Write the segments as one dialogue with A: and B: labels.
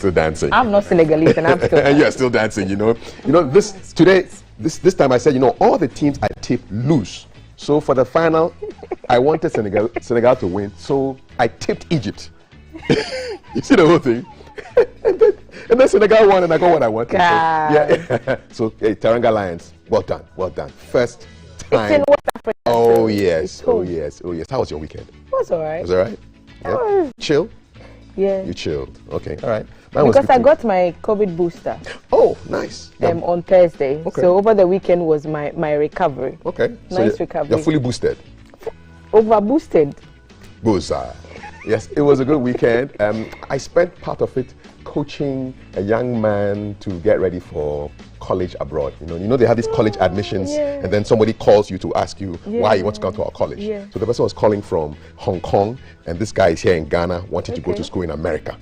A: still dancing.
B: I'm not Senegalese and I'm still
A: and you're still dancing, you know. This time I said, all the teams I tipped lose. So for the final, I wanted Senegal to win. So I tipped Egypt. You see the whole thing? and then Senegal won and I got what I wanted. So, yeah. So hey, Teranga Lions, well done, well done. First time.
B: It's in West Africa.
A: Oh yes, oh yes, oh yes. How was your weekend?
B: It was alright.
A: Was it alright? Yeah. Chill?
B: Yeah.
A: You chilled. Okay, alright.
B: Because I got my COVID booster.
A: Oh, nice.
B: On Thursday.
A: Okay.
B: So over the weekend was my recovery.
A: Okay.
B: Nice
A: so
B: recovery.
A: You're fully boosted.
B: Over boosted.
A: Booza. Yes, it was a good weekend. I spent part of it coaching a young man to get ready for college abroad. You know they have these college admissions, and then somebody calls you to ask you why you want to come to our college. Yeah. So the person was calling from Hong Kong, and this guy is here in Ghana, wanting to go to school in America.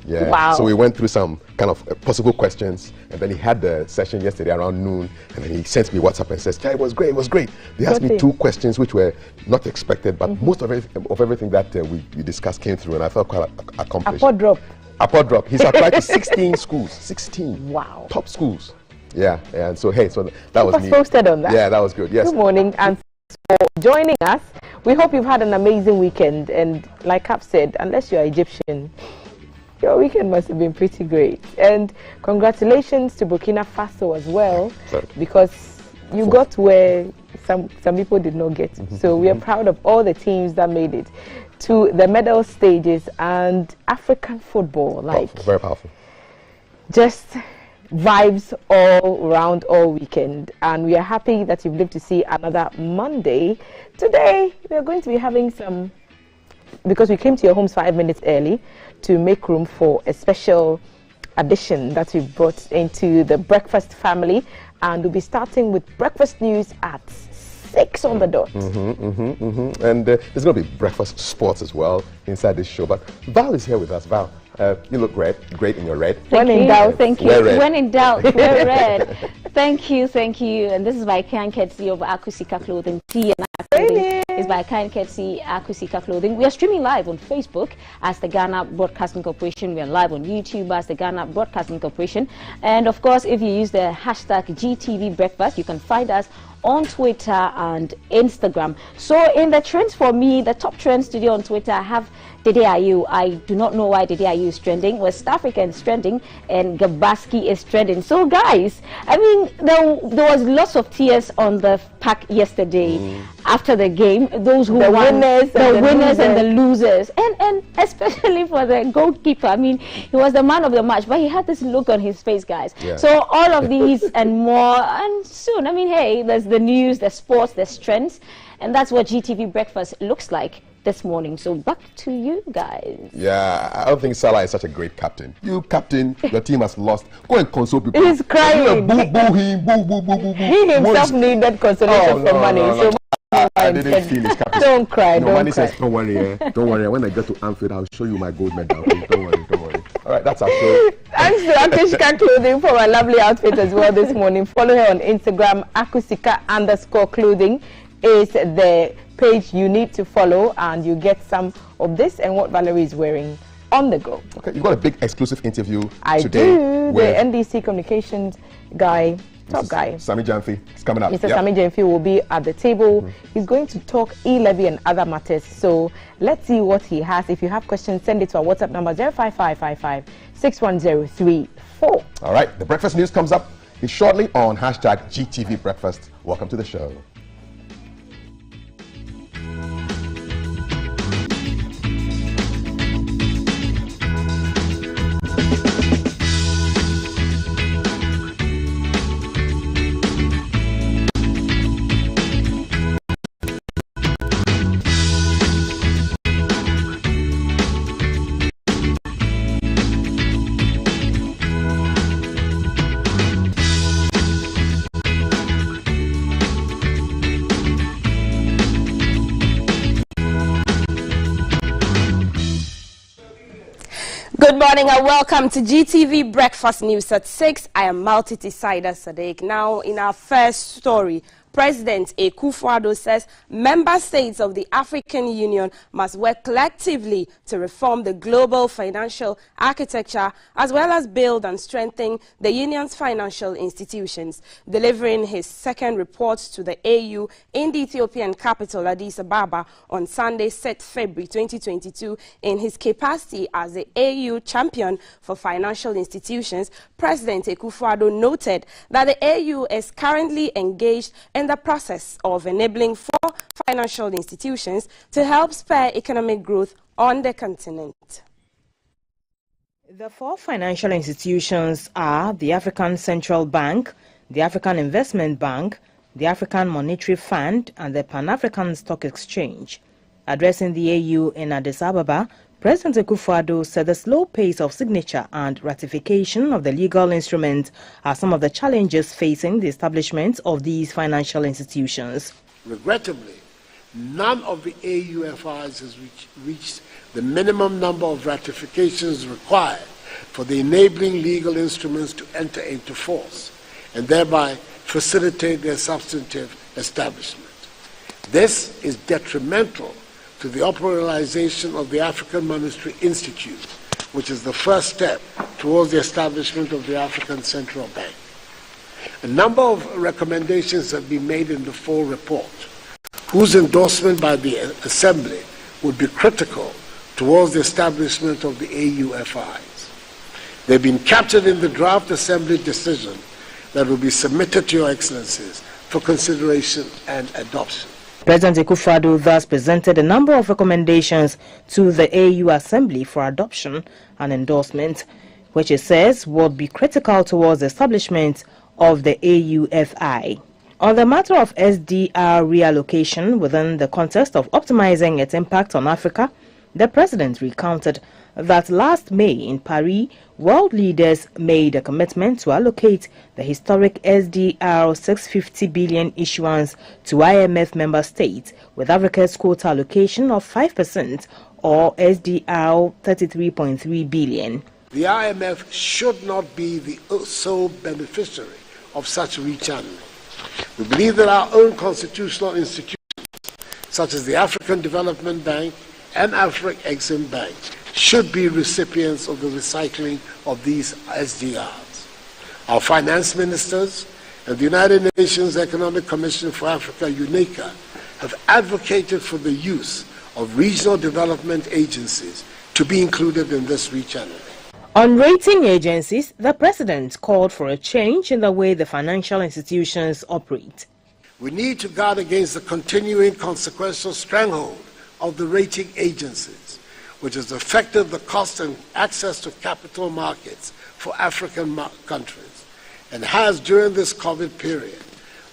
A: Yeah.
B: Wow.
A: So we went through some kind of possible questions, and then he had the session yesterday around noon, and then he sent me WhatsApp and says, "Yeah, it was great, it was great." They asked me 2 questions which were not expected, but most of everything that we discussed came through, and I felt quite accomplished. A pod drop. He's applied to 16 schools. 16.
B: Wow.
A: Top schools. Yeah. And so hey, so that was me.
B: Posted on that.
A: Yeah, that was good. Yes.
B: Good morning and for joining us. We hope you've had an amazing weekend, and like I've said, unless you're Egyptian, your weekend must have been pretty great. And congratulations to Burkina Faso as well, because you got where some people did not get. So we are proud of all the teams that made it to the medal stages. And African football, like
A: powerful, very powerful.
B: Just vibes all around all weekend, and we are happy that you've lived to see another Monday. Today we are going to be having some, because we came to your homes 5 minutes early to make room for a special addition that we brought into the breakfast family, and we'll be starting with breakfast news at 6 on the dot.
A: And there's going to be breakfast sports as well inside this show, but Val is here with us. Val, you look great in your red.
C: When in doubt, thank you.
A: When
C: in doubt, wear red. Thank you. And this is by kind courtesy of Akusika Clothing. Is by kind courtesy Akusika Clothing. We are streaming live on Facebook as the Ghana Broadcasting Corporation. We are live on YouTube as the Ghana Broadcasting Corporation. And of course, if you use the hashtag GTV Breakfast, you can find us on Twitter and Instagram. So in the trends for me, the top trends today on Twitter, I have Dede Ayew. I do not know why Dede Ayew is trending. West Africa is trending and Gabaski is trending. So guys, I mean, there was lots of tears on the park yesterday after the game. Those who won, the winners and the losers, and especially for the goalkeeper. I mean, he was the man of the match, but he had this look on his face, guys. Yeah. So all of these and more, and soon, I mean, hey, there's the news, the sports, the trends, and that's what GTV Breakfast looks like this morning. So back to you guys.
A: Yeah, I don't think Salah is such a great captain. You captain, your team has lost. Go and console people.
B: He's crying.
A: Boo him, boo.
B: He himself needed consolation for money. So
A: I didn't feel his captain.
B: Don't cry,
A: no,
B: don't
A: cry. Says, don't worry, don't worry. When I get to Anfield, I'll show you my gold medal. Don't worry. All right, that's our show.
B: Thanks to Akusika Clothing for my lovely outfit as well this morning. Follow her on Instagram, Akusika_clothing is the page you need to follow, and you get some of this and what Valerie is wearing on the go. Okay, you've got a big exclusive interview today. The NDC communications guy, top guy.
A: Sami Jamfi is coming up.
B: Mr. Sami Jamfi will be at the table. He's going to talk E-Levy and other matters. So let's see what he has. If you have questions, send it to our WhatsApp number 05555 61034.
A: All right, the breakfast news comes up shortly on hashtag GTV Breakfast. Welcome to the show.
D: Good morning and welcome to GTV Breakfast News at 6. I am Multi-Decider Sadiq. Now, in our first story, President Akufo-Addo says member states of the African Union must work collectively to reform the global financial architecture as well as build and strengthen the union's financial institutions. Delivering his second report to the AU in the Ethiopian capital Addis Ababa on Sunday, 6 February 2022, in his capacity as the AU champion for financial institutions, President Akufo-Addo noted that the AU is currently engaged in the process of enabling 4 financial institutions to help spur economic growth on the continent.
B: The 4 financial institutions are the African Central Bank, the African Investment Bank, the African Monetary Fund, and the Pan-African Stock Exchange. Addressing the AU in Addis Ababa, President Akufo-Addo said the slow pace of signature and ratification of the legal instruments are some of the challenges facing the establishment of these financial institutions.
E: Regrettably, none of the AUFIs has reached the minimum number of ratifications required for the enabling legal instruments to enter into force and thereby facilitate their substantive establishment. This is detrimental to the operationalization of the African Monetary Institute, which is the first step towards the establishment of the African Central Bank. A number of recommendations have been made in the full report, whose endorsement by the Assembly would be critical towards the establishment of the AUFIs. They've been captured in the draft Assembly decision that will be submitted to Your Excellencies for consideration and adoption.
B: President Akufo-Addo thus presented a number of recommendations to the AU Assembly for adoption and endorsement, which he says would be critical towards the establishment of the AUFI. On the matter of SDR reallocation within the context of optimizing its impact on Africa, the President recounted that last May in Paris, world leaders made a commitment to allocate the historic SDR 650 billion issuance to IMF member states, with Africa's quota allocation of 5% or SDR 33.3 billion.
E: The IMF should not be the sole beneficiary of such rechanneling. We believe that our own constitutional institutions, such as the African Development Bank and Afro-Exim Bank, should be recipients of the recycling of these SDRs. Our finance ministers and the United Nations Economic Commission for Africa, UNECA, have advocated for the use of regional development agencies to be included in this rechanneling.
B: On rating agencies, the President called for a change in the way the financial institutions operate.
E: We need to guard against the continuing consequential stranglehold of the rating agencies, which has affected the cost and access to capital markets for African countries and has, during this COVID period,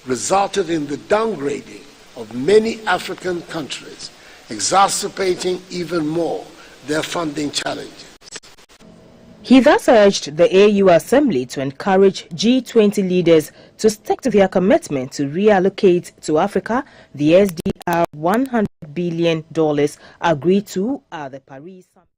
E: resulted in the downgrading of many African countries, exacerbating even more their funding challenges.
B: He thus urged the AU Assembly to encourage G20 leaders to stick to their commitment to reallocate to Africa the SDR $100 billion agreed to at the Paris Summit.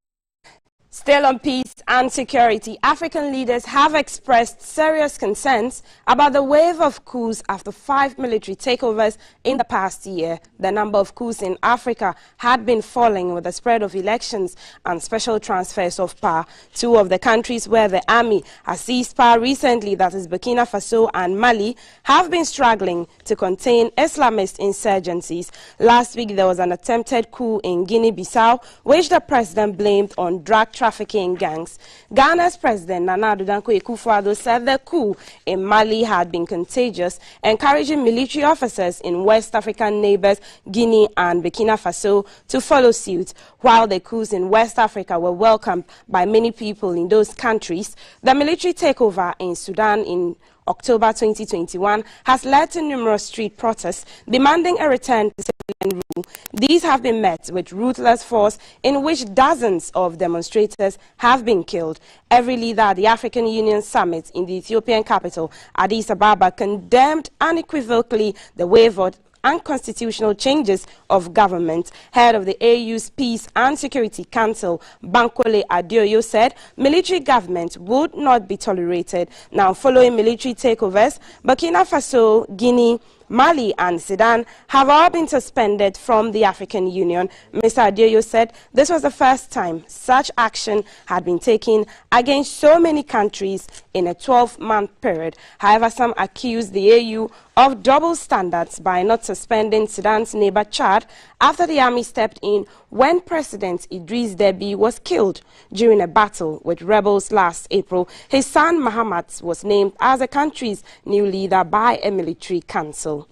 D: Still on peace and security, African leaders have expressed serious concerns about the wave of coups after 5 military takeovers in the past year. The number of coups in Africa had been falling with the spread of elections and special transfers of power. 2 of the countries where the army has seized power recently, that is Burkina Faso and Mali, have been struggling to contain Islamist insurgencies. Last week there was an attempted coup in Guinea-Bissau, which the president blamed on drug trafficking gangs. Ghana's President Nana Addo Dankwa Akufo-Addo said the coup in Mali had been contagious, encouraging military officers in West African neighbors Guinea and Burkina Faso to follow suit. While the coups in West Africa were welcomed by many people in those countries, the military takeover in Sudan in October 2021 has led to numerous street protests demanding a return to civilian rule. These have been met with ruthless force in which dozens of demonstrators have been killed. Every leader at the African Union Summit in the Ethiopian capital, Addis Ababa, condemned unequivocally the wave of unconstitutional changes of government. Head of the AU's Peace and Security Council, Bankole Adeoyo, said military government would not be tolerated. Now, following military takeovers, Burkina Faso, Guinea, Mali and Sudan have all been suspended from the African Union. Mr. Adeoyo said this was the first time such action had been taken against so many countries in a 12-month period. However, some accused the AU of double standards by not suspending Sudan's neighbor Chad after the army stepped in when President Idris Deby was killed during a battle with rebels last April. His son Mahamat was named as the country's new leader by a military council.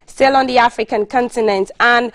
D: Still on the African continent, and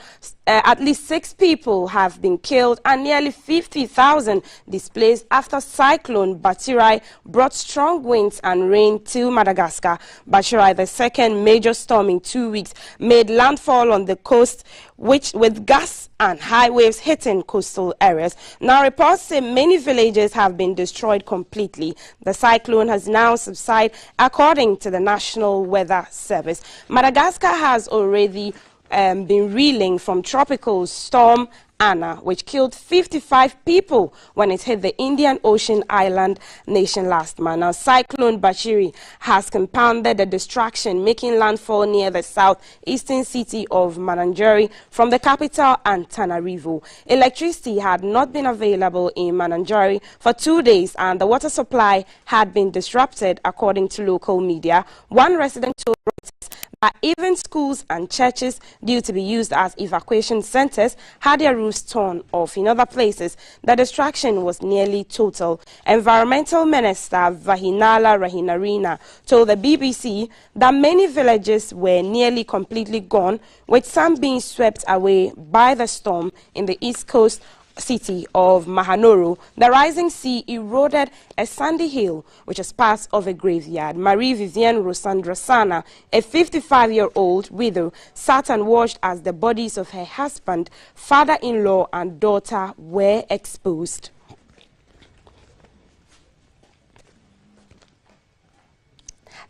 D: at least 6 people have been killed and nearly 50,000 displaced after Cyclone Batsirai brought strong winds and rain to Madagascar. Batsirai, the second major storm in 2 weeks, made landfall on the coast, with gusts and high waves hitting coastal areas. Now, reports say many villages have been destroyed completely. The cyclone has now subsided, according to the National Weather Service. Madagascar has already been reeling from tropical storm Anna, which killed 55 people when it hit the Indian Ocean island nation last month. Now, Cyclone Batsirai has compounded the destruction, making landfall near the southeastern city of Mananjeri from the capital Antananarivo. Electricity had not been available in Mananjeri for 2 days, and the water supply had been disrupted, according to local media. One resident told Reuters that even schools and churches, due to be used as evacuation centers, had their roofs torn off. In other places, the destruction was nearly total. Environmental Minister Vahinala Rahinarina told the BBC that many villages were nearly completely gone, with some being swept away by the storm in the east coast city of Mahanoro. The rising sea eroded a sandy hill, which is part of a graveyard. Marie-Vivienne Rosandrasana, a 55-year-old widow, sat and watched as the bodies of her husband, father-in-law and daughter were exposed.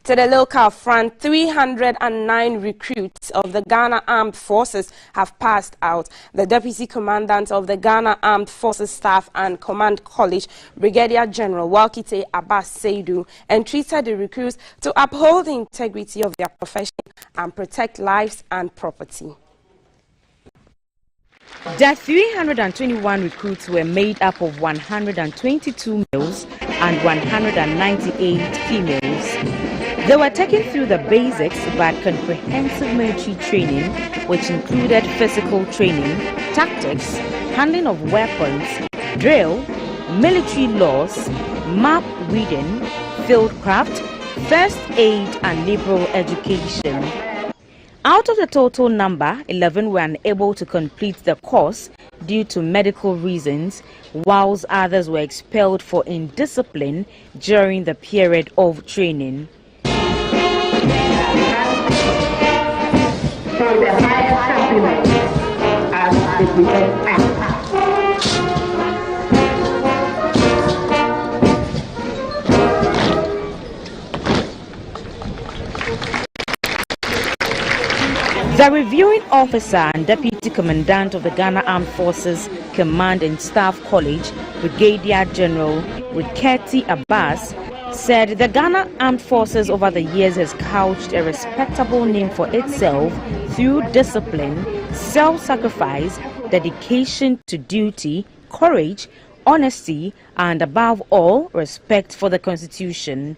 D: To the local front, 309 recruits of the Ghana Armed Forces have passed out. The Deputy Commandant of the Ghana Armed Forces Staff and Command College, Brigadier General Walkite Abbas Seidu, entreated the recruits to uphold the integrity of their profession and protect lives and property.
B: The 321 recruits were made up of 122 males and 198 females. They were taken through the basics but comprehensive military training, which included physical training, tactics, handling of weapons, drill, military laws, map reading, fieldcraft, first aid and liberal education. Out of the total number, 11 were unable to complete the course due to medical reasons, whilst others were expelled for indiscipline during the period of training.
F: For the highest happiness as it becomes
B: The reviewing officer and deputy commandant of the Ghana Armed Forces Command and Staff College, Brigadier General Walkite Abbas, said the Ghana Armed Forces over the years has couched a respectable name for itself through discipline, self-sacrifice, dedication to duty, courage, honesty, and above all, respect for the Constitution.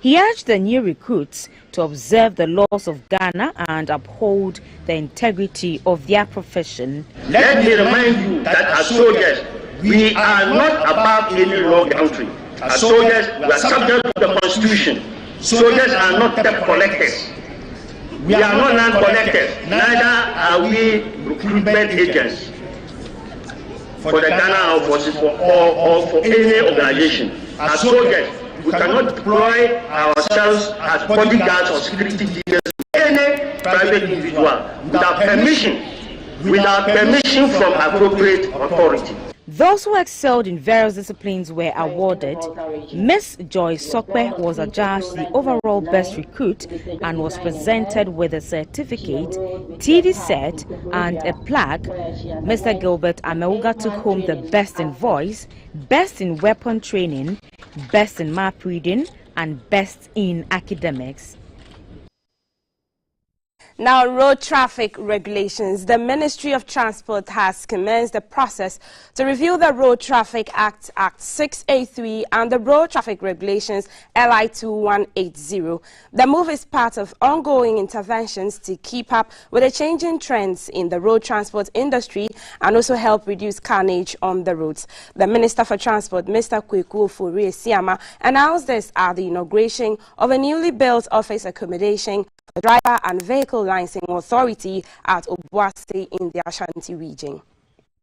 B: He urged the new recruits to observe the laws of Ghana and uphold the integrity of their profession.
G: Let me remind you that as soldiers, we are not above any law country. As soldiers, we are subject to the Constitution. Soldiers are not debt collectors. We are not land collectors. Neither are we recruitment agents for the Ghana Armed Forces or for any organization. As soldiers, we cannot deploy ourselves as bodyguards or security leaders to any private individual without permission from appropriate authority.
B: Those who excelled in various disciplines were awarded. Miss Joy Sokwe was adjudged the overall best recruit and was presented with a certificate, TV set and a plaque. Mr. Gilbert Ameuga took home the best in voice, best in weapon training, best in map reading,
H: and best in academics.
D: Now, road traffic regulations. The Ministry of Transport has commenced the process to review the Road Traffic Act, Act 683, and the Road Traffic Regulations, LI 2180. The move is part of ongoing interventions to keep up with the changing trends in the road transport industry and also help reduce carnage on the roads. The Minister for Transport, Mr. Kweku Ofori-Esiama, announced this at the inauguration of a newly built office accommodation the Driver and Vehicle Licensing Authority at Obuasi in the Ashanti region.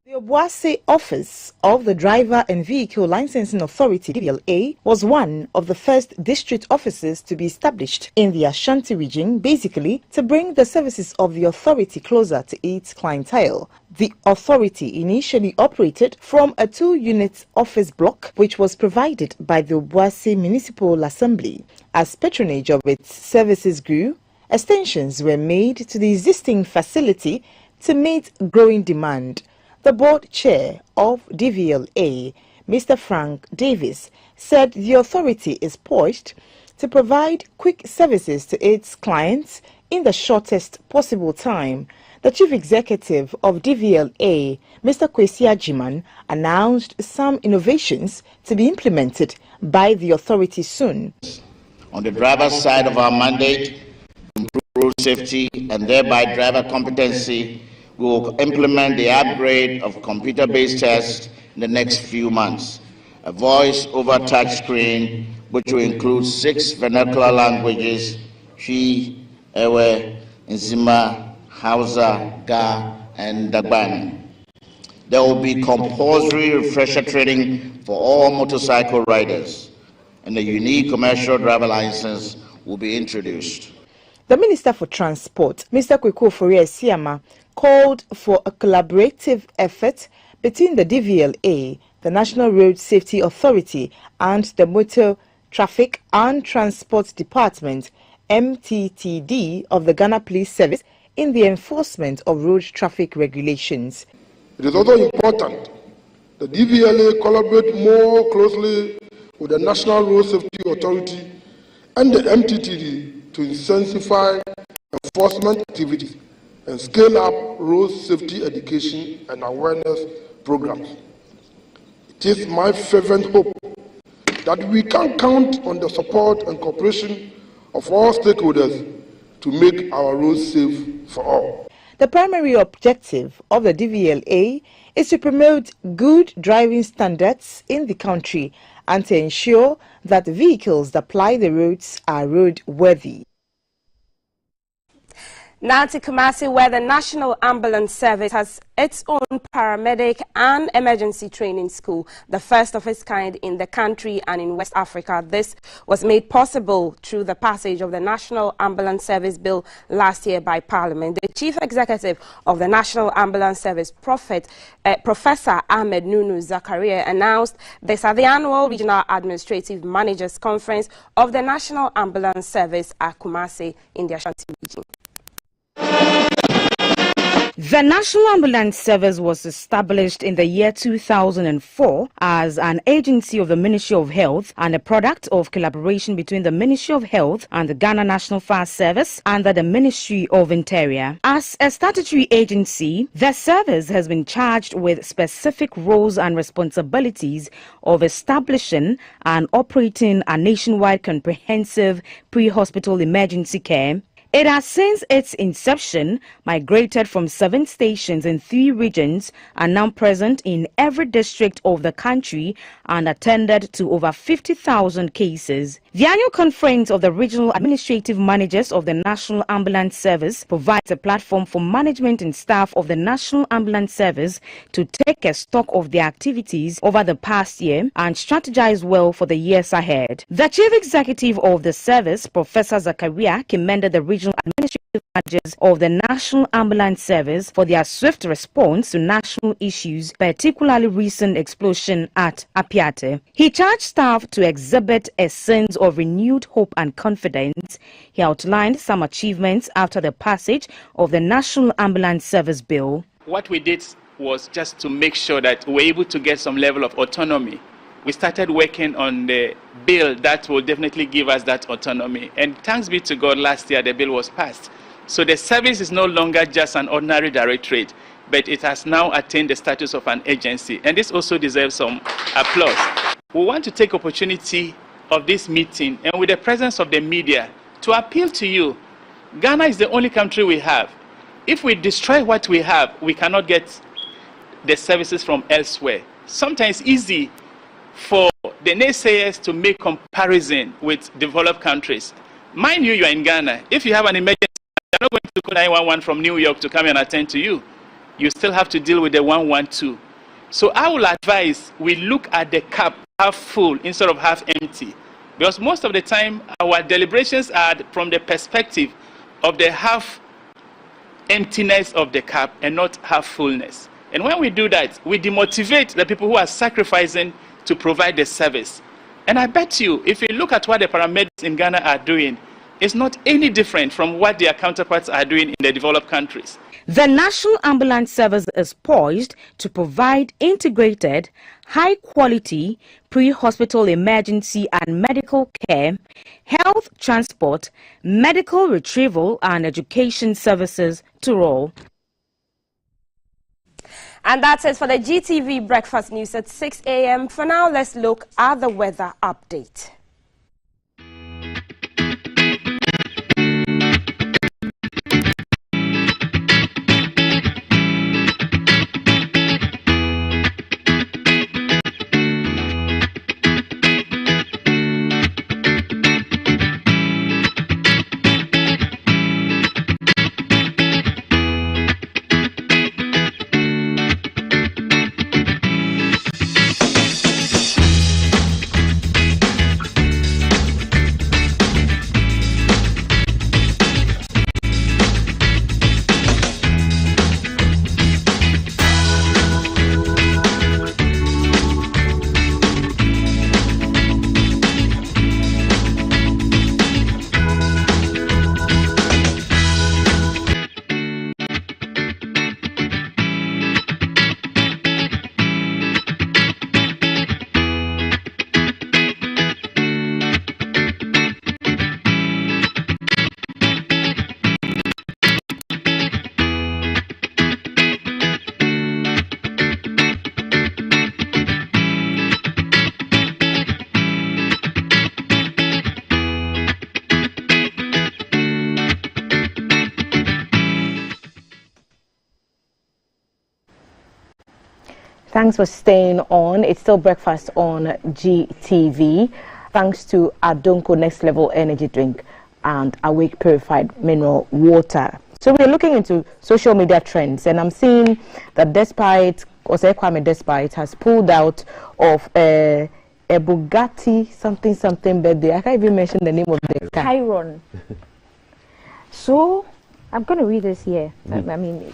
B: The Obuasi office of the Driver and Vehicle Licensing Authority DVLA was one of the first district offices to be established in the Ashanti region, basically to bring the services of the authority closer to its clientele. The authority initially operated from a 2-unit office block which was provided by the Obuasi Municipal Assembly. As patronage of its services grew, extensions were made to the existing facility to meet growing demand. The board chair of DVLA, Mr. Frank Davis, said the authority is poised to provide quick services to its clients in the shortest possible time. The chief executive of DVLA, Mr. Kwesi Ajiman, announced some innovations to be implemented by the authority soon.
I: On the driver's side of our mandate, road safety and thereby driver competency, we will implement the upgrade of computer-based tests in the next few months. A voice-over touch screen, which will include 6 vernacular languages: Twi, Ewe, Nzima, Hausa, Ga, and Dagbani. There will be compulsory refresher training for all motorcycle riders, and a unique commercial driver license will be introduced.
B: The Minister for Transport, Mr. Kweku Ofori-Esiama, called for a collaborative effort between the DVLA, the National Road Safety Authority, and the Motor Traffic and Transport Department, MTTD, of the Ghana Police Service in the enforcement of road traffic regulations.
J: It is also important the DVLA collaborate more closely with the National Road Safety Authority and the MTTD to intensify enforcement activities and scale up road safety education and awareness programs. It is my fervent hope that we can count on the support and cooperation of all stakeholders to make our roads safe for all.
B: The primary objective of the DVLA is to promote good driving standards in the country and to ensure that vehicles that ply the roads are roadworthy.
D: Now to Kumasi, where the National Ambulance Service has its own paramedic and emergency training school, the first of its kind in the country and in West Africa. This was made possible through the passage of the National Ambulance Service Bill last year by Parliament. The Chief Executive of the National Ambulance Service, Professor Ahmed Nunu Zakaria, announced this at the annual Regional Administrative Managers Conference of the National Ambulance Service at Kumasi in the Ashanti region.
H: The National Ambulance Service was established in the year 2004 as an agency of the Ministry of Health and a product of collaboration between the Ministry of Health and the Ghana National Fire Service under the Ministry of Interior. As a statutory agency, the service has been charged with specific roles and responsibilities of establishing and operating a nationwide comprehensive pre-hospital emergency care. It has since its inception migrated from 7 stations in 3 regions and now present in every district of the country and attended to over 50,000 cases. The annual conference of the Regional Administrative Managers of the National Ambulance Service provides a platform for management and staff of the National Ambulance Service to take a stock of their activities over the past year and strategize well for the years ahead. The Chief Executive of the service, Professor Zakaria, commended the Regional Administrative Managers of the National Ambulance Service for their swift response to national issues, particularly recent explosion at Apiate. He charged staff to exhibit a sense of renewed hope and confidence. He outlined some achievements after the passage of the National Ambulance Service Bill.
K: What we did was just to make sure that we're able to get some level of autonomy we started working on the bill that will definitely give us that autonomy. And thanks be to God, last year the bill was passed. So the service is no longer just an ordinary directorate, but it has now attained the status of an agency. And this also deserves some applause. We want to take opportunity of this meeting and with the presence of the media to appeal to you. Ghana is the only country we have. If we destroy what we have, we cannot get the services from elsewhere. Sometimes it's easy for the naysayers to make comparison with developed countries. Mind you, you are in Ghana. If you have an emergency, you're not going to call 911 from New York to come and attend to you. You still have to deal with the 112. So I will advise we look at the cup half full instead of half empty. Because most of the time, our deliberations are from the perspective of the half emptiness of the cup and not half fullness. And when we do that, we demotivate the people who are sacrificing to provide the service. And I bet you, if you look at what the paramedics in Ghana are doing, it's not any different from what their counterparts are doing in the developed countries.
H: The National Ambulance Service is poised to provide integrated, high-quality pre-hospital emergency and medical care, health transport, medical retrieval and education services to all.
D: And that's it for the GTV Breakfast News at 6 a.m. For now, let's look at the weather update. Thanks for staying on. It's still breakfast on GTV. Thanks to Adonko Next Level Energy Drink and Awake Purified Mineral Water. So we're looking into social media trends, and I'm seeing that despite has pulled out of a Bugatti something birthday. I can't even mention the name of the car.
C: Chiron. So I'm going to read this here. I mean,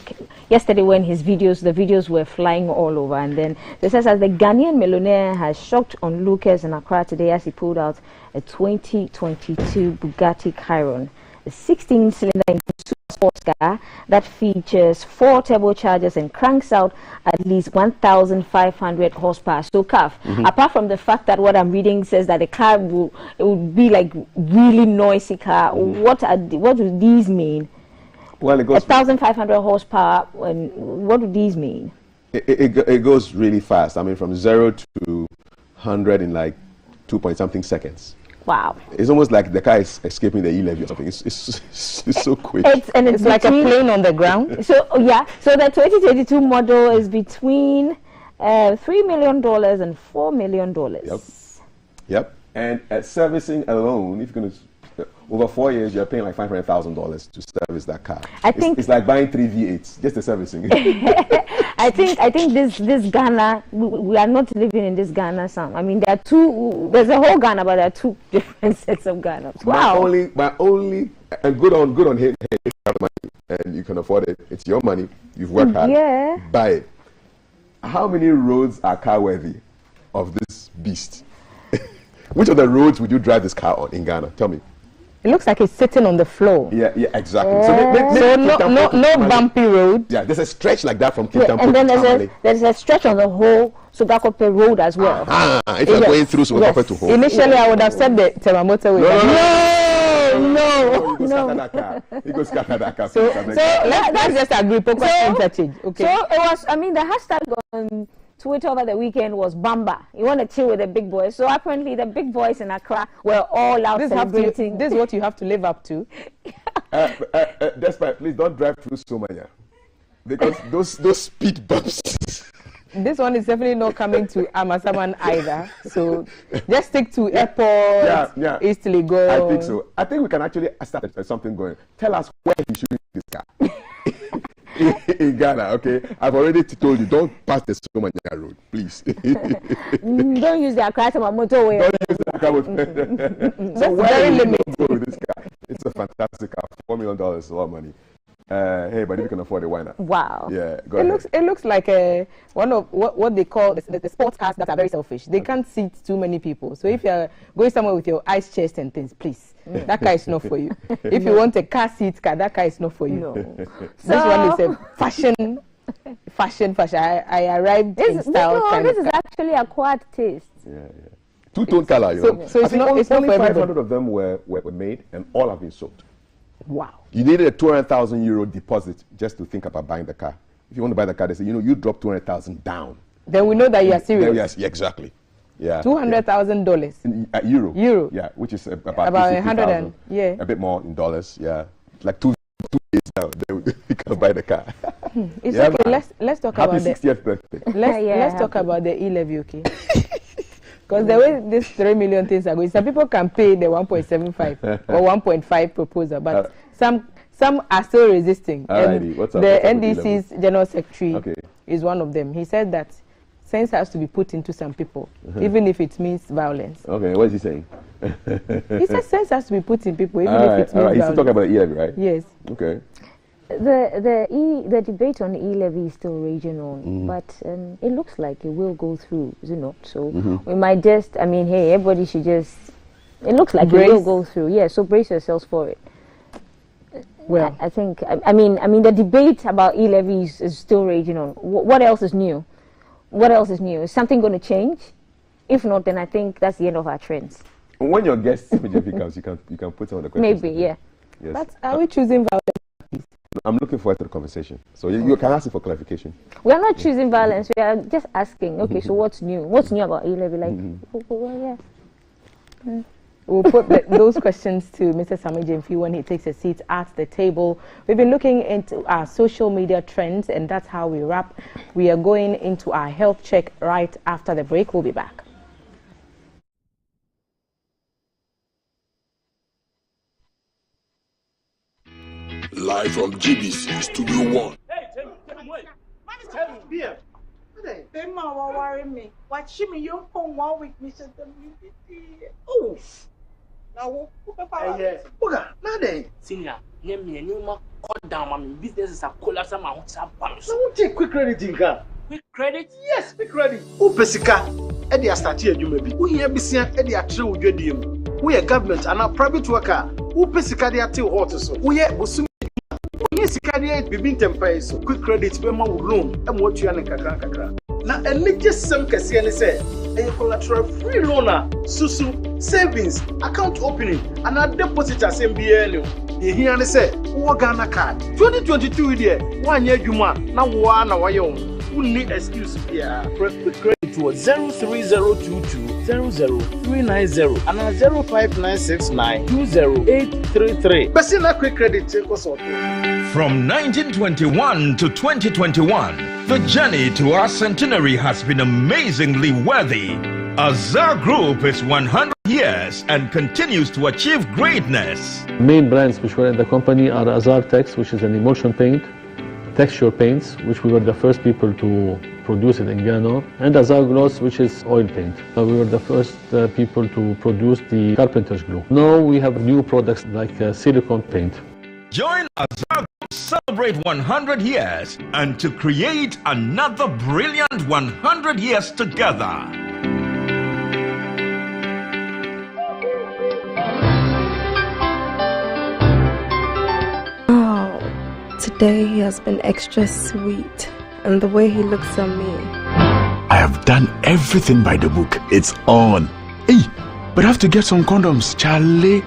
C: yesterday when the videos were flying all over, and then it says, as the Ghanaian millionaire has shocked onlookers in Accra today as he pulled out a 2022 Bugatti Chiron, a 16-cylinder sports car that features 4 turbochargers and cranks out at least 1,500 horsepower. So, apart from the fact that what I'm reading says that the car would be like really noisy car, what do these mean? Well, it goes 1,500 horsepower. And what do these mean?
A: It goes really fast. I mean, from 0 to 100 in like 2-point-something seconds.
C: Wow!
A: It's almost like the car is escaping the E-Levy or something. It's so quick.
B: It's like a plane on the ground.
C: So yeah. So the 2022 model is between $3 million and $4 million.
A: Yep. And at servicing alone, if you're going to over 4 years, you're paying like $500,000 to service that car. I think it's like buying 3 V8s, just the servicing.
C: I think this Ghana, we are not living in this Ghana. I mean, there's a whole Ghana, but there are 2 different sets of Ghana. Wow.
A: My only, and good on him. Hey, it's your money, and you can afford it. It's your money. You've worked hard.
C: Yeah.
A: Buy it. How many roads are car worthy of this beast? Which of the roads would you drive this car on in Ghana? Tell me.
B: It looks like it's sitting on the floor.
A: Yeah, exactly.
B: So no bumpy road.
A: Yeah, there's a stretch like that from Cape Town.
C: And then there's a stretch on the whole Sugakope road as well.
A: If you're going through Sugakope to home.
B: Initially, I would have said the Temamoto way.
A: No. He goes Katanaka.
B: So let's just agree. Okay.
C: So it was. I mean, the hashtag on Twitter over the weekend was Bamba. You want to chill with the big boys. So apparently the big boys in Accra were all out celebrating.
B: This is what you have to live up to.
A: Despite, please don't drive through Somaya. Because those speed bumps.
B: This one is definitely not coming to Amasaman either. So just stick to airport, East Legon.
A: I think so. I think we can actually start something going. Tell us where he should use this car. In Ghana, okay? I've already told you, don't pass the Somanya road, please.
C: Don't use the Accra motorway.
A: Don't use the Accra motorway. So where do you go with this car? It's a fantastic car. $4 million is a lot of money. Hey, but if you can afford it, why not?
C: Wow.
A: Yeah,
B: it looks like one of what they call the sports cars that are very selfish. They can't seat too many people. So if you're going somewhere with your ice chest and things, please, that car is not for you. If you want a car seat car, that car is not for you. No. This one is a fashion. I arrived in style.
C: This is actually a quad taste.
A: Yeah. Two-tone color, you know.
B: So it's not for
A: only 500
B: everybody.
A: of them were made, and all have been sold.
B: Wow.
A: You needed a 200,000 euro deposit just to think about buying the car. If you want to buy the car, they say, you drop 200,000 down.
B: Then we know that you are serious.
A: Yes, exactly. Yeah.
B: $200,000.
A: Euro. Yeah, which is about
B: 100
A: a bit more in dollars. Yeah, like two days now you can buy the car.
B: It's okay. Let's talk
A: Happy
B: about
A: 60th birthday.
B: Let's talk about the E-Levy, okay? Because the way these 3 million things are going, some people can pay the 1.75 or 1.5 proposal, but some are still resisting. And
A: what's up?
B: The NDC's General Secretary is one of them. He said that sense has to be put into some people, even if it means violence.
A: Okay, what is he saying?
B: He said sense has to be put in people, even if it means violence.
A: He's still talking about E-Levy, right?
B: Yes.
A: Okay.
C: The debate on E-Levy is still raging on, but it looks like it will go through, is it not? So we might just, hey, everybody should just, it looks like it will go through. Yeah, so brace yourselves for it. Well, I think, the debate about E-Levy is still raging on. What else is new? What else is new? Is something going to change? If not, then I think that's the end of our trends.
A: When your guest comes, you can put some of the questions.
C: Maybe, yeah.
A: Yes.
B: But are we choosing violence?
A: I'm looking forward to the conversation. So you can ask for clarification.
C: We are not choosing violence. We are just asking, okay, so what's new? What's new about E-Levy?
B: We'll put those questions to Mr. Sami Jemfi when he takes a seat at the table. We've been looking into our social media trends, and that's how we wrap. We are going into our health check right after the break. We'll be back.
J: Live from GBC Studio 1.
L: Hey, tell me, beer. They might worry me. Watch me, you come 1 week, Mr. WBT. Oh, now, Buga, nothing.
M: Senior, name me and you ma cut down, my business is a collapse. I'm out of banks.
L: So, take quick credit, Jinka.
M: Quick credit?
L: Yes, quick credit. Who Pesica? Eddie started you maybe. Who here be seen Eddie a true with you? We are government and a private worker. Who Pesica they are till hot so. We are Busum. Sikadia bibin tempai so quick credit be ma loan e mo tua ne kakra na ene jesem kase ne say e collateral free loaner susu savings account opening and a deposit asem bia ne e hia ne say wo Ghana card 2022 there wanya adwuma na wo na waye wo unni excuse bia quick credit to 03022 00390 and 05969 Basina quick credit take us out.
N: From 1921 to 2021, the journey to our centenary has been amazingly worthy. Azar Group is 100 years and continues to achieve greatness.
O: Main brands which were in the company are Azar Tex, which is an emulsion paint, texture paints, which we were the first people to produce it in Ghana, and Azar Gloss, which is oil paint. We were the first people to produce the carpenter's glue. Now we have new products like silicone paint.
N: Join Azar Group celebrate 100 years and to create another brilliant 100 years together.
P: Today he has been extra sweet, and the way he looks at me.
Q: I have done everything by the book. It's on. Hey, but I have to get some condoms, Charlie.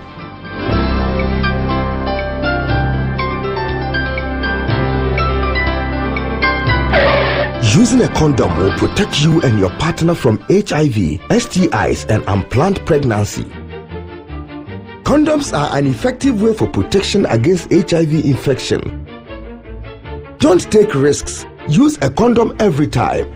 R: Using a condom will protect you and your partner from HIV, STIs, and unplanned pregnancy. Condoms are an effective way for protection against HIV infection. Don't take risks. Use a condom every time.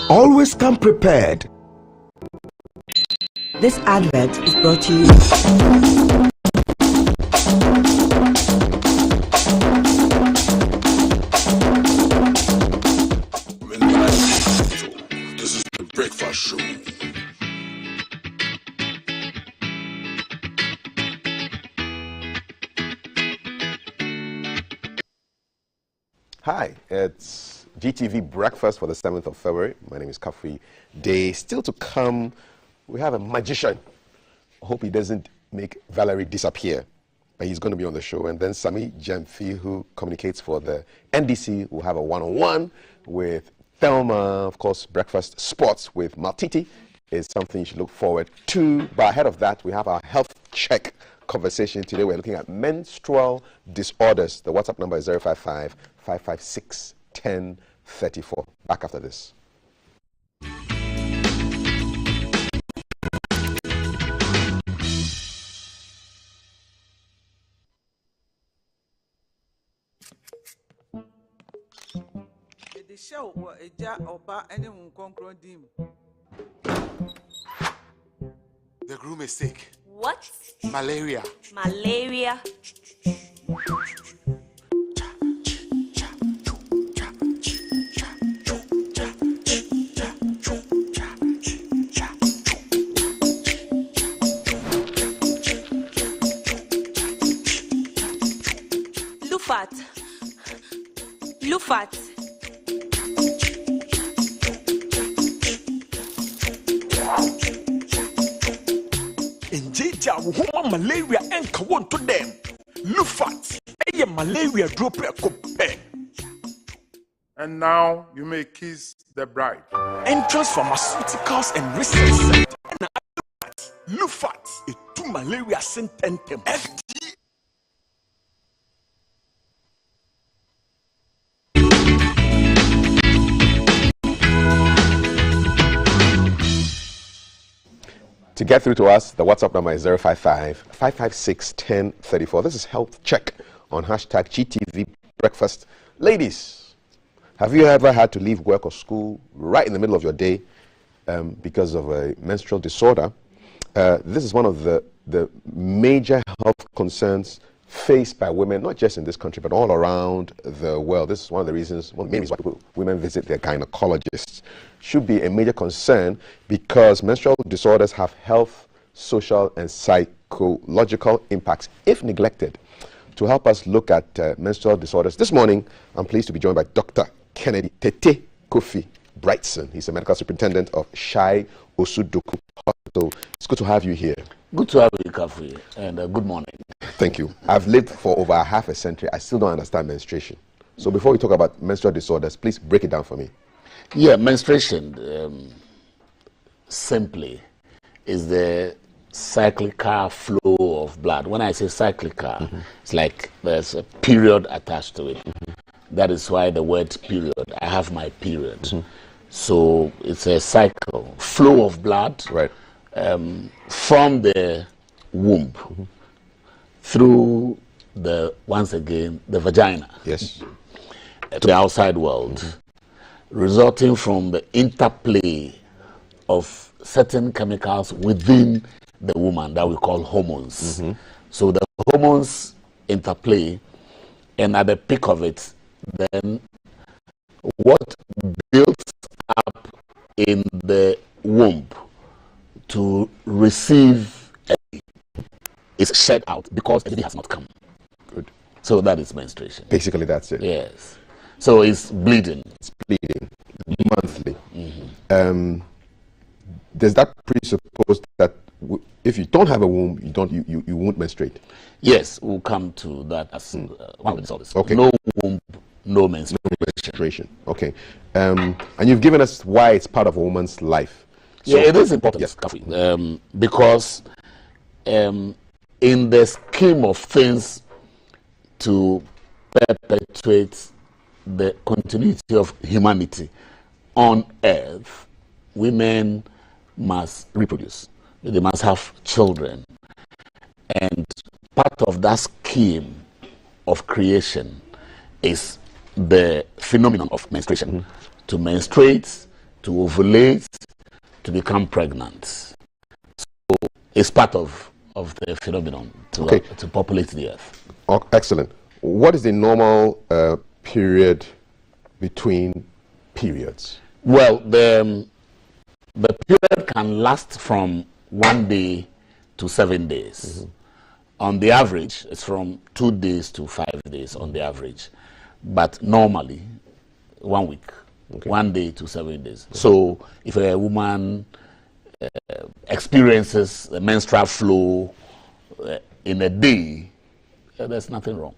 R: Always come prepared.
S: This advert is brought to you.
J: This is the breakfast show.
A: Hi, it's GTV Breakfast for the 7th of February. My name is Kafui Day. Still to come, we have a magician. I hope he doesn't make Valerie disappear, but he's going to be on the show. And then Sami Jamfi, who communicates for the NDC, will have a one-on-one with Thelma. Of course, Breakfast Sports with Maltiti is something you should look forward to. But ahead of that, we have our health check conversation. Today we're looking at menstrual disorders. The WhatsApp number is 055-556-1034. Back after this.
T: The groom is sick.
U: What?
T: Malaria.
U: Malaria. Lufat. Lufat.
Q: Malaria and Kawon to them. Lufat, a malaria drop.
J: And now you may kiss the bride.
Q: Entrance Pharmaceuticals and Research Center. Lufat, a 2 malaria sententem.
A: To get through to us, the WhatsApp number is 055-556-1034. This is Health Check on hashtag GTV Breakfast. Ladies, have you ever had to leave work or school right in the middle of your day because of a menstrual disorder? This is one of the major health concerns faced by women, not just in this country, but all around the world. This is one of the reasons, one of the main reasons why women visit their gynecologists. Should be a major concern because menstrual disorders have health, social, and psychological impacts if neglected. To help us look at menstrual disorders this morning, I'm pleased to be joined by Dr. Kennedy Tete Kofi Brightson. He's a medical superintendent of Shai Osudoku Hospital. It's good to have you here.
V: Good to have you, Kafui, and good morning.
A: Thank you. I've lived for over half a century. I still don't understand menstruation. So before we talk about menstrual disorders, please break it down for me.
V: Yeah, menstruation, simply, is the cyclical flow of blood. When I say cyclical, it's like there's a period attached to it. That is why the word period. I have my period. So it's a cycle, flow of blood from the womb through once again, the vagina.
A: Yes.
V: To the outside world. Resulting from the interplay of certain chemicals within the woman that we call hormones. So the hormones interplay, and at the peak of it, then what builds up in the womb to receive is shed out because the baby has not come.
A: Good.
V: So that is menstruation.
A: Basically, that's it.
V: Yes. So it's bleeding.
A: It's bleeding monthly. does that presuppose that if you don't have a womb, you won't menstruate?
V: Yes, we'll come to that as one of the disorders.
A: Okay.
V: No womb, no menstruation.
A: Okay. And you've given us why it's part of a woman's life.
V: So, yeah, it is important, yes, because in the scheme of things to perpetuate the continuity of humanity on earth, women must reproduce. They must have children. And part of that scheme of creation is the phenomenon of menstruation. To menstruate, to ovulate, to become pregnant. So it's part of the phenomenon to populate the earth.
A: Oh, excellent. What is the normal period between periods?
V: Well, the period can last from 1 day to 7 days. On the average, it's from 2 days to 5 days on the average. But normally, 1 week, 1 day to 7 days. So if a woman experiences a menstrual flow in a day, there's nothing wrong.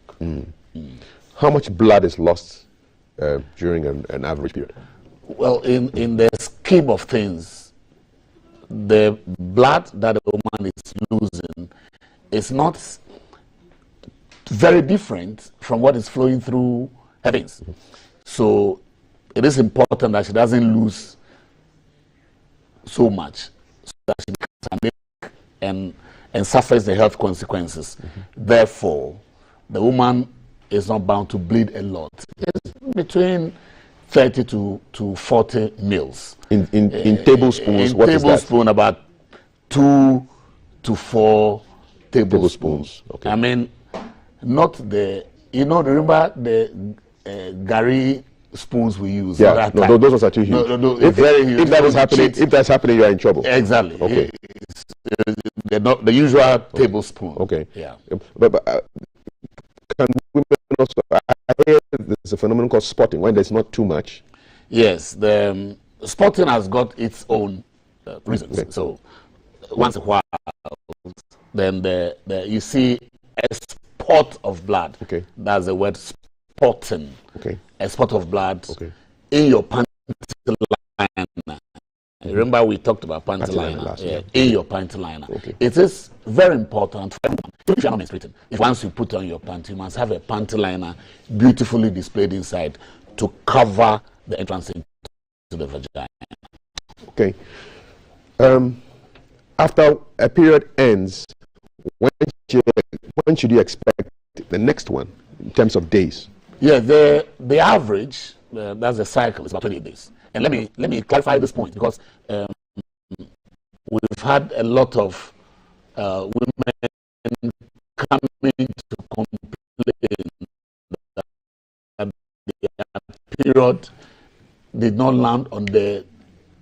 A: How much blood is lost during an average period?
V: Well, in the scheme of things, the blood that a woman is losing is not very different from what is flowing through her veins. So it is important that she doesn't lose so much, so that she becomes anemic and suffers the health consequences. Therefore, the woman is not bound to bleed a lot. It's between 30 to 40 mils.
A: In tablespoons, what is that?
V: Tablespoon, about 2 to 4 tablespoons.
A: Okay.
V: I mean, not the, remember the Gary spoons we use?
A: Yeah, no, those ones are too huge.
V: If, very huge.
A: If that's happening, you are in trouble.
V: Exactly.
A: Okay.
V: They're not the usual tablespoon.
A: Okay.
V: Yeah.
A: But can women also, I hear there's a phenomenon called spotting, when there's not too much.
V: Yes, the spotting has got its own reasons. Okay. So once a while, then you see a spot of blood.
A: Okay.
V: That's the word spotting.
A: Okay.
V: A spot of blood in your panty liner. Remember we talked about panty liner. In your panty liner.
A: Okay.
V: It is very important for everyone. If you are not menstruating, if once you put on your panty, you must have a panty liner beautifully displayed inside to cover the entrance into the vagina.
A: Okay. After a period ends, when should you expect the next one in terms of days?
V: Yeah, the average, that's the cycle, is about 28 days. And let me clarify this point, because we've had a lot of women coming to complain that their period did not land on the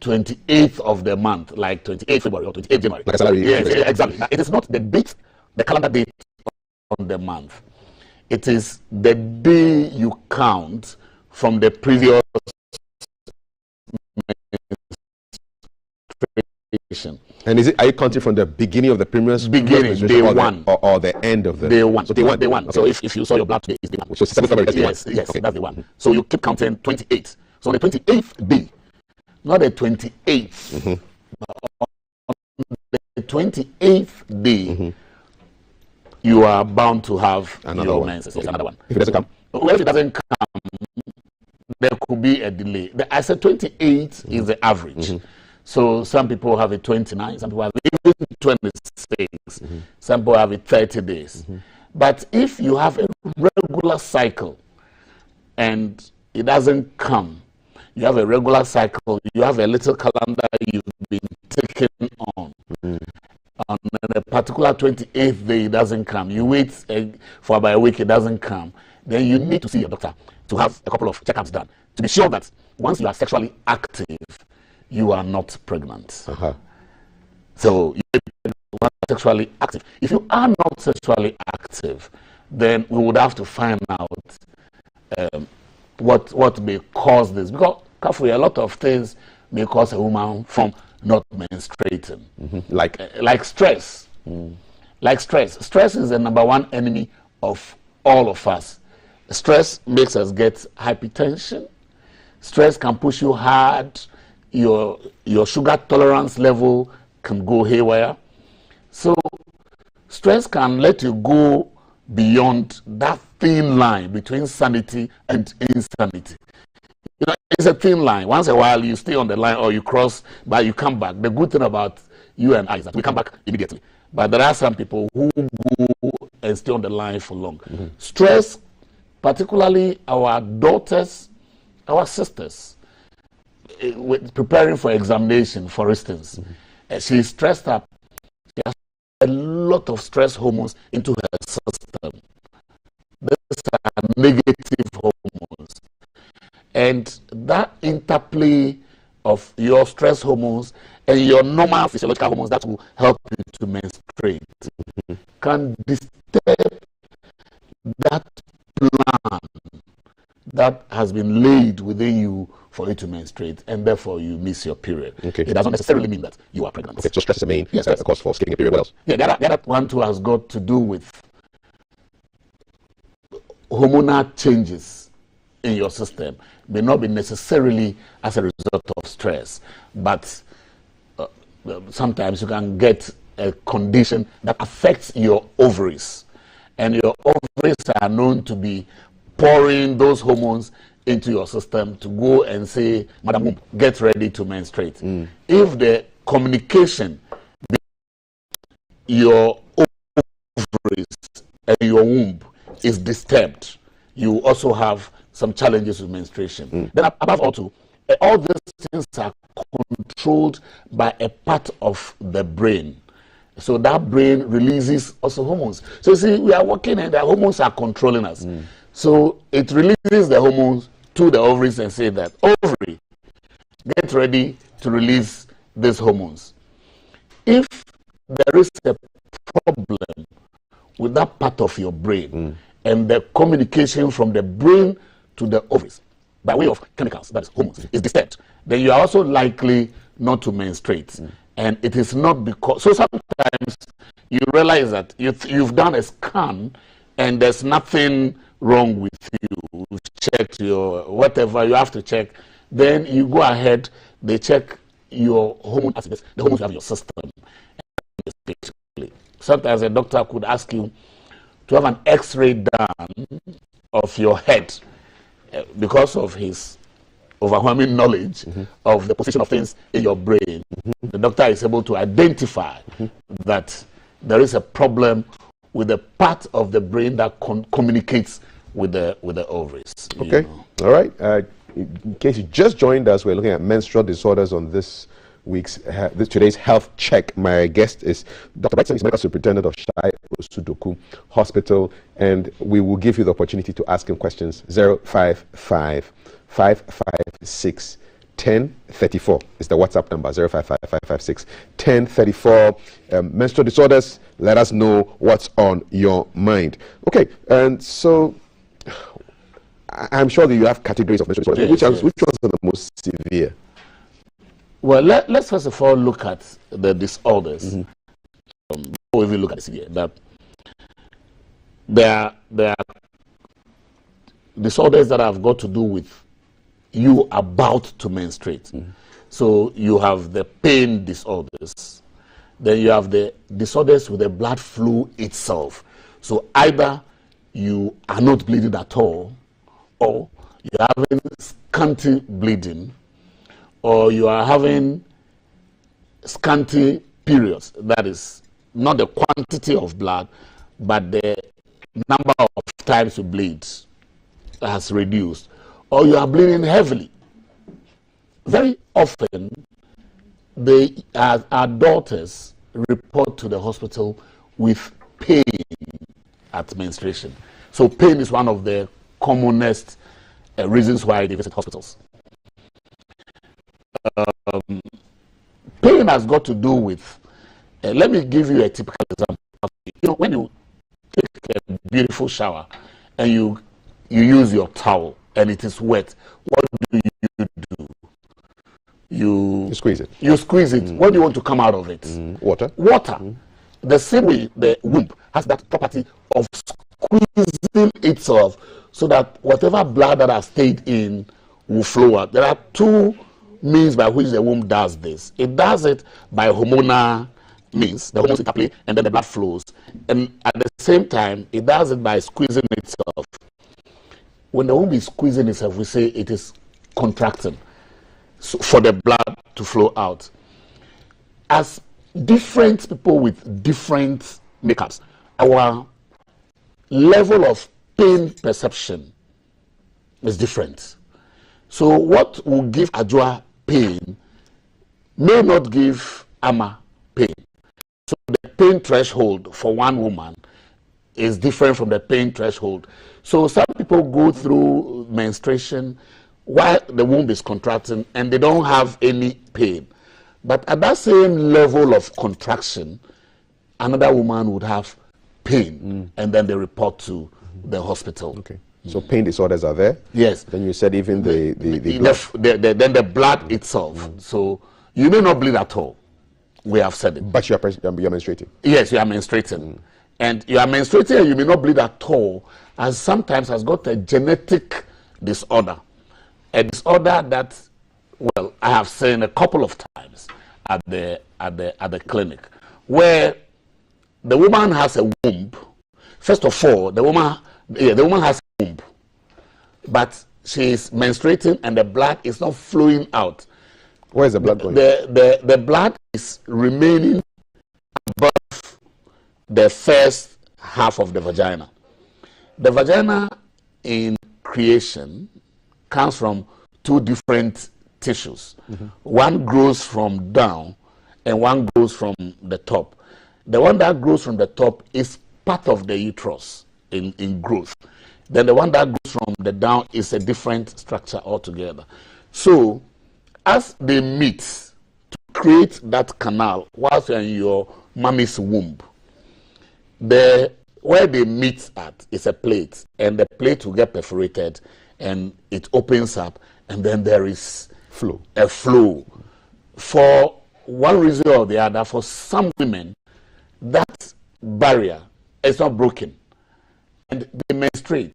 V: 28th of the month, like 28th February or 28th January.
A: Like a salary.
V: Yes, exactly. It is not the date, the calendar date on the month. It is the day you count from the previous menstruation.
A: And are you counting from the beginning of the previous
V: day one,
A: or the end of the
V: day one?
A: So day one.
V: Okay. So if you saw your blood today, it's day one.
A: So 7 February,
V: yes, okay. That's the one. So you keep counting 28. So the 28th day, not the 28th. On the 28th day, you are bound to have your menses. Yes, another one.
A: If it doesn't come?
V: Well, if it doesn't come, there could be a delay. I said 28 is the average. So some people have it 29, some people have it even 26, some people have it 30 days. But if you have a regular cycle and it doesn't come, you have a regular cycle, you have a little calendar you've been taken on. On a particular 28th day, it doesn't come. You wait for about a week, it doesn't come. Then you need to see your doctor to have a couple of checkups done to be sure that once you are sexually active, you are not pregnant. So you are sexually active. If you are not sexually active, then we would have to find out what may cause this. Because a lot of things may cause a woman from not menstruating. Like stress. Like stress. Stress is the #1 enemy of all of us. Stress makes us get hypertension. Stress can push you hard. Your sugar tolerance level can go haywire. So stress can let you go beyond that thin line between sanity and insanity. You know, it's a thin line. Once in a while, you stay on the line or you cross, but you come back. The good thing about you and I is that we come back immediately. But there are some people who go and stay on the line for long. Stress, particularly our daughters, our sisters, preparing for examination, for instance, she's stressed up. She has a lot of stress hormones into her system. These are negative hormones. And that interplay of your stress hormones and your normal physiological hormones that will help you to menstruate can disturb that plan that has been laid within you for you to menstruate, and therefore you miss your period. It doesn't necessarily mean that you are pregnant.
A: So stress is the main cause for skipping a period. What else?
V: Yeah, the other one too has got to do with hormonal changes in your system. May not be necessarily as a result of stress, but sometimes you can get a condition that affects your ovaries, and your ovaries are known to be pouring those hormones into your system to go and say, Madam Womb, get ready to menstruate. If the communication between your ovaries and your womb is disturbed, you also have some challenges with menstruation. Then above all these things are controlled by a part of the brain. So that brain releases also hormones. So you see, we are working and the hormones are controlling us. So it releases the hormones to the ovaries and say that, ovary, get ready to release these hormones. If there is a problem with that part of your brain and the communication from the brain to the ovaries by way of chemicals, that is hormones, is disturbed, then you are also likely not to menstruate. And it is not because, so sometimes you realize that you've done a scan and there's nothing wrong with you. You've checked your whatever you have to check. Then you go ahead, they check your hormone aspects, the hormones you have in your system. Sometimes a doctor could ask you to have an X-ray done of your head because of his overwhelming knowledge of the position of things in your brain. The doctor is able to identify that there is a problem with the part of the brain that communicates with the ovaries.
A: Okay, all right. In case you just joined us, we're looking at menstrual disorders on this week's today's health check. My guest is Dr. Batsirai, medical superintendent of Shai Osudoku Hospital, and we will give you the opportunity to ask him questions. 055-556-1034 is the WhatsApp number. 055-556-1034. Menstrual disorders. Let us know what's on your mind. Okay, and so I'm sure that you have categories of menstrual disorders.
V: Yes,
A: which ones are the most severe?
V: Well, let's first of all look at the disorders. Before we even look at the severe, that there are disorders that have got to do with you about to menstruate. So you have the pain disorders. Then you have the disorders with the blood flow itself. So either you are not bleeding at all, or you're having scanty bleeding, or you are having scanty periods. That is not the quantity of blood, but the number of times you bleed has reduced, or you are bleeding heavily. Very often, our daughters report to the hospital with pain at menstruation. So pain is one of the commonest reasons why they visit hospitals. Pain has got to do with, let me give you a typical example. You know, when you take a beautiful shower and you use your towel and it is wet, what do?
A: you squeeze it.
V: You squeeze it. What do you want to come out of it?
A: Water.
V: Water. The same way the womb has that property of squeezing itself so that whatever blood that has stayed in will flow out. There are two means by which the womb does this. It does it by hormonal means, the hormones interplay, and then the blood flows. And at the same time, it does it by squeezing itself. When the womb is squeezing itself, we say it is contracting, so for the blood to flow out. As different people with different makeups, our level of pain perception is different. So what will give Ajua pain may not give Ama pain. So the pain threshold for one woman is different from the pain threshold. So some people go through menstruation while the womb is contracting and they don't have any pain. But at that same level of contraction, another woman would have pain, and then they report to the hospital.
A: Okay. So pain disorders are there.
V: Yes.
A: Then you said even the
V: then the blood itself. So you may not bleed at all. We have said it.
A: But you're menstruating.
V: Yes, you are menstruating, and you are menstruating, and you may not bleed at all, as sometimes has got a genetic disorder, a disorder that, well, I have seen a couple of times at the clinic, where the woman has a womb. First of all, the woman has a womb, but she is menstruating and the blood is not flowing out.
A: Where is the blood going?
V: The blood is remaining above the first half of the vagina. The vagina in creation comes from two different tissues. One grows from down and one grows from the top. The one that grows from the top is part of the uterus in growth. Then the one that grows from the down is a different structure altogether. So as they meet to create that canal whilst you're in your mommy's womb, where they meet at is a plate, and the plate will get perforated and it opens up, and then there is a flow. For one reason or the other, for some women, that barrier is not broken, and they menstruate.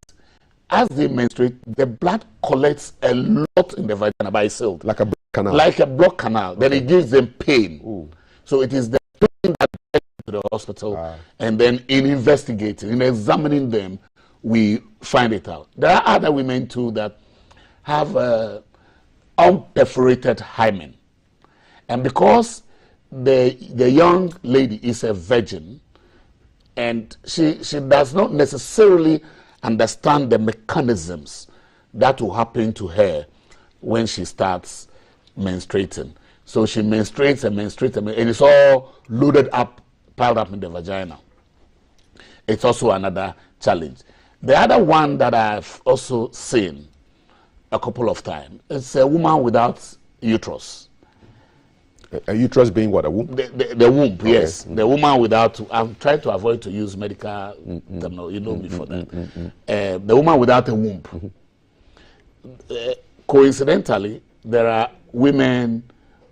V: As they menstruate, the blood collects a lot in the vagina by itself.
A: Like a block canal.
V: Like a block canal. Then it gives them pain. Ooh. So it is the pain that gets to the hospital. And then in investigating, in examining them, we find it out. There are other women too that have unperforated hymen. And because the young lady is a virgin, and she does not necessarily understand the mechanisms that will happen to her when she starts menstruating. So she menstruates and menstruates, and it's all loaded up, piled up in the vagina. It's also another challenge. The other one that I've also seen a couple of times is a woman without uterus.
A: A uterus being what, a womb?
V: The womb, okay. Yes. The woman without, I'm trying to avoid to use medical term, you know me for that. The woman without a womb. Coincidentally, there are women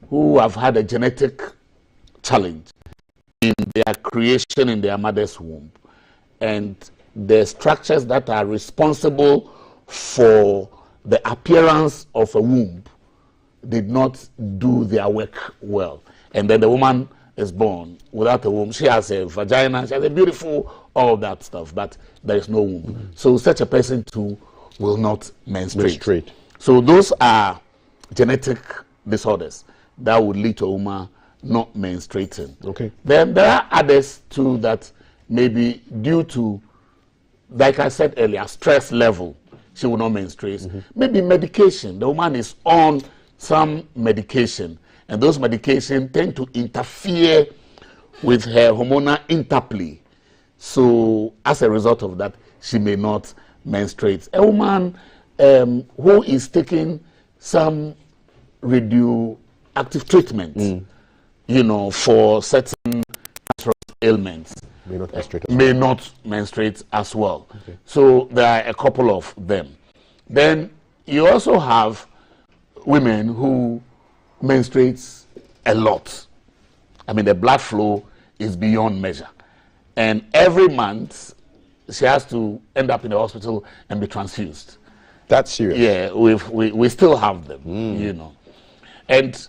V: who have had a genetic challenge in their creation in their mother's womb. And the structures that are responsible for the appearance of a womb did not do their work well. And then the woman is born without a womb. She has a vagina, she has a beautiful, all of that stuff, but there is no womb. So such a person too will not menstruate. So those are genetic disorders that would lead to a woman not menstruating.
A: Okay.
V: Then there are others too that maybe due to, like I said earlier, stress level, she will not menstruate. Maybe medication. The woman is on some medication, and those medications tend to interfere with her hormonal interplay. So as a result of that, she may not menstruate. A woman who is taking some radioactive treatment, you know, for certain ailments, may not menstruate as well. Okay. So there are a couple of them. Then you also have women who menstruates a lot. I mean, the blood flow is beyond measure. And every month, she has to end up in the hospital and be transfused.
A: That's serious.
V: Yeah, we still have them, you know. And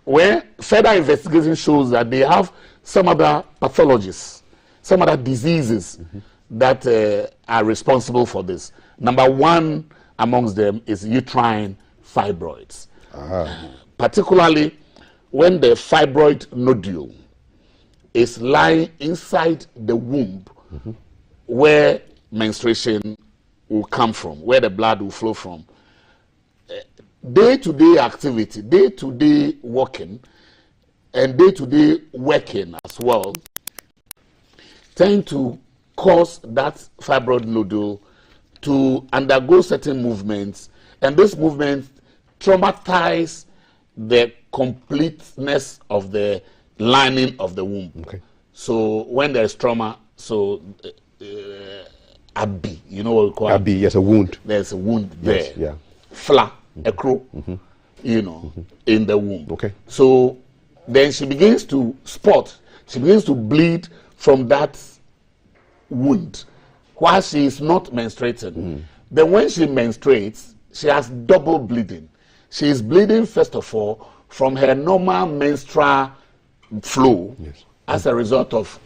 V: where further investigation shows that they have some other pathologies, some other diseases that are responsible for this. Number one amongst them is uterine fibroids. Particularly when the fibroid nodule is lying inside the womb where menstruation will come from, where the blood will flow from. Day-to-day activity, day-to-day walking, and day-to-day working as well tend to cause that fibroid nodule to undergo certain movements, and those movements traumatize the completeness of the lining of the womb. So when there's trauma, so Abi, you know what we call
A: Abi, yes, a wound.
V: There's a wound there.
A: Yes, yeah.
V: Fla, a crow, you know, in the womb. So then she begins to spot, she begins to bleed from that wound while she is not menstruating. Then when she menstruates, she has double bleeding. She is bleeding, first of all, from her normal menstrual flow as a result of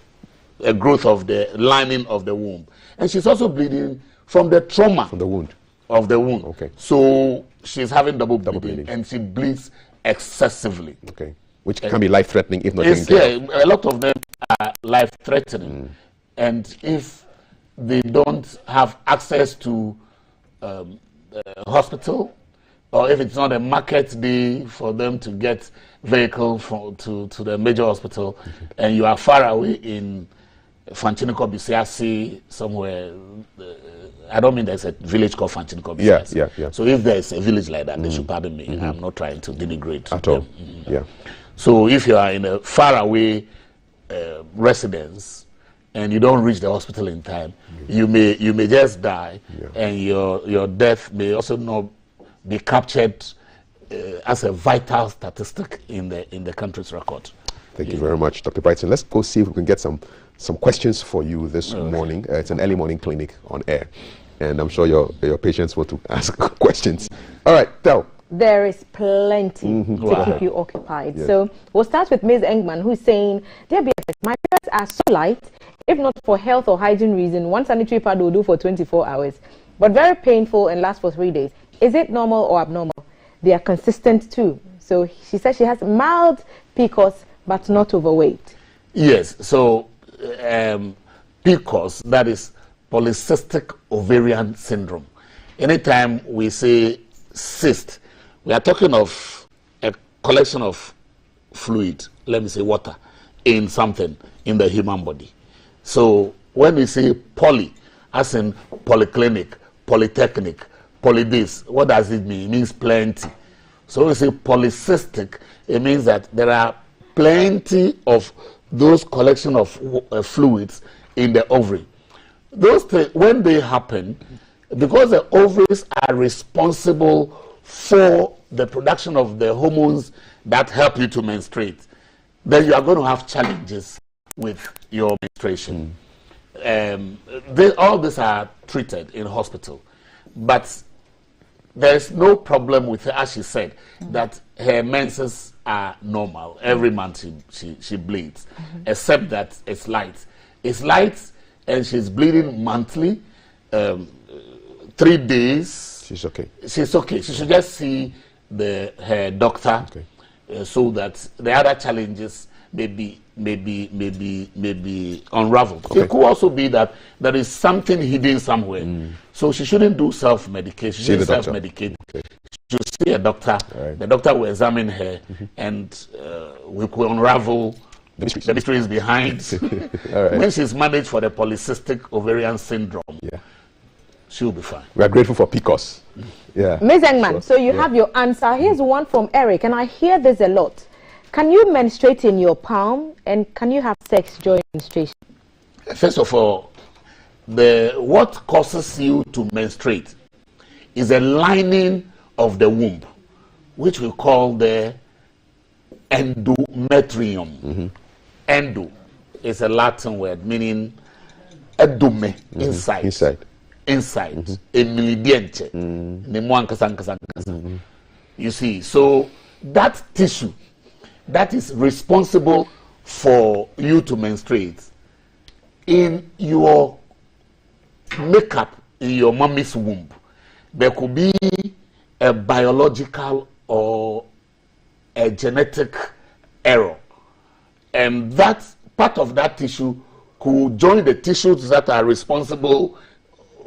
V: a growth of the lining of the womb. And she's also bleeding from the trauma
A: from the wound.
V: Of the womb. So she's having double bleeding, and she bleeds excessively.
A: Which can be life-threatening if not taken
V: care of. A lot of them are life-threatening. And if they don't have access to hospital, or if it's not a market day for them to get vehicle to the major hospital, and you are far away in Fanchiniko Bisiasi somewhere, I don't mean there's a village called Fanchiniko Bisiasi. Yeah. So if there's a village like that, they should pardon me. I'm not trying to denigrate
A: at
V: them.
A: all.
V: So if you are in a far away residence and you don't reach the hospital in time, you may just die, and your death may also not be captured as a vital statistic in the country's record.
A: Thank you very much, Dr. Brighton. Let's go see if we can get some questions for you this morning. It's an early morning clinic on air, and I'm sure your patients want to ask questions. All right, Tel.
B: There is plenty to keep you occupied. So we'll start with Ms. Engman, who's saying, "Dear BFS, my periods are so light. If not for health or hygiene reason, one sanitary pad will do for 24 hours, but very painful and lasts for 3 days. Is it normal or abnormal? They are consistent too." So she says she has mild PCOS, but not overweight.
V: Yes, so PCOS, that is polycystic ovarian syndrome. Anytime we say cyst, we are talking of a collection of fluid, let me say water, in something in the human body. So when we say poly, as in polyclinic, polytechnic, poly this, what does it mean? It means plenty. So when we say polycystic, it means that there are plenty of those collection of fluids in the ovary. Those things, when they happen, because the ovaries are responsible for the production of the hormones that help you to menstruate, then you are going to have challenges with your menstruation. All these are treated in hospital, but there's no problem with her, as she said, that her menses are normal. Every month she bleeds, except that it's light. It's light, and she's bleeding monthly, 3 days.
A: She's okay.
V: She's okay. She should just see her doctor, so that the other challenges may be unraveled. It could also be that there is something hidden somewhere. So she shouldn't do self-medication. She shouldn't self-medicate. She should see a doctor. The doctor will examine her, and we could unravel the mysteries behind. When she's managed for the polycystic ovarian syndrome, she'll be fine.
A: We are grateful for PCOS.
B: Ms. Engman, so you have your answer. Here's one from Eric, and I hear this a lot. Can you menstruate in your palm, and can you have sex during menstruation?
V: First of all, what causes you to menstruate is a lining of the womb, which we call the endometrium. Endo is a Latin word meaning edome, inside. Emilidiente. You see, so that tissue that is responsible for you to menstruate in your makeup in your mommy's womb, there could be a biological or a genetic error, and that part of that tissue could join the tissues that are responsible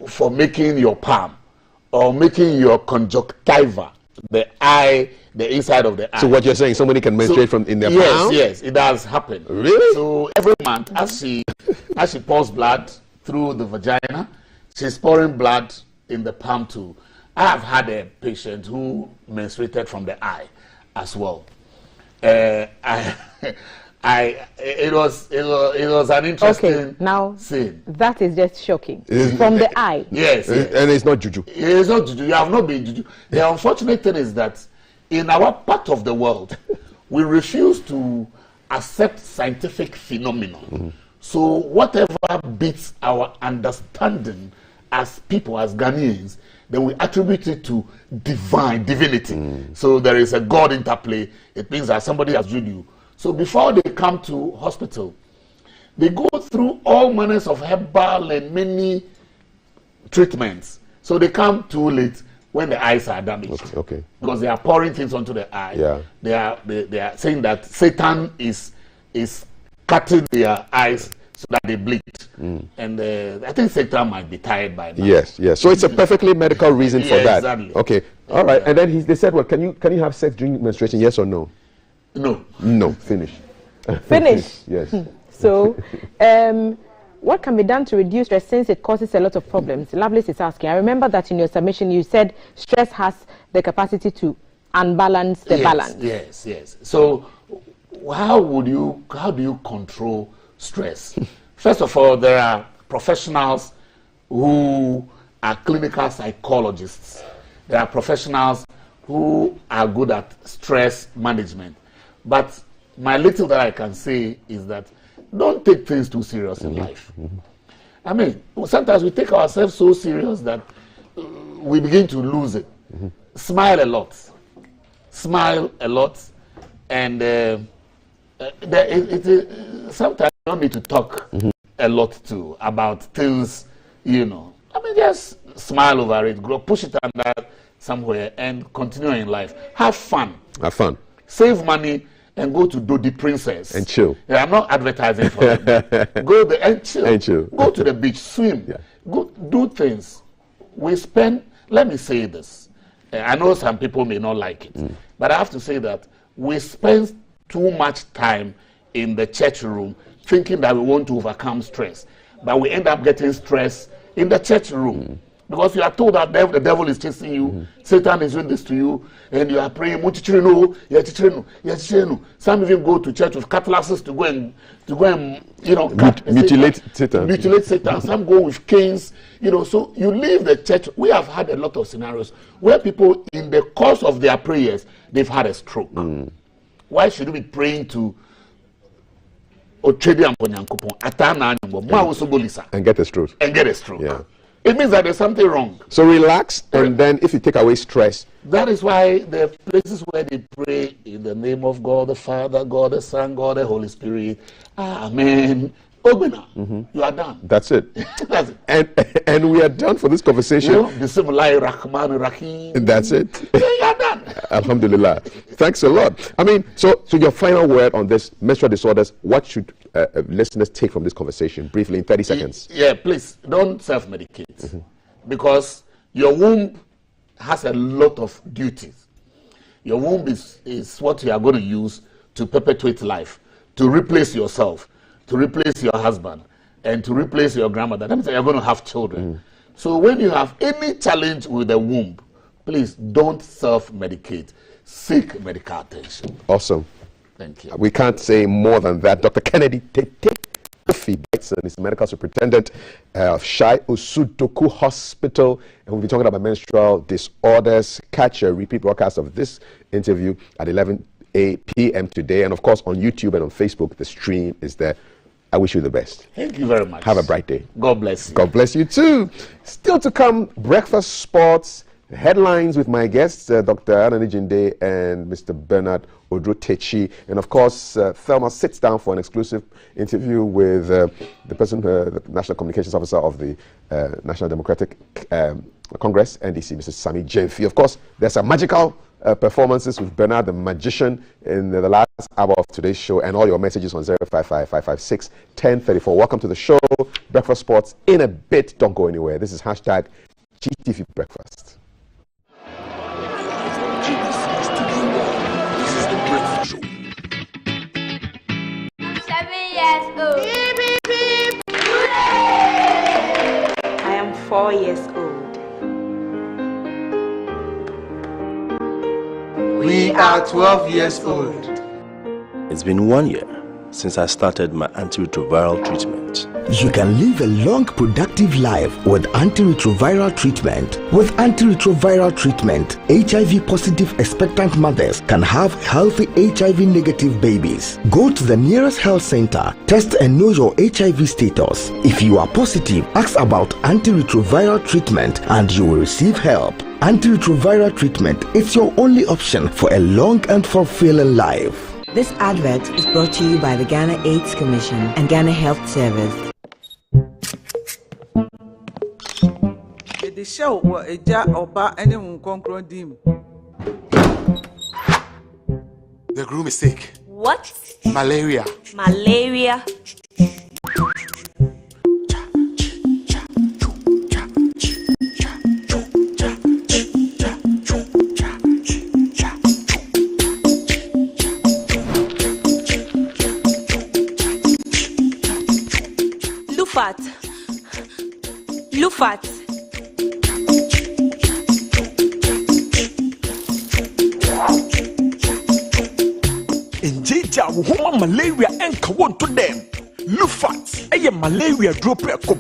V: for making your palm or making your conjunctiva, the eye, the inside of the eye.
A: So what you're saying, somebody can menstruate from in their palm?
V: Yes, it does happen.
A: Really?
V: So every month, as she pours blood through the vagina, she's pouring blood in the palm too. I have had a patient who menstruated from the eye as well. It was an interesting scene.
B: That is just shocking. From the eye.
V: Yes,
A: and it's not juju.
V: It's not juju. You have not been juju. The unfortunate thing is that in our part of the world, we refuse to accept scientific phenomenon. So whatever beats our understanding as people, as Ghanaians, then we attribute it to divinity. So there is a God interplay. It means that somebody has viewed you. So before they come to hospital, they go through all manners of herbal and many treatments. So they come too late when the eyes are damaged.
A: Okay.
V: Because they are pouring things onto the eye.
A: Yeah.
V: They are saying that Satan is cutting their eyes so that they bleed. And I think Satan might be tired by now.
A: Yes. So it's a perfectly medical reason for that.
V: Exactly.
A: Okay. All right. And then they said, well, can you have sex during menstruation? Yes or no?
V: No.
A: Finish.
B: Finish.
A: Yes.
B: So, what can be done to reduce stress since it causes a lot of problems? Lovelace is asking. I remember that in your submission you said stress has the capacity to unbalance the balance.
V: Yes. So, how do you control stress? First of all, there are professionals who are clinical psychologists. There are professionals who are good at stress management. But my little that I can say is that don't take things too serious in life. I mean, sometimes we take ourselves so serious that we begin to lose it. Smile a lot, and sometimes you don't need to talk a lot too about things, I mean, just smile over it, push it under somewhere, and continue in life. Have fun. Save money and go to Dodi Princess.
A: And chill.
V: Yeah, I'm not advertising for them. Go there and chill. Go to the beach, swim. Go do things. Let me say this. I know some people may not like it, but I have to say that we spend too much time in the church room thinking that we want to overcome stress, but we end up getting stress in the church room. Because you are told that the devil is chasing you, Satan is doing this to you, and you are praying. Some even go to church with cutlasses to go and
A: mutilate Satan.
V: Some go with canes, So you leave the church. We have had a lot of scenarios where people, in the course of their prayers, they've had a stroke. Why should we be praying to and get
A: a stroke? Yeah.
V: It means that there's something wrong.
A: So relax, and then if you take away stress.
V: That is why the places where they pray in the name of God the Father, God the Son, God the Holy Spirit. Amen. Obina, you are done.
A: That's it.
V: That's it.
A: And we are done for this conversation. That's it.
V: You are done.
A: Alhamdulillah. Thanks a lot. I mean, so your final word on this menstrual disorders, what should listeners take from this conversation briefly in 30 seconds?
V: Yeah, please don't self-medicate because your womb has a lot of duties. Your womb is what you are going to use to perpetuate life, to replace yourself, to replace your husband, and to replace your grandmother. That means that you're going to have children. So when you have any challenge with the womb, please don't self-medicate. Seek medical attention.
A: Awesome.
V: Thank you.
A: We can't say more than that. Dr. Kennedy Kofi Baitson is the medical superintendent of Shai Osudoku Hospital, and we'll be talking about menstrual disorders. Catch a repeat broadcast of this interview at 11 p.m. today. And of course, on YouTube and on Facebook, the stream is there. I wish you the best.
V: Thank you very much.
A: Have a bright day.
V: God bless you.
A: God bless you too. Still to come, breakfast sports, headlines with my guests, Dr. Anani Jinde and Mr. Bernard Odro-Techi. And of course, Thelma sits down for an exclusive interview with the person, the National Communications Officer of the National Democratic Congress, NDC, Mrs. Sami Jemfi. Of course, there's some magical performances with Bernard the Magician in the last hour of today's show, and all your messages on 055-556-1034. Welcome to the show, Breakfast Sports. In a bit, don't go anywhere. This is hashtag GTV Breakfast.
U: This is the Breakfast Show. I'm 7 years old.
E: I am 4 years old.
F: We are 12 years old.
W: It's been 1 year since I started my antiretroviral treatment.
R: You can live a long, productive life with antiretroviral treatment. With antiretroviral treatment, HIV-positive expectant mothers can have healthy HIV-negative babies. Go to the nearest health center, test and know your HIV status. If you are positive, ask about antiretroviral treatment and you will receive help. Antiretroviral treatment is your only option for a long and fulfilling life.
S: This advert is brought to you by the Ghana AIDS Commission and Ghana Health Service.
X: The show was a jar of bar and dim.
T: The groom is sick.
U: What?
T: Malaria.
U: Malaria. Lufat.
N: Injija woman malaria enka won to them. Lufat, a malaria drop a cup.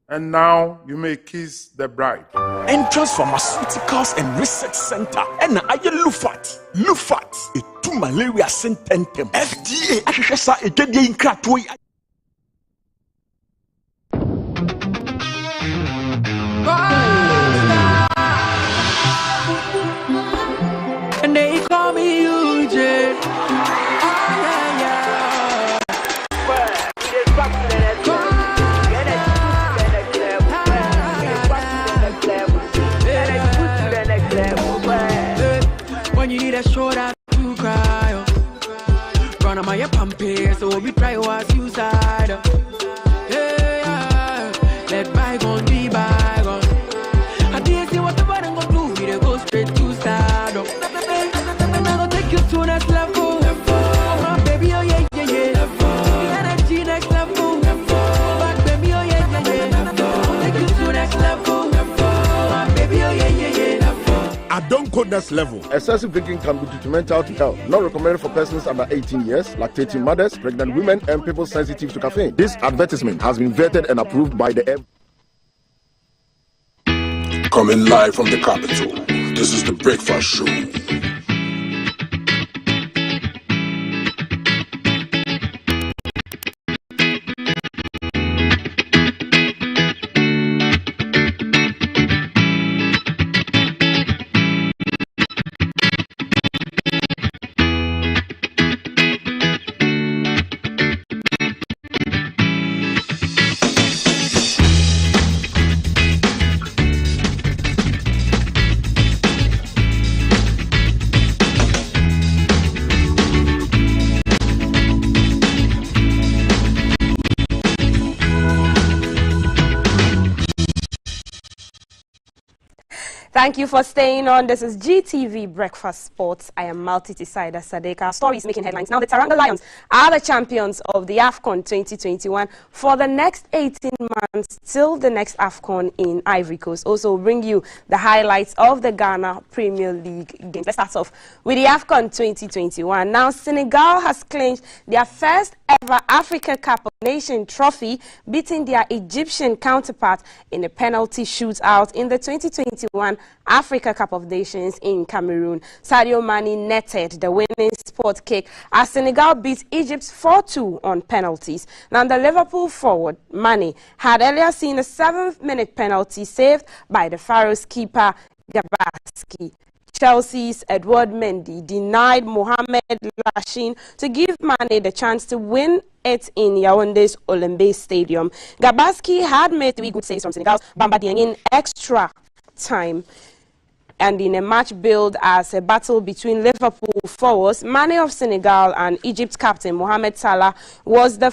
J: And now you may kiss the bride.
N: Entrance Pharmaceuticals and Research Center. And I Lufat. Lufat, a 2 malaria sententem. FDA, I should say a get in cratway.
X: And they call me UJ. When you need a shoulder to cry, run on my pumpy, so we try was suicide. Let bygone be bygone. I didn't see what the bottom gonna do. We go straight to start. I'm gonna take you to next level. Oh, baby, oh yeah, yeah, yeah. The energy next level. Back, baby, oh yeah, yeah, yeah. Take you to next level. Oh, baby, oh yeah, yeah, yeah.
J: I don't go next level.
Y: Excessive drinking can be detrimental to health. Not recommended for persons under 18 years, lactating mothers, pregnant women, and people sensitive to caffeine. This advertisement has been vetted and approved by the
Q: Coming live from the capital, this is the Breakfast Show.
D: Thank you for staying on. This is GTV Breakfast Sports. I am Multi-Decider Sadeka. Stories making headlines. Now, the Teranga Lions are the champions of the AFCON 2021 for the next 18 months till the next AFCON in Ivory Coast. Also, bring you the highlights of the Ghana Premier League games. Let's start off with the AFCON 2021. Now, Senegal has clinched their first ever Africa Cup of Nation trophy, beating their Egyptian counterpart in a penalty shootout in the 2021 Africa Cup of Nations in Cameroon. Sadio Mane netted the winning sport kick as Senegal beat Egypt 4-2 on penalties. Now, the Liverpool forward, Mane, had earlier seen a 7th-minute penalty saved by the Pharaohs keeper, Gabaski. Chelsea's Edouard Mendy denied Mohamed Lashin to give Mane the chance to win it in Yaounde's Olembe Stadium. Gabaski had made 3 good saves from Senegal's Bamba Dieng in extra time. And in a match billed as a battle between Liverpool forwards, Mane of Senegal and Egypt captain Mohamed Salah was the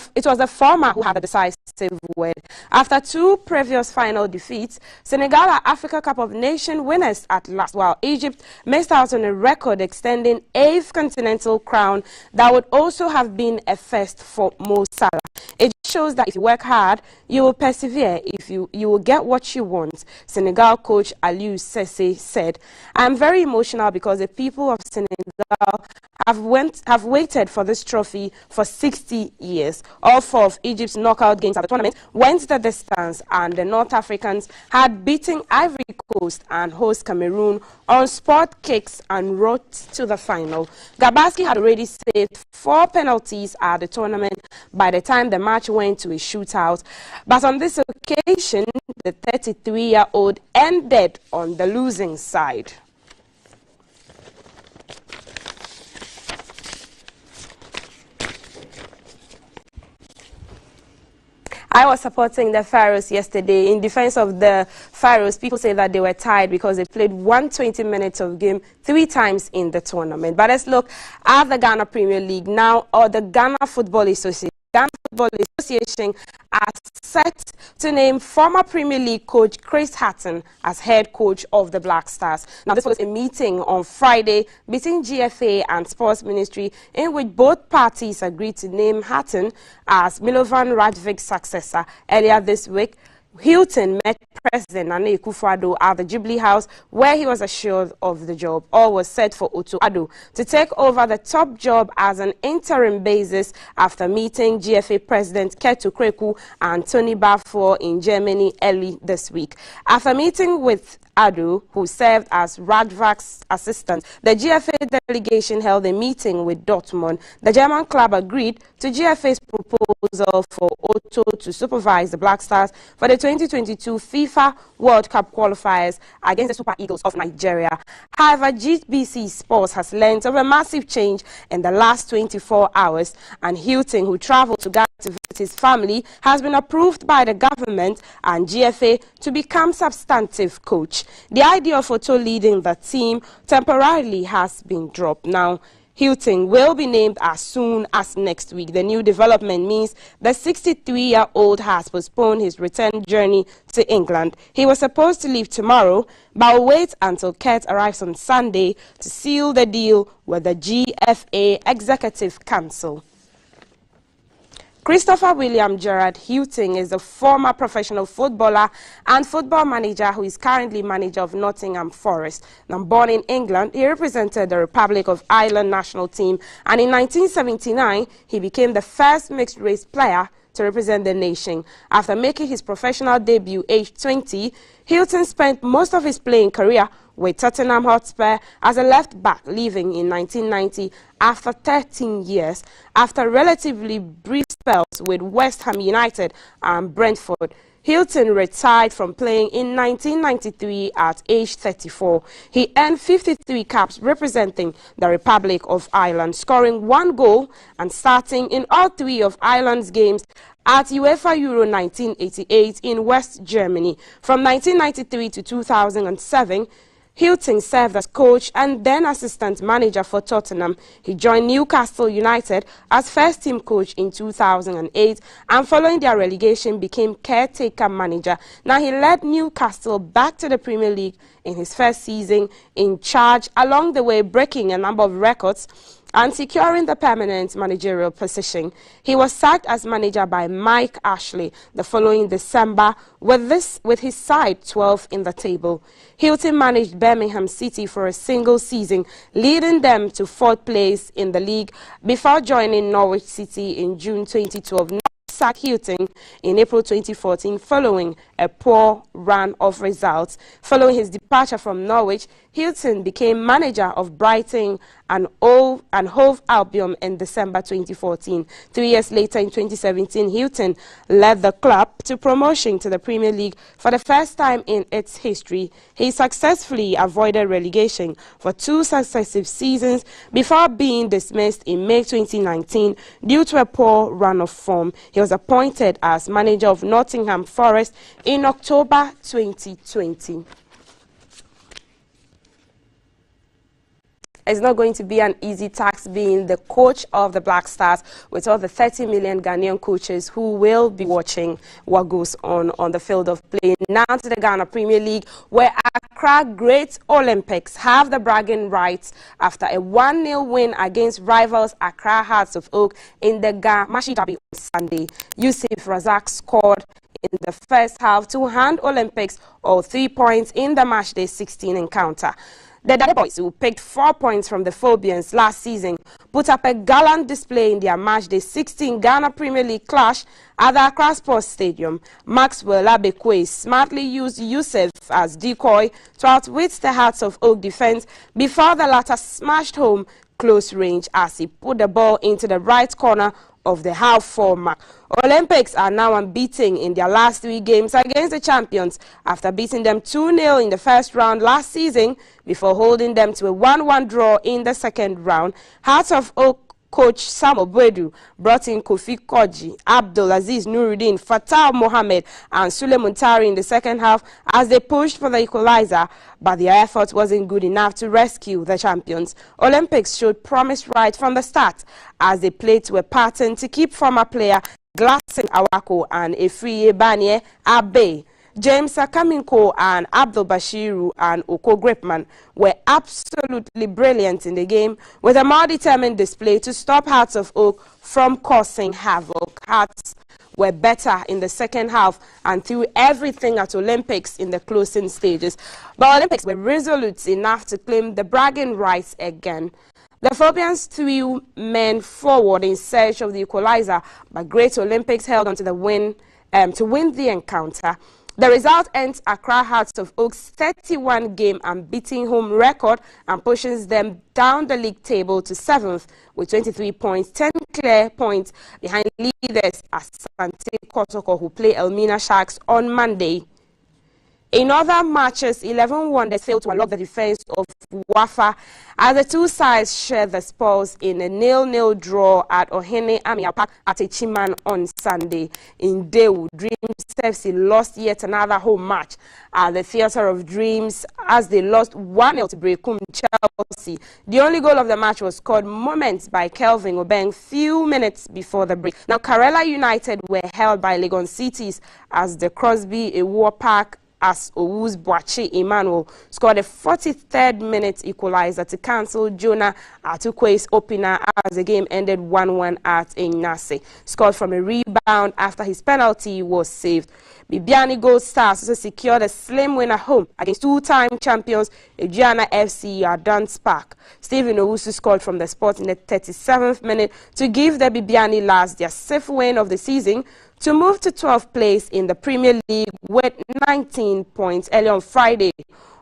D: former who had the decisive word. After 2 previous final defeats, Senegal are Africa Cup of Nations winners at last, while Egypt missed out on a record extending 8th continental crown that would also have been a first for Mo Salah. It shows that if you work hard, you will persevere. If you will get what you want. Senegal coach Aliou Cissé said, "I'm very emotional because the people of Senegal have waited for this trophy for 60 years. All 4 of Egypt's knockout games at the tournament went the distance, and the North Africans had beaten Ivory Coast and host Cameroon on sport kicks and rode to the final." Gabaski had already saved 4 penalties at the tournament by the time the match went to a shootout. But on this occasion, the 33-year-old ended on the losing side. I was supporting the Pharaohs yesterday. In defense of the Pharaohs, people say that they were tired because they played 120 minutes of game 3 times in the tournament. But let's look at the Ghana Premier League now, or the Ghana Football Association. Ghana Football Association are set to name former Premier League coach Chris Hatton as head coach of the Black Stars. Now, this was a meeting on Friday between GFA and Sports Ministry in which both parties agreed to name Hatton as Milovan Rajvik's successor. Earlier this week, Hilton met President Nana Akufo-Addo at the Jubilee House, where he was assured of the job. All was set for Otto Addo to take over the top job as an interim basis after meeting GFA President Ketu Kreku and Tony Balfour in Germany early this week. After meeting with Addo, who served as Radvak's assistant, the GFA delegation held a meeting with Dortmund. The German club agreed to GFA's proposal for Otto to supervise the Black Stars for the 2022 FIFA World Cup qualifiers against the Super Eagles of Nigeria. However, GBC Sports has learned of a massive change in the last 24 hours, and Hilton, who traveled to Ghana to visit his family, has been approved by the government and GFA to become substantive coach. The idea of Otto leading the team temporarily has been dropped. Now, Hilton will be named as soon as next week. The new development means the 63-year-old has postponed his return journey to England. He was supposed to leave tomorrow, but will wait until Kurt arrives on Sunday to seal the deal with the GFA Executive Council. Christopher William Gerard Hilton is a former professional footballer and football manager who is currently manager of Nottingham Forest. Now, born in England, he represented the Republic of Ireland national team, and in 1979, he became the first mixed-race player to represent the nation. After making his professional debut aged 20, Hilton spent most of his playing career with Tottenham Hotspur as a left-back, leaving in 1990 after 13 years. After relatively brief spells with West Ham United and Brentford, Hilton retired from playing in 1993 at age 34. He earned 53 caps representing the Republic of Ireland, scoring 1 goal and starting in all 3 of Ireland's games at UEFA Euro 1988 in West Germany. From 1993 to 2007, Hilton served as coach and then assistant manager for Tottenham. He joined Newcastle United as first-team coach in 2008 and following their relegation became caretaker manager. Now, he led Newcastle back to the Premier League in his first season in charge, along the way breaking a number of records and securing the permanent managerial position. He was sacked as manager by Mike Ashley the following December, with his side 12th in the table. Hilton managed Birmingham City for a single season, leading them to 4th place in the league before joining Norwich City in June 2012. sacked Hilton in April 2014 following a poor run of results. Following his departure from Norwich, Hilton became manager of Brighton and Hove Albion in December 2014. 3 years later, in 2017, Hilton led the club to promotion to the Premier League for the first time in its history. He successfully avoided relegation for 2 successive seasons before being dismissed in May 2019 due to a poor run of form. He was appointed as manager of Nottingham Forest in October 2020. It's not going to be an easy task being the coach of the Black Stars with all the 30 million Ghanaian coaches who will be watching what goes on the field of play. Now to the Ghana Premier League, where Accra Great Olympics have the bragging rights after a 1-0 win against rivals Accra Hearts of Oak in the Mashi Derby on Sunday. Yusuf Razak scored in the first half to hand Olympics all 3 points in the matchday 16 encounter. The Dada Boys, who picked 4 points from the Phobians last season, put up a gallant display in their matchday 16 Ghana Premier League clash at the Accra Sports Stadium. Maxwell Abekwe smartly used Yusuf as decoy to outwit the Hearts of Oak defense before the latter smashed home close range as he put the ball into the right corner of the half-forward mark. Olympics are now unbeaten in their last 3 games against the champions after beating them 2-0 in the first round last season before holding them to a 1-1 draw in the second round. Hearts of Oak coach Sam Obwedu brought in Kofi Koji, Abdulaziz Nuruddin, Fatah Mohammed and Sule Muntari in the second half as they pushed for the equalizer, but their effort wasn't good enough to rescue the champions. Olympics showed promise right from the start as they played to a pattern to keep former player Glasson Awako and Efriye Banye at bay. James Akaminko and Abdul Bashiru and Oko Gripman were absolutely brilliant in the game with a more determined display to stop Hearts of Oak from causing havoc. Hearts were better in the second half and threw everything at Olympics in the closing stages. But Olympics were resolute enough to claim the bragging rights again. The Phobians threw men forward in search of the equalizer, but Great Olympics held on to the win to win the encounter. The result ends Accra Hearts of Oak's 31-game unbeaten home record and pushes them down the league table to 7th with 23 points, 10 clear points behind leaders Asante Kotoko, who play Elmina Sharks on Monday. In other matches, 11 Wonders failed to unlock the defense of Wafa as the two sides shared the spoils in a 0-0 draw at Ohene Amia Park at Echiman on Sunday. In Dewu, Dreams FC lost yet another home match at the Theatre of Dreams as they lost 1-0 to Brekum Chelsea. The only goal of the match was scored moments by Kelvin Obeng few minutes before the break. Now, Karela United were held by Legon Cities as the Crosby Ewuo Park as Owu's Boachi Emmanuel scored a 43rd minute equalizer to cancel Jonah Atukwe's opener as the game ended 1-1 at Enyase. Scored from a rebound after his penalty was saved. Bibiani Gold Stars also secured a slim win at home against 2-time champions Ejiana FC at Dance Park. Stephen Owusu scored from the spot in the 37th minute to give the Bibiani Lads their 6th win of the season to move to 12th place in the Premier League with 19 points. Early on Friday,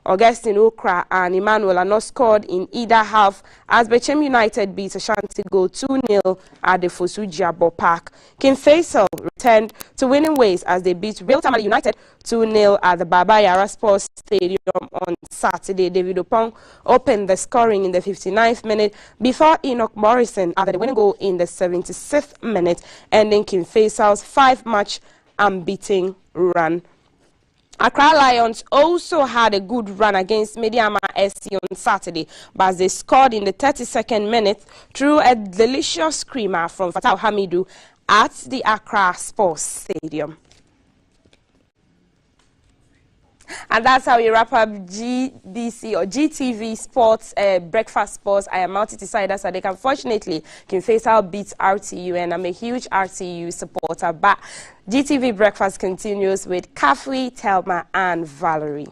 D: Augustine Okra and Emmanuel are not scored in either half as Bechem United beat Ashanti Gold 2-0 at the Fosu Park. King Faisal returned to winning ways as they beat Real Tamale United 2-0 at the Baba Yara Sports Stadium on Saturday. David Opong opened the scoring in the 59th minute before Enoch Morrison added the winning goal in the 76th minute, ending King Faisal's 5-match unbeaten run. Accra Lions also had a good run against Mediama SC on Saturday, but they scored in the 32nd minute through a delicious screamer from Fatah Hamidu at the Accra Sports Stadium. And that's how we wrap up GBC or GTV Sports, Breakfast Sports. I am multi-decider Sadek. Unfortunately, King Faisal beats RTU, and I'm a huge RTU supporter. But GTV Breakfast continues with Kafui, Telma, and Valerie.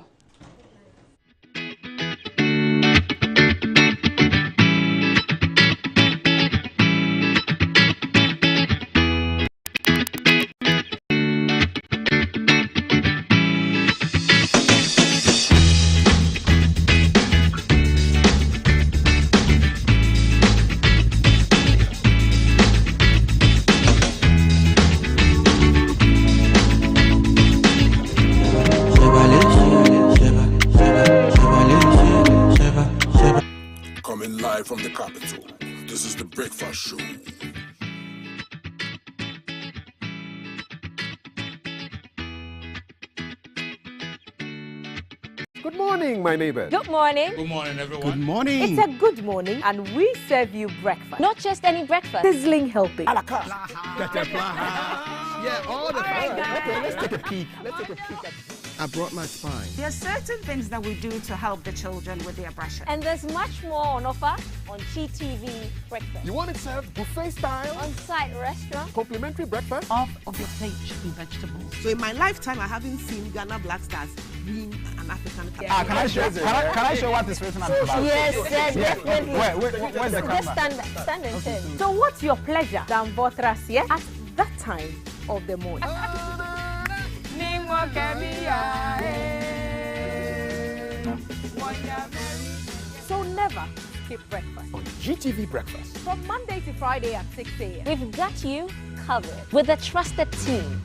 J: Live from the capital, this is the Breakfast Show.
A: Good morning, my neighbor.
C: Good morning.
T: Good morning, everyone.
G: Good morning.
C: It's a good morning, and we serve you breakfast.
U: Not just any breakfast.
C: Sizzling helping.
G: Yeah, all the time. Okay, let's take a peek. I brought my spine.
H: There are certain things that we do to help the children with their brushing.
U: And there's much more on offer on GTV Breakfast.
A: You want it served buffet style?
U: On-site restaurant.
A: Complimentary breakfast?
H: Half of your plate should be vegetables.
I: So in my lifetime, I haven't seen Ghana Black Stars win an African Cup.
G: Can I show what this restaurant is about?
U: Yes, definitely.
G: Where's the camera?
U: Just stand and turn.
C: So what's your pleasure than Votras, yeah? At that time of the morning. So never skip breakfast.
A: On GTV Breakfast.
C: From Monday to Friday at 6 a.m.
U: We've got you covered with a trusted team.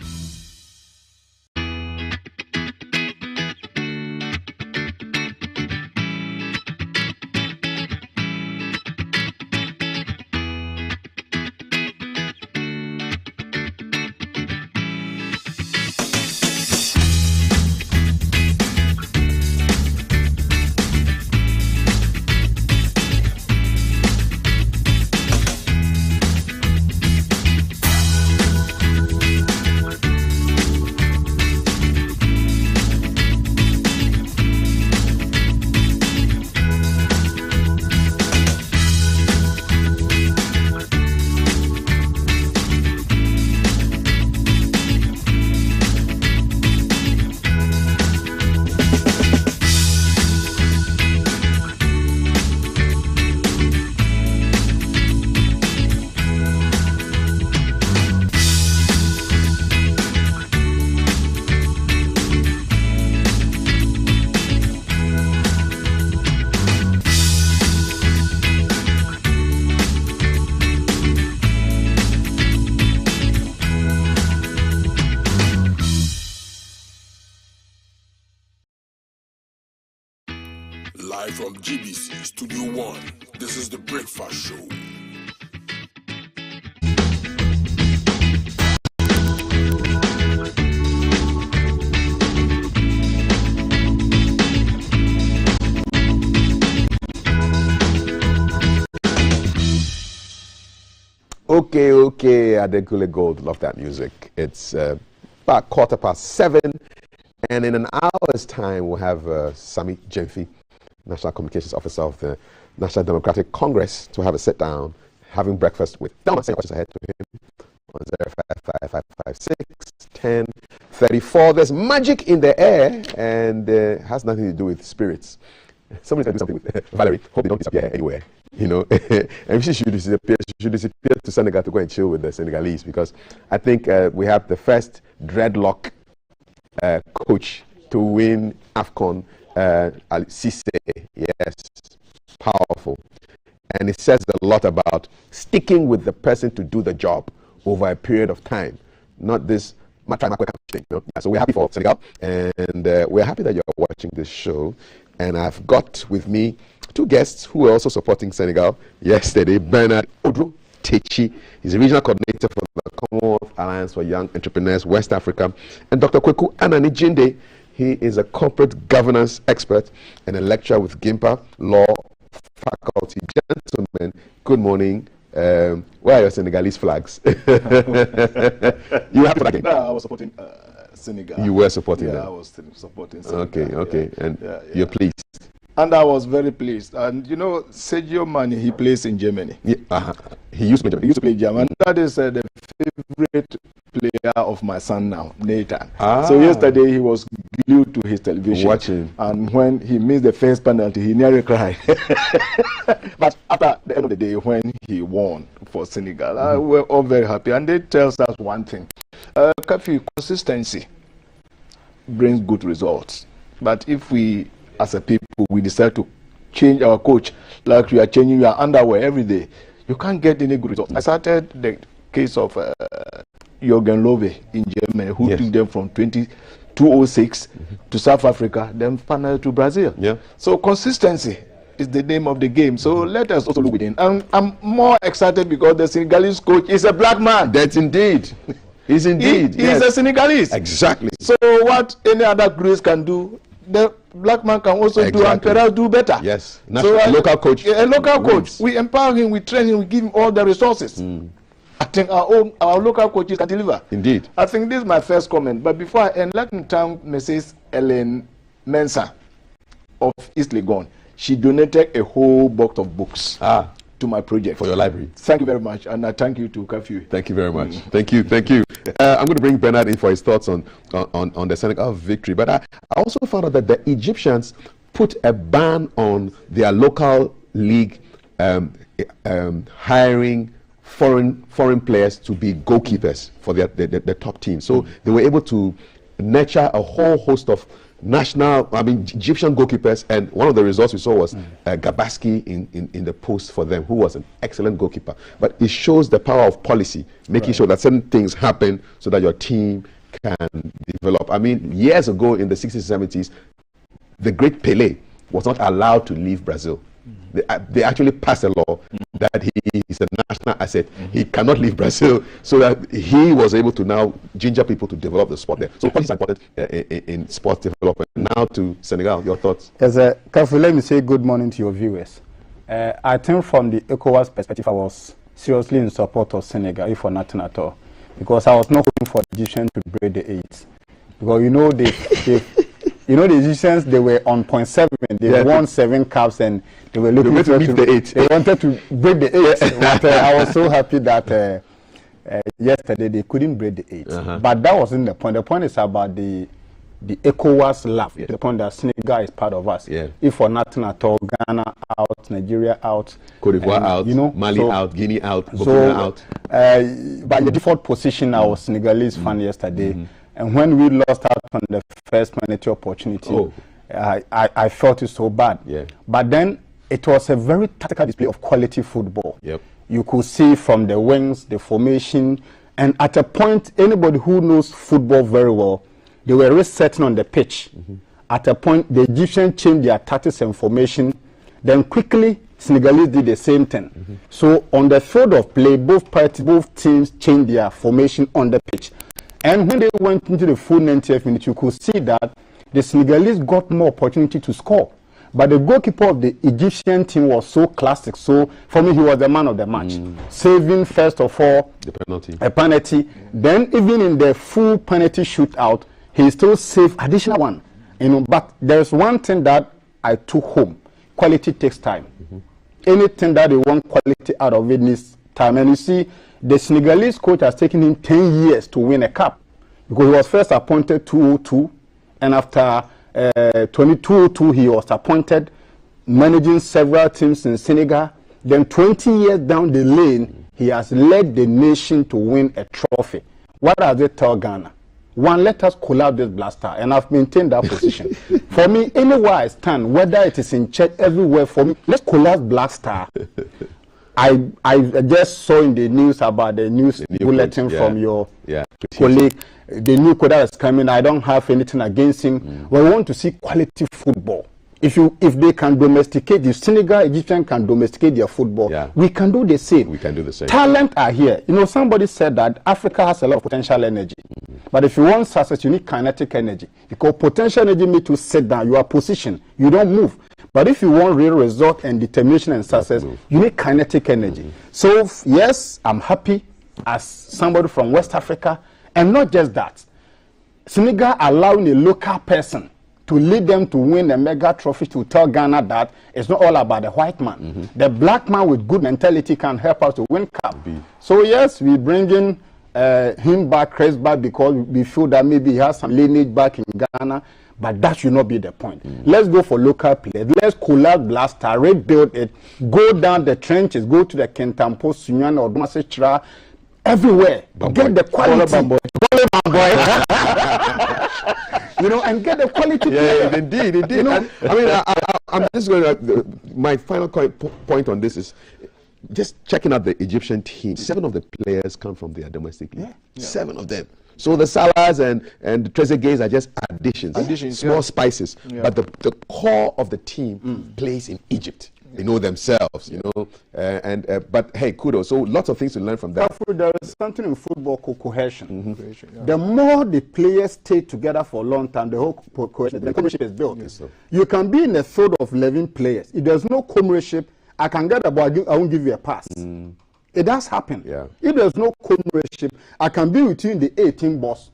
J: Live from GBC Studio 1, this is the Breakfast Show.
A: Okay, Adekule Gold, love that music. It's about 7:15, and in an hour's time we'll have Sami Jemfi, National Communications Officer of the National Democratic Congress, to have a sit down, having breakfast with Delma. Send questions ahead to him on 05555561034. There's magic in the air, and has nothing to do with spirits. Somebody's going to do something with Valerie. Hope they don't disappear anywhere. You know, and she should disappear to Senegal to go and chill with the Senegalese, because I think we have the first dreadlock coach to win AFCON. Cisse, yes, powerful. And it says a lot about sticking with the person to do the job over a period of time, not this thing. You know? Yeah, so we're happy for Senegal, and we're happy that you're watching this show. And I've got with me two guests who are also supporting Senegal yesterday. Bernard Odro Techi, he's the regional coordinator for the Commonwealth Alliance for Young Entrepreneurs, West Africa, and Dr. Kweku Anani Jinde. He is a corporate governance expert and a lecturer with GIMPA Law Faculty. Gentlemen, good morning. Where are your Senegalese flags? You have to flag.
K: No, I was supporting Senegal.
A: You were supporting them?
K: Yeah, I was supporting Senegal.
A: Okay. And you're pleased?
K: And I was very pleased. And you know, Sergio Mane, he plays in Germany.
A: Yeah, He used to play
K: German. That is the favorite player of my son now, Nathan. So yesterday he was glued to his television
A: watching,
K: and when he missed the first penalty, he nearly cried. But after the end of the day, when he won for Senegal, we're all very happy. And it tells us one thing: consistency brings good results. But if we, as a people, we decide to change our coach like we are changing your underwear every day, you can't get any good results. I started the case of Jürgen Löw in Germany, who took them from 2006 to South Africa, then finally to Brazil. So consistency is the name of the game. So let us also look within. And I'm more excited because the Senegalese coach is a black man.
A: That's indeed. He's indeed.
K: He's a Senegalese.
A: Exactly.
K: So what any other Greece can do, the black man can also do, and perhaps do better.
A: Yes. Local coach.
K: A local coach. We empower him, we train him, we give him all the resources. I think our local coaches can deliver.
A: Indeed.
K: I think this is my first comment. But before I end, let me thank Mrs. Ellen Mensah of East Legon. She donated a whole box of books to my project.
A: For your library.
K: Thank you very much. And I thank you to Curfew.
A: Thank you very much. Thank you. I'm going to bring Bernard in for his thoughts on the Senegal victory. But I also found out that the Egyptians put a ban on their local league hiring foreign players to be goalkeepers for the top team. So they were able to nurture a whole host of Egyptian goalkeepers, and one of the results we saw was Gabaski in the post for them, who was an excellent goalkeeper. But it shows the power of policy, making sure that certain things happen so that your team can develop. I mean, years ago in the 60s and 70s, the great Pelé was not allowed to leave Brazil. They actually passed a law that he is a national asset. He cannot leave Brazil, so that he was able to now ginger people to develop the sport there. So policy is important in sports development. Now to Senegal, your thoughts?
B: Yes, Kafu, let me say good morning to your viewers. I think from the ECOWAS perspective, I was seriously in support of Senegal, if for nothing at all, because I was not hoping for the Egyptians to break the 8. Because the Egyptians, they were on 0.7. They won 7 cups, and they were looking
A: to meet the 8.
B: They wanted to break the 8. But I was so happy that yesterday they couldn't break the 8. But that wasn't the point. The point is about the ECOWAS love. The point that Senegal is part of us. If for nothing at all, Ghana out, Nigeria out,
A: Cote d'Ivoire out, Mali out, Guinea out, Burkina out.
B: By the default position, I was Senegalese fan yesterday. And when we lost out on the first penalty opportunity, I felt it so bad. But then it was a very tactical display of quality football. You could see from the wings, the formation, and at a point, anybody who knows football very well, they were resetting on the pitch. At a point, the Egyptians changed their tactics and formation. Then quickly, Senegalese did the same thing. So on the field of play, both teams changed their formation on the pitch. And when they went into the full 90th minute, you could see that the Senegalese got more opportunity to score. But the goalkeeper of the Egyptian team was so classic. So for me, he was the man of the match. Saving, first of all, a penalty. Then even in the full penalty shootout, he still saved additional one. But there's one thing that I took home. Quality takes time. Anything that they want quality out of it needs time. And you see, the Senegalese coach has taken him 10 years to win a cup, because he was first appointed 2002, and after 2002 he was appointed managing several teams in Senegal. Then 20 years down the lane, he has led the nation to win a trophy. What does it tell Ghana? One, let us collapse this blaster, and I've maintained that position. For me, anywhere I stand, whether it is in church, everywhere, for me, let's collapse Black Star. I just saw in the news about the news bulletin from your colleague, the new code that is coming. I don't have anything against him. We want to see quality football. If they can domesticate, the Senegal Egyptian can domesticate their football, we can do the same.
A: We can do the same.
B: Talent are here. Somebody said that Africa has a lot of potential energy. But if you want success, you need kinetic energy. Because potential energy makes you sit down. You are positioned. You don't move. But if you want real result and determination and success, you need kinetic energy. So, yes, I'm happy as somebody from West Africa. And not just that. Senegal allowing a local person to lead them to win a mega trophy, to tell Ghana that it's not all about the white man. The black man with good mentality can help us to win cup. So, yes, we bring in him back, Chris back, because we feel that maybe he has some lineage back in Ghana. But that should not be the point. Let's go for local players. Let's collapse Blaster, rebuild it, go down the trenches, go to the Kentampo, Sunyana, or Masechra, everywhere. Get the quality. And get the quality.
A: Indeed. I'm just going to, my final point on this is, just checking out the Egyptian team, 7 of the players come from their domestic league. 7 of them. So the Salahs and the Trezeguets are just additions, small spices.
K: Yeah.
A: But the core of the team plays in Egypt. They know themselves, you know. But hey, kudos. So lots of things to learn from that.
B: There is something in football called cohesion. The more the players stay together for a long time, the whole cohesion, the comradeship is built.
A: Yes, sir.
B: You can be in a field of 11 players. If there's no comradeship, I can get the ball, I won't give you a pass. It does happen.
A: Yeah.
B: If there's no comradeship, I can be with you in the 18 box,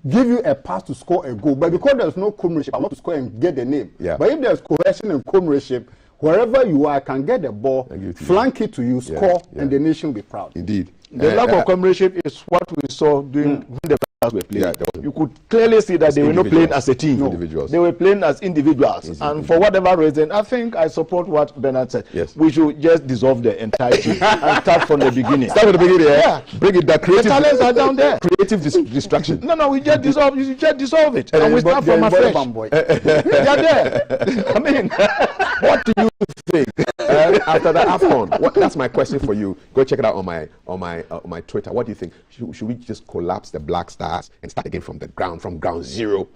B: give you a pass to score a goal. But because there's no comradeship, I want to score and get the name.
A: Yeah.
B: But if there's cohesion and comradeship, wherever you are, I can get the ball, flank it to you, score, and the nation will be proud.
A: Indeed.
K: The lack of comradeship is what we saw during when the Stars were playing. You could clearly see that they were not playing as a team.
A: Individuals.
K: They were playing as individuals. And for whatever reason, I think I support what Bernard said.
A: Yes.
K: We should just dissolve the entire team and start from the beginning.
A: Start from the beginning, yeah. Bring it back.
K: The talents are down there.
A: Creative distraction.
K: No, we just dissolve. You just dissolve it, and we start from afresh. They're there. I mean,
A: what do you think after the AFCON? That's my question for you. Go check it out on my Twitter. What do you think? Should we just collapse the Black Stars and start again from the ground, from ground zero?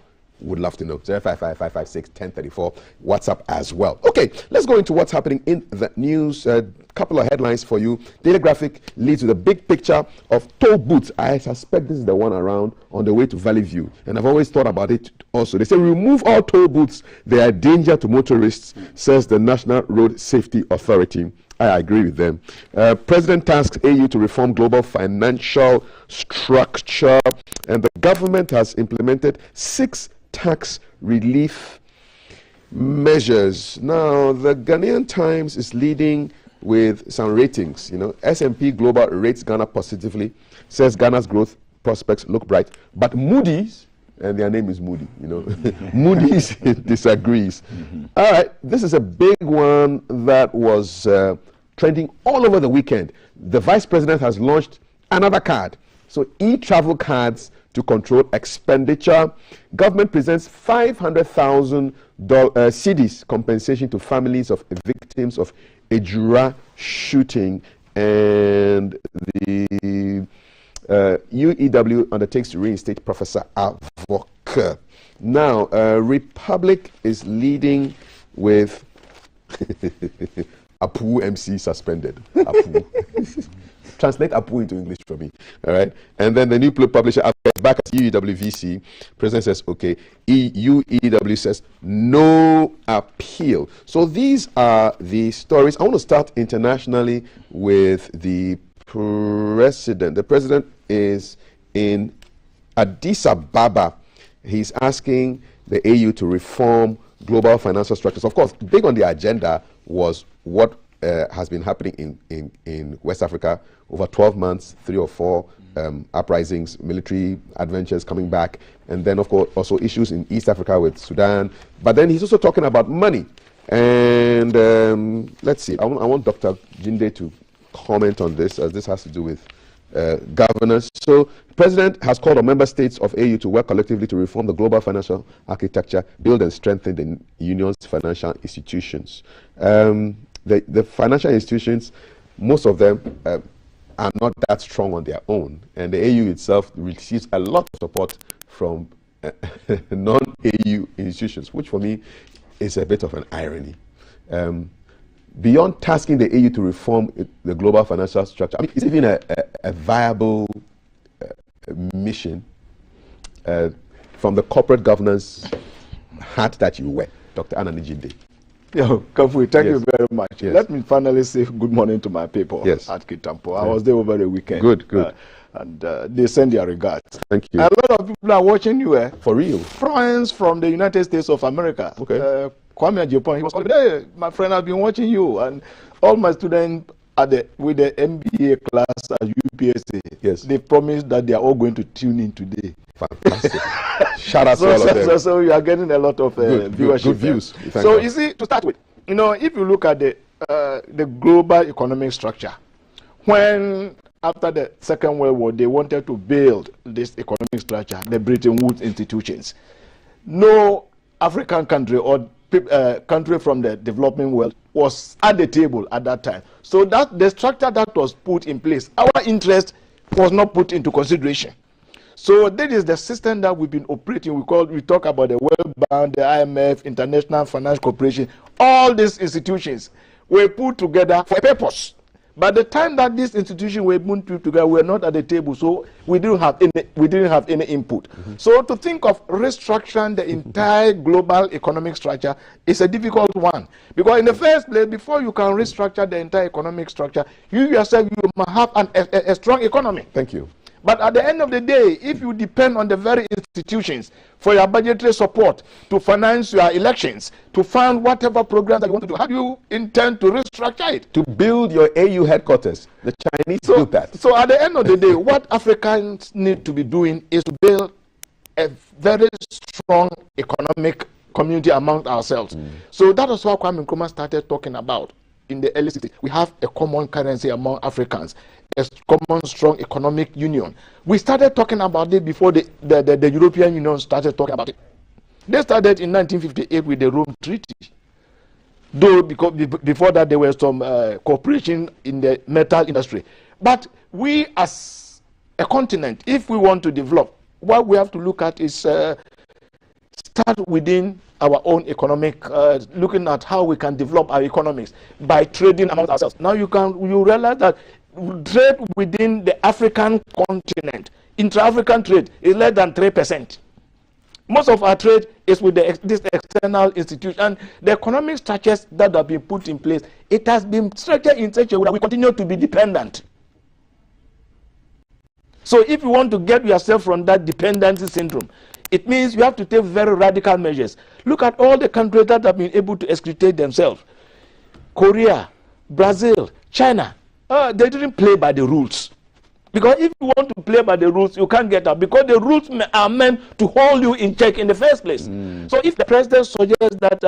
A: Would love to know. 055-556-1034. WhatsApp as well. Okay, let's go into what's happening in the news. Couple of headlines for you. Daily Graphic leads with a big picture of toll booths. I suspect this is the one around on the way to Valley View, and I've always thought about it also. They say remove all toll booths. They are a danger to motorists, says the National Road Safety Authority. I agree with them. President tasks AU to reform global financial structure, and the government has implemented 6 tax relief measures. Now, the Ghanaian Times is leading with some ratings. You know, S&P Global rates Ghana positively, says Ghana's growth prospects look bright. But Moody's, and their name is Moody, you know, Moody's disagrees. All right, this is a big one that was trending all over the weekend. The Vice President has launched another card. So e-travel cards to control expenditure. Government presents 500,000 cedis compensation to families of victims of Ejura shooting, and the UEW undertakes to reinstate Professor Avoka. Now, Republic is leading with Apu MC suspended. Apu. Translate Apu into English for me. All right. And then the new publisher is back at UEW VC. President says, okay. UEW says, no appeal. So these are the stories. I want to start internationally with the president. The president is in Addis Ababa. He's asking the AU to reform global financial structures. Of course, big on the agenda was what has been happening in West Africa over 12 months, 3 or 4 uprisings, military adventures coming back, and then of course also issues in East Africa with Sudan. But then he's also talking about money. And let's see, I want Dr. Jinde to comment on this, as this has to do with governance. So the President has called on member states of AU to work collectively to reform the global financial architecture, build and strengthen the union's financial institutions. The financial institutions, most of them are not that strong on their own, and the AU itself receives a lot of support from non-AU institutions, which for me is a bit of an irony. Beyond tasking the AU to reform the global financial structure, I mean, it's even a viable mission from the corporate governance hat that you wear, Dr. Anani Jinde.
K: Yo, Kafui, thank you very much. Yes. Let me finally say good morning to my people at Kitampo. I was there over the weekend.
A: Good.
K: And they send their regards.
A: Thank you.
K: A lot of people are watching you.
A: For real?
K: Friends from the United States of America.
A: Okay.
K: Kwame Japan, he was calling, hey, my friend, I've been watching you. And all my students with the MBA class at UPSA, they promised that they are all going to tune in today.
A: Fantastic. Shout out to all of them.
K: So you are getting a lot of viewership.
A: Good views.
K: So you see, to start with, you know, if you look at the global economic structure, when after the Second World War they wanted to build this economic structure, the Bretton Woods institutions, no African country or country from the developing world was at the table at that time. So that the structure that was put in place, our interest was not put into consideration. So this is the system that we've been operating. We talk about the World Bank, the IMF, International Finance Corporation. All these institutions were put together for a purpose. By the time that these institutions were put together, we were not at the table, so we didn't have any input. So to think of restructuring the entire global economic structure is a difficult one, because in the first place, before you can restructure the entire economic structure, you yourself you must have a strong economy.
A: Thank you.
K: But at the end of the day, if you depend on the very institutions for your budgetary support to finance your elections, to fund whatever programs that you want to do, how do you intend to restructure it?
A: To build your AU headquarters. The Chinese built that.
K: So at the end of the day, what Africans need to be doing is to build a very strong economic community among ourselves. So that is what Kwame Nkrumah started talking about in the early 60s. We have a common currency among Africans, a common strong economic union. We started talking about it before the European Union started talking about it. They started in 1958 with the Rome Treaty. Though because before that there was some cooperation in the metal industry. But we as a continent, if we want to develop, what we have to look at is start within our own economic, looking at how we can develop our economies by trading among ourselves. Now you realize that trade within the African continent, intra-African trade, is less than 3%. Most of our trade is with this external institution. The economic structures that have been put in place, it has been structured in such a way that we continue to be dependent. So if you want to get yourself from that dependency syndrome, it means you have to take very radical measures. Look at all the countries that have been able to extricate themselves. Korea, Brazil, China. They didn't play by the rules. Because if you want to play by the rules, you can't get out. Because the rules are meant to hold you in check in the first place. So if the president suggests that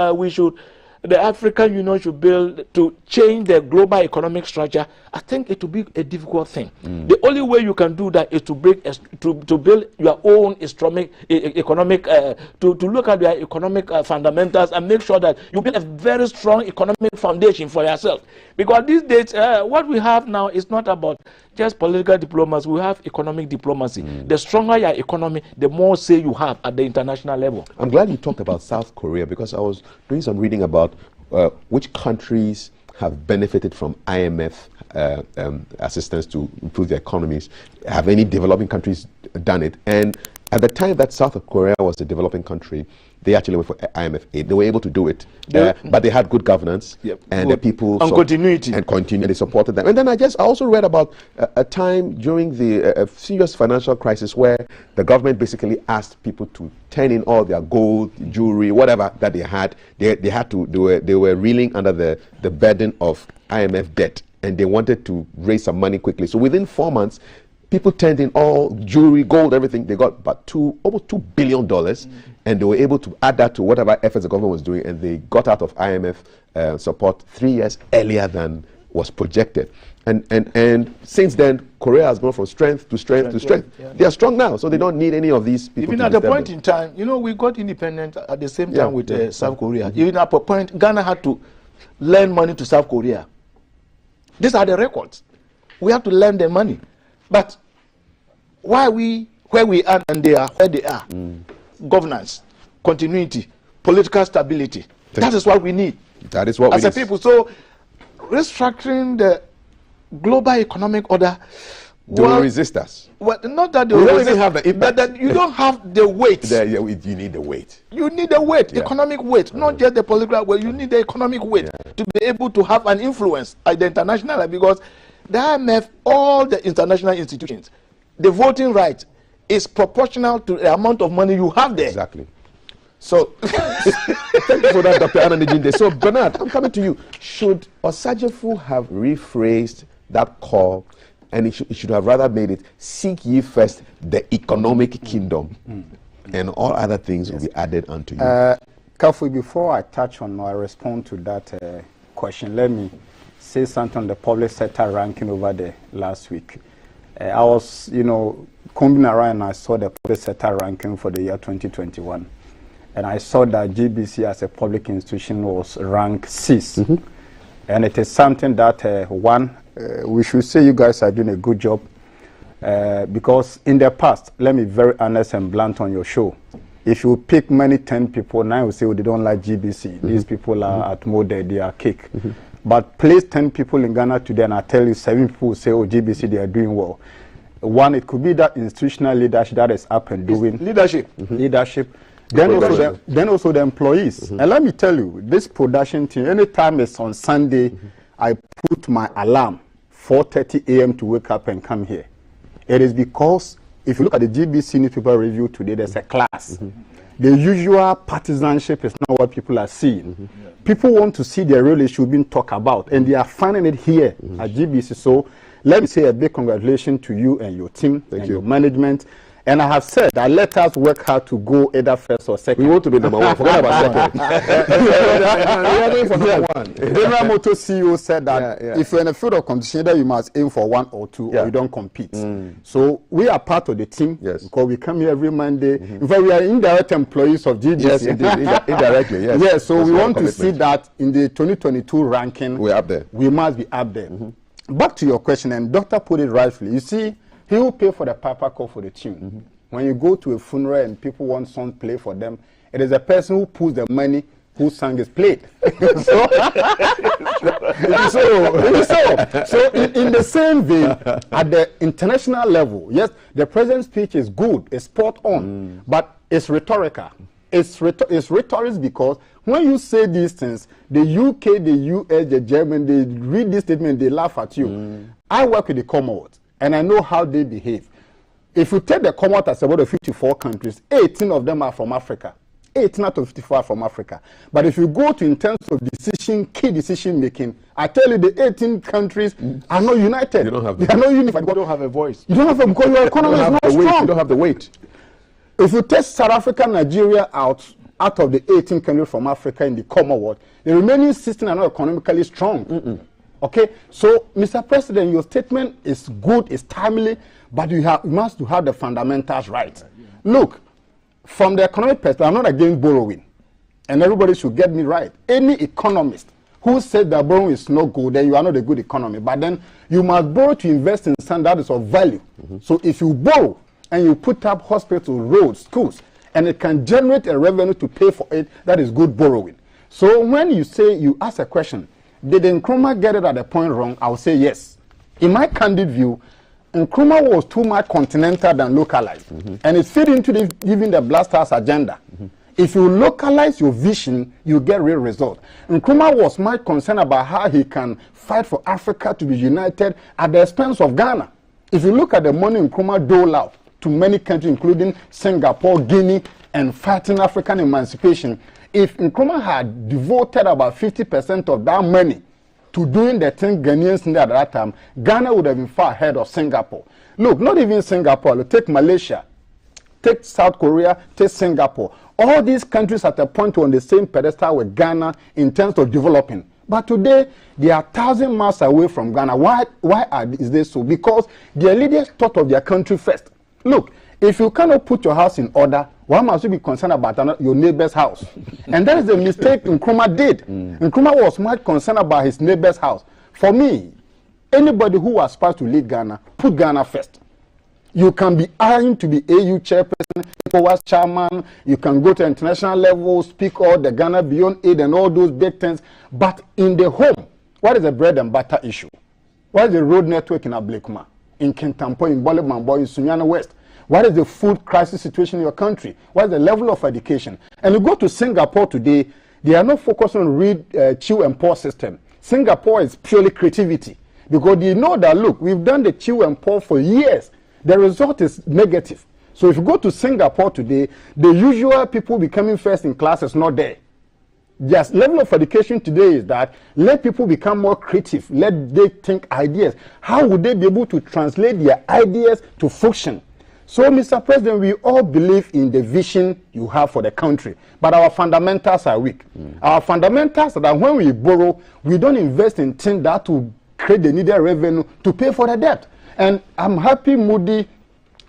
K: the African Union should build to change the global economic structure, I think it will be a difficult thing. The only way you can do that is to build your own economic, to look at your economic fundamentals and make sure that you build a very strong economic foundation for yourself. Because these days, what we have now is not about just political diplomacy. We have economic diplomacy. The stronger your economy, the more say you have at the international level.
A: I'm glad you talked about South Korea, because I was doing some reading about which countries have benefited from IMF assistance to improve their economies. Have any developing countries done it? And at the time that South Korea was a developing country, they actually went for IMF aid. They were able to do it, but they had good governance, and the people
K: continuity.
A: They supported them. And then I also read about a time during the serious financial crisis where the government basically asked people to turn in all their gold, jewelry, whatever that they had. They were reeling under the burden of IMF debt, and they wanted to raise some money quickly. So within 4 months, people turned in all jewelry, gold, everything. They got about almost $2 billion, and they were able to add that to whatever efforts the government was doing, and they got out of IMF support 3 years earlier than was projected. And since then, Korea has gone from strength to strength to strength. Yeah. They are strong now, so they don't need any of these people.
K: Even at the point in time, we got independent at the same time with South Korea. Even at a point, Ghana had to lend money to South Korea. These are the records. We have to lend them money. But where we are and they are where they are, governance, continuity, political stability, that is what we need.
A: That is what we need.
K: As a people. So restructuring the global economic order,
A: they will resist us.
K: Well, not that they will resist, but that you don't have the weight.
A: You need the weight.
K: You need the weight, economic weight, not just the political weight. You need the economic weight to be able to have an influence at the international level, because the IMF, all the international institutions, the voting right is proportional to the amount of money you have there.
A: Exactly. So, thank you for that, Dr. Anandijinde. So, Bernard, I'm coming to you. Should Osagyefo have rephrased that call, and it should have rather made it, seek ye first the economic kingdom, and all other things will be added unto you?
B: Kafu, before I touch on or I respond to that question, let me say something on the public sector ranking over the last week. I was, combing around and I saw the public sector ranking for the year 2021. And I saw that GBC as a public institution was ranked 6th. And it is something that, we should say you guys are doing a good job. Because in the past, let me be very honest and blunt on your show. If you pick many 10 people, 9 will say, oh, they don't like GBC. These people are at mode, they are cake. But place 10 people in Ghana today, and I tell you, 7 people will say, oh, GBC, they are doing well. One, it could be that institutional leadership that is up and doing.
A: Leadership.
B: Leadership. Then also the employees. And let me tell you, this production team, anytime it's on Sunday, I put my alarm, 4:30 a.m. to wake up and come here. It is because if you look at the GBC newspaper review today, there's a class. The usual partisanship is not what people are seeing. People want to see their real issue being talked about, and they are finding it here at GBC. So let me say a big congratulations to you and your team and your management. And I have said that let us work hard to go either first or second.
A: We want to be number one. Forget about second. We are going for number one.
B: General Motors CEO said that if you're in a field of competition, that you must aim for 1 or 2 or you don't compete. So we are part of the team because we come here every Monday. In fact, we are indirect employees of GBC.
A: Yes, indeed. Indirectly, yes.
B: Yes, so we want to see that in the 2022 ranking,
A: we're up there.
B: We must be up there. Back to your question, and Doctor put it rightfully. You see, he will pay for the papa call for the tune. When you go to a funeral and people want song play for them, it is a person who pulls the money whose song is played. So in the same vein, at the international level, yes, the president's speech is good, it's spot on, but it's rhetorical. It's rhetoric because when you say these things, the UK, the US, the German, they read this statement, they laugh at you. I work with the Commonwealth, and I know how they behave. If you take the Commonwealth as about 54 countries, 18 of them are from Africa. 18 out of 54 are from Africa. But if you go to in terms of key decision making, I tell you the 18 countries are not united. They are not unified.
A: You don't have a voice.
B: You don't have a because your economy is not strong.
A: You don't have the weight.
B: If you take South Africa and Nigeria out of the 18 countries from Africa in the Commonwealth, the remaining 16 are not economically strong. Okay, so Mr. President, your statement is good, it's timely, but you must have the fundamentals right. Look, from the economic perspective, I'm not against borrowing, and everybody should get me right. Any economist who said that borrowing is not good, then you are not a good economy. But then you must borrow to invest in something that is of value. So if you borrow and you put up hospitals, roads, schools, and it can generate a revenue to pay for it, that is good borrowing. So when you say, you ask a question, did Nkrumah get it at the point wrong? I will say yes. In my candid view, Nkrumah was too much continental than localized. And it fit into even the Black Stars agenda. If you localize your vision, you get real results. Nkrumah was much concerned about how he can fight for Africa to be united at the expense of Ghana. If you look at the money Nkrumah doled out to many countries, including Singapore, Guinea, and fighting African emancipation, if Nkrumah had devoted about 50% of that money to doing the thing Ghanaians needed at that time, Ghana would have been far ahead of Singapore. Look, not even Singapore. Take Malaysia, take South Korea, take Singapore. All these countries at a point were on the same pedestal with Ghana in terms of developing. But today, they are 1,000 miles away from Ghana. Why is this so? Because their leaders thought of their country first. Look, if you cannot put your house in order, why must you be concerned about your neighbor's house? And that is the mistake Nkrumah did. Nkrumah was much concerned about his neighbor's house. For me, anybody who aspires to lead Ghana, put Ghana first. You can be eyeing to be AU chairperson, ECOWAS chairman, you can go to international level, speak all the Ghana Beyond Aid and all those big things. But in the home, what is the bread and butter issue? What is the road network in Ablekuma, in Kintampo, in Bolivambo, in Sunyana West? What is the food crisis situation in your country? What is the level of education? And you go to Singapore today, they are not focused on read, chew and pour system. Singapore is purely creativity. Because they know that, look, we've done the chew and pour for years. The result is negative. So if you go to Singapore today, the usual people becoming first in class is not there. Yes, level of education today is that let people become more creative. Let they think ideas. How would they be able to translate their ideas to function? So, Mr. President, we all believe in the vision you have for the country, but our fundamentals are weak. Our fundamentals are that when we borrow, we don't invest in things that will create the needed revenue to pay for the debt. And I'm happy Moody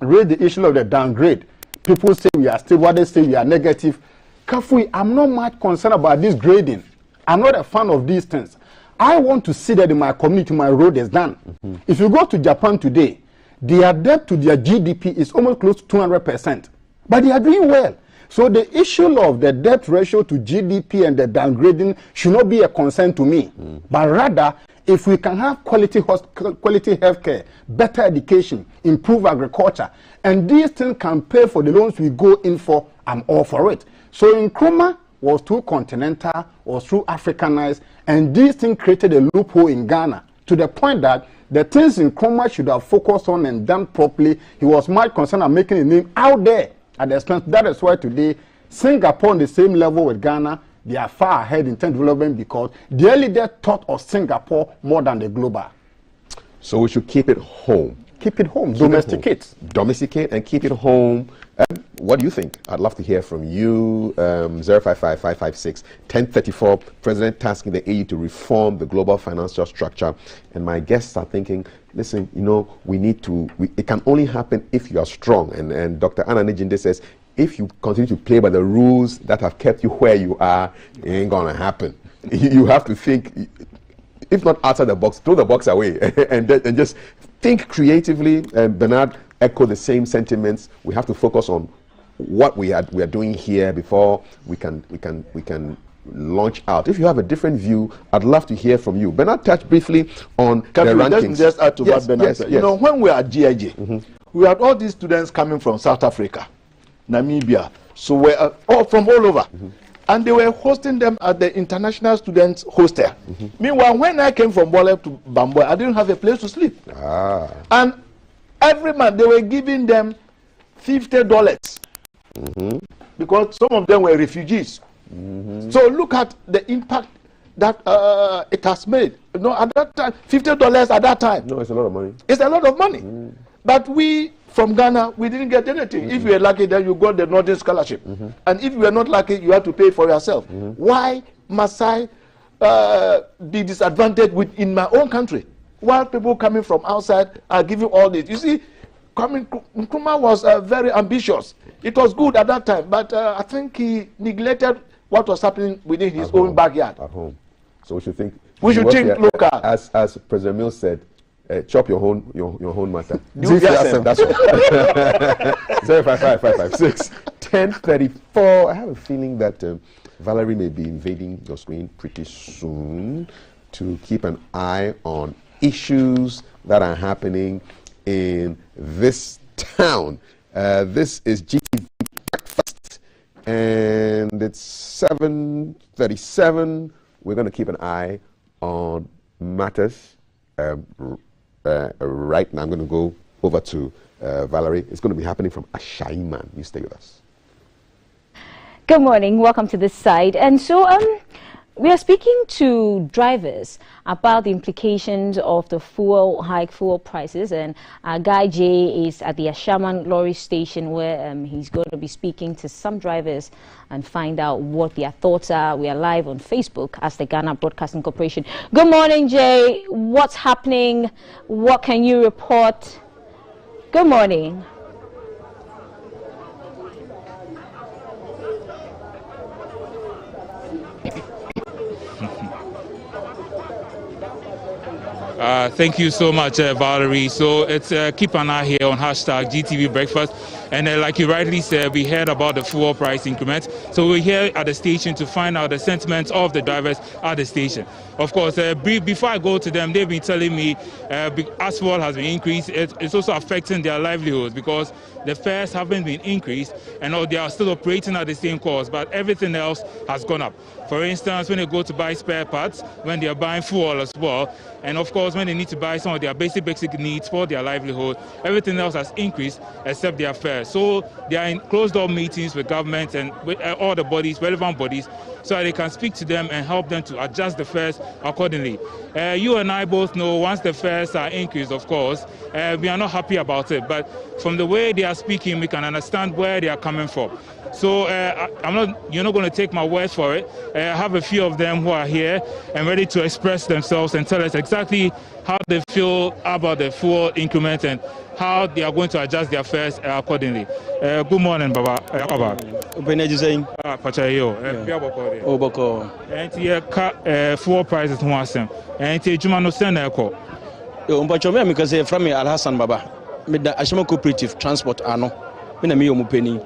B: raised the issue of the downgrade. People say we are stable, they say we are negative. Kafui, I'm not much concerned about this grading. I'm not a fan of these things. I want to see that in my community, my road is done. If you go to Japan today, their debt to their GDP is almost close to 200%. But they are doing well. So the issue of the debt ratio to GDP and the downgrading should not be a concern to me. But rather, if we can have quality healthcare, better education, improve agriculture, and these things can pay for the loans we go in for, I'm all for it. So Nkrumah was too continental, was too Africanized, and these things created a loophole in Ghana to the point that the things Nkrumah should have focused on and done properly, he was much concerned about making a name out there at the expense. That is why today, Singapore on the same level with Ghana, they are far ahead in terms of development because their leader thought of Singapore more than the global.
A: So we should keep it home.
B: Keep it home. Domesticate.
A: Domesticate and keep it home. What do you think? I'd love to hear from you. 055-556-1034. President tasking the AU to reform the global financial structure. And my guests are thinking, listen, you know, we need to, it can only happen if you are strong. And Dr. Anna Nijinde says, if you continue to play by the rules that have kept you where you are, it ain't gonna happen. You have to think, if not outside the box, throw the box away and just think creatively. Bernard echoed the same sentiments. We have to focus on what we are doing here before we can launch out. If you have a different view, I'd love to hear from you. Bernard touched briefly on the rankings.
K: Just add to what Bernard said. You know, when we are at GIG, we had all these students coming from South Africa, Namibia, so we're all from all over. And they were hosting them at the International Students Hostel. Meanwhile, when I came from Bole to Bamboy, I didn't have a place to sleep. And every month they were giving them $50 because some of them were refugees. So look at the impact that it has made. You know, at that time, $50 at that time.
A: No, it's a lot of money.
K: It's a lot of money. But we, from Ghana, we didn't get anything. If you were lucky, then you got the Northern Scholarship. And if you were not lucky, you had to pay for yourself. Why must I be disadvantaged in my own country while people coming from outside are giving all this? You see, Nkrumah was very ambitious. It was good at that time, but I think he neglected what was happening within his own backyard.
A: At home. So we should think.
K: We should think local.
A: As President Mills said, chop your own matter.
K: Do yourself.
A: That's right. 055-556-1034. I have a feeling that Valerie may be invading your screen pretty soon to keep an eye on issues that are happening in this town. This is GTV Breakfast, and it's 7:37. We're going to keep an eye on matters. Right now, I'm going to go over to Valerie. It's going to be happening from Ashaiman. You stay with us.
L: Good morning. Welcome to this side. And so we are speaking to drivers about the implications of the fuel prices. And Guy J is at the Ashaiman lorry station where he's going to be speaking to some drivers and find out what their thoughts are. We are live on Facebook as the Ghana Broadcasting Corporation. Good morning, Jay. What's happening? What can you report? Good morning.
M: Thank you so much, Valerie. So it's keep an eye here on hashtag GTV Breakfast. And like you rightly said, we heard about the fuel price increment. So we're here at the station to find out the sentiments of the drivers at the station. Of course, before I go to them, they've been telling me as fuel has been increased, it's also affecting their livelihoods because the fares haven't been increased and they are still operating at the same cost, but everything else has gone up. For instance, when they go to buy spare parts, when they are buying fuel as well, and of course when they need to buy some of their basic needs for their livelihood, everything else has increased except their fares. So they are in closed-door meetings with government and with all the bodies, relevant bodies, so that they can speak to them and help them to adjust the fares accordingly. You and I both know once the fares are increased, of course, we are not happy about it, but from the way they are speaking, we can understand where they are coming from. So you're not going to take my word for it. I have a few of them who are here and ready to express themselves and tell us exactly how they feel about the fuel increment and how they are going to adjust their fares accordingly. Good morning, Baba. Fuel prices no asem. Enti ejuma no send na ekọ.
O: Because from me Al Hassan Baba.
E: me da Ashama Cooperative Transport ano me na me yomu penny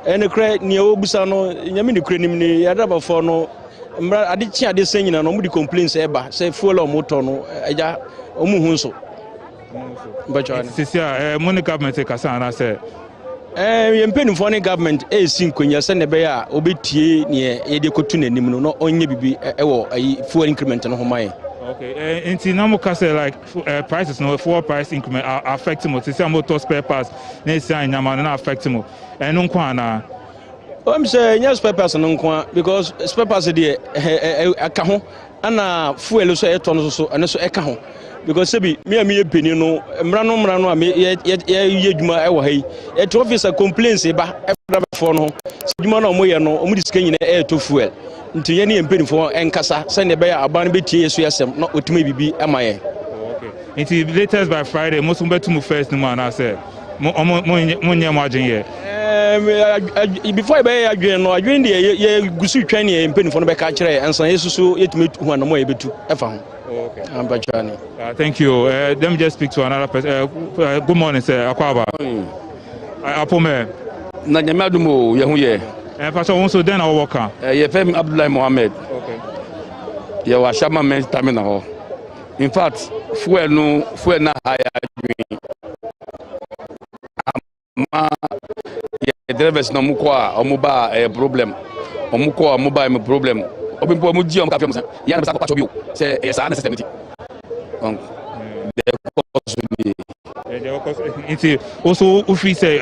E: ene kra ne obusa no nyame ne kra nim ne yadaba for no mra ade chi ade sen nyina no mu di complaints eba say fuel o motor no eja omu hu nso bachani
M: sisia money government kasa na say
E: yempeni for the government sin konya se ne be ya obetie ne ye de kotu nanim no onye bibi ewo fuel increment no homaye.
M: Okay, in Namuka say like prices, no fuel price increment are affecting mo. Say motor spare parts, they say in Yamana not affecting mo. And unkwana.
E: I'm saying yes, spare parts unkwa because spare parts dey akaho ana fuel so eton so and so ekaho because sebi me penny no mrano am ye dwuma e wo hai e officer complaints e ba e for no dwuma no mo ye no omu disika nyina e to fuel. Nti ye ne mpeni for enkasa se ne be ya aban be tie so yesem na otuma bibi emaye.
M: Okay. Nti latest by Friday most betu mu first no man I say mo nya margin here.
E: Before be adwen no adwen de ye gusu twan ne mpeni for no be ka kire ensan yesusu yetumi hu na mo ye betu efa ho.
M: Okay.
E: Ambachani.
M: Thank you. Let me just speak to another person. Good morning sir. Akwaba. Apome.
F: Na nyamadumo ye hu ye.
M: Pastor also then our worker.
F: Ye fem Abdullah Mohammed.
M: Okay.
F: Ye wa shama men stamina ho. In fact, fuel na higher green. Ma ye drivers na muko a omuba problem. Omuko omuba me problem. Obimpo mu ji omka fiam ya na sakwa chobio. Say yes ana system ti.
M: Also if we say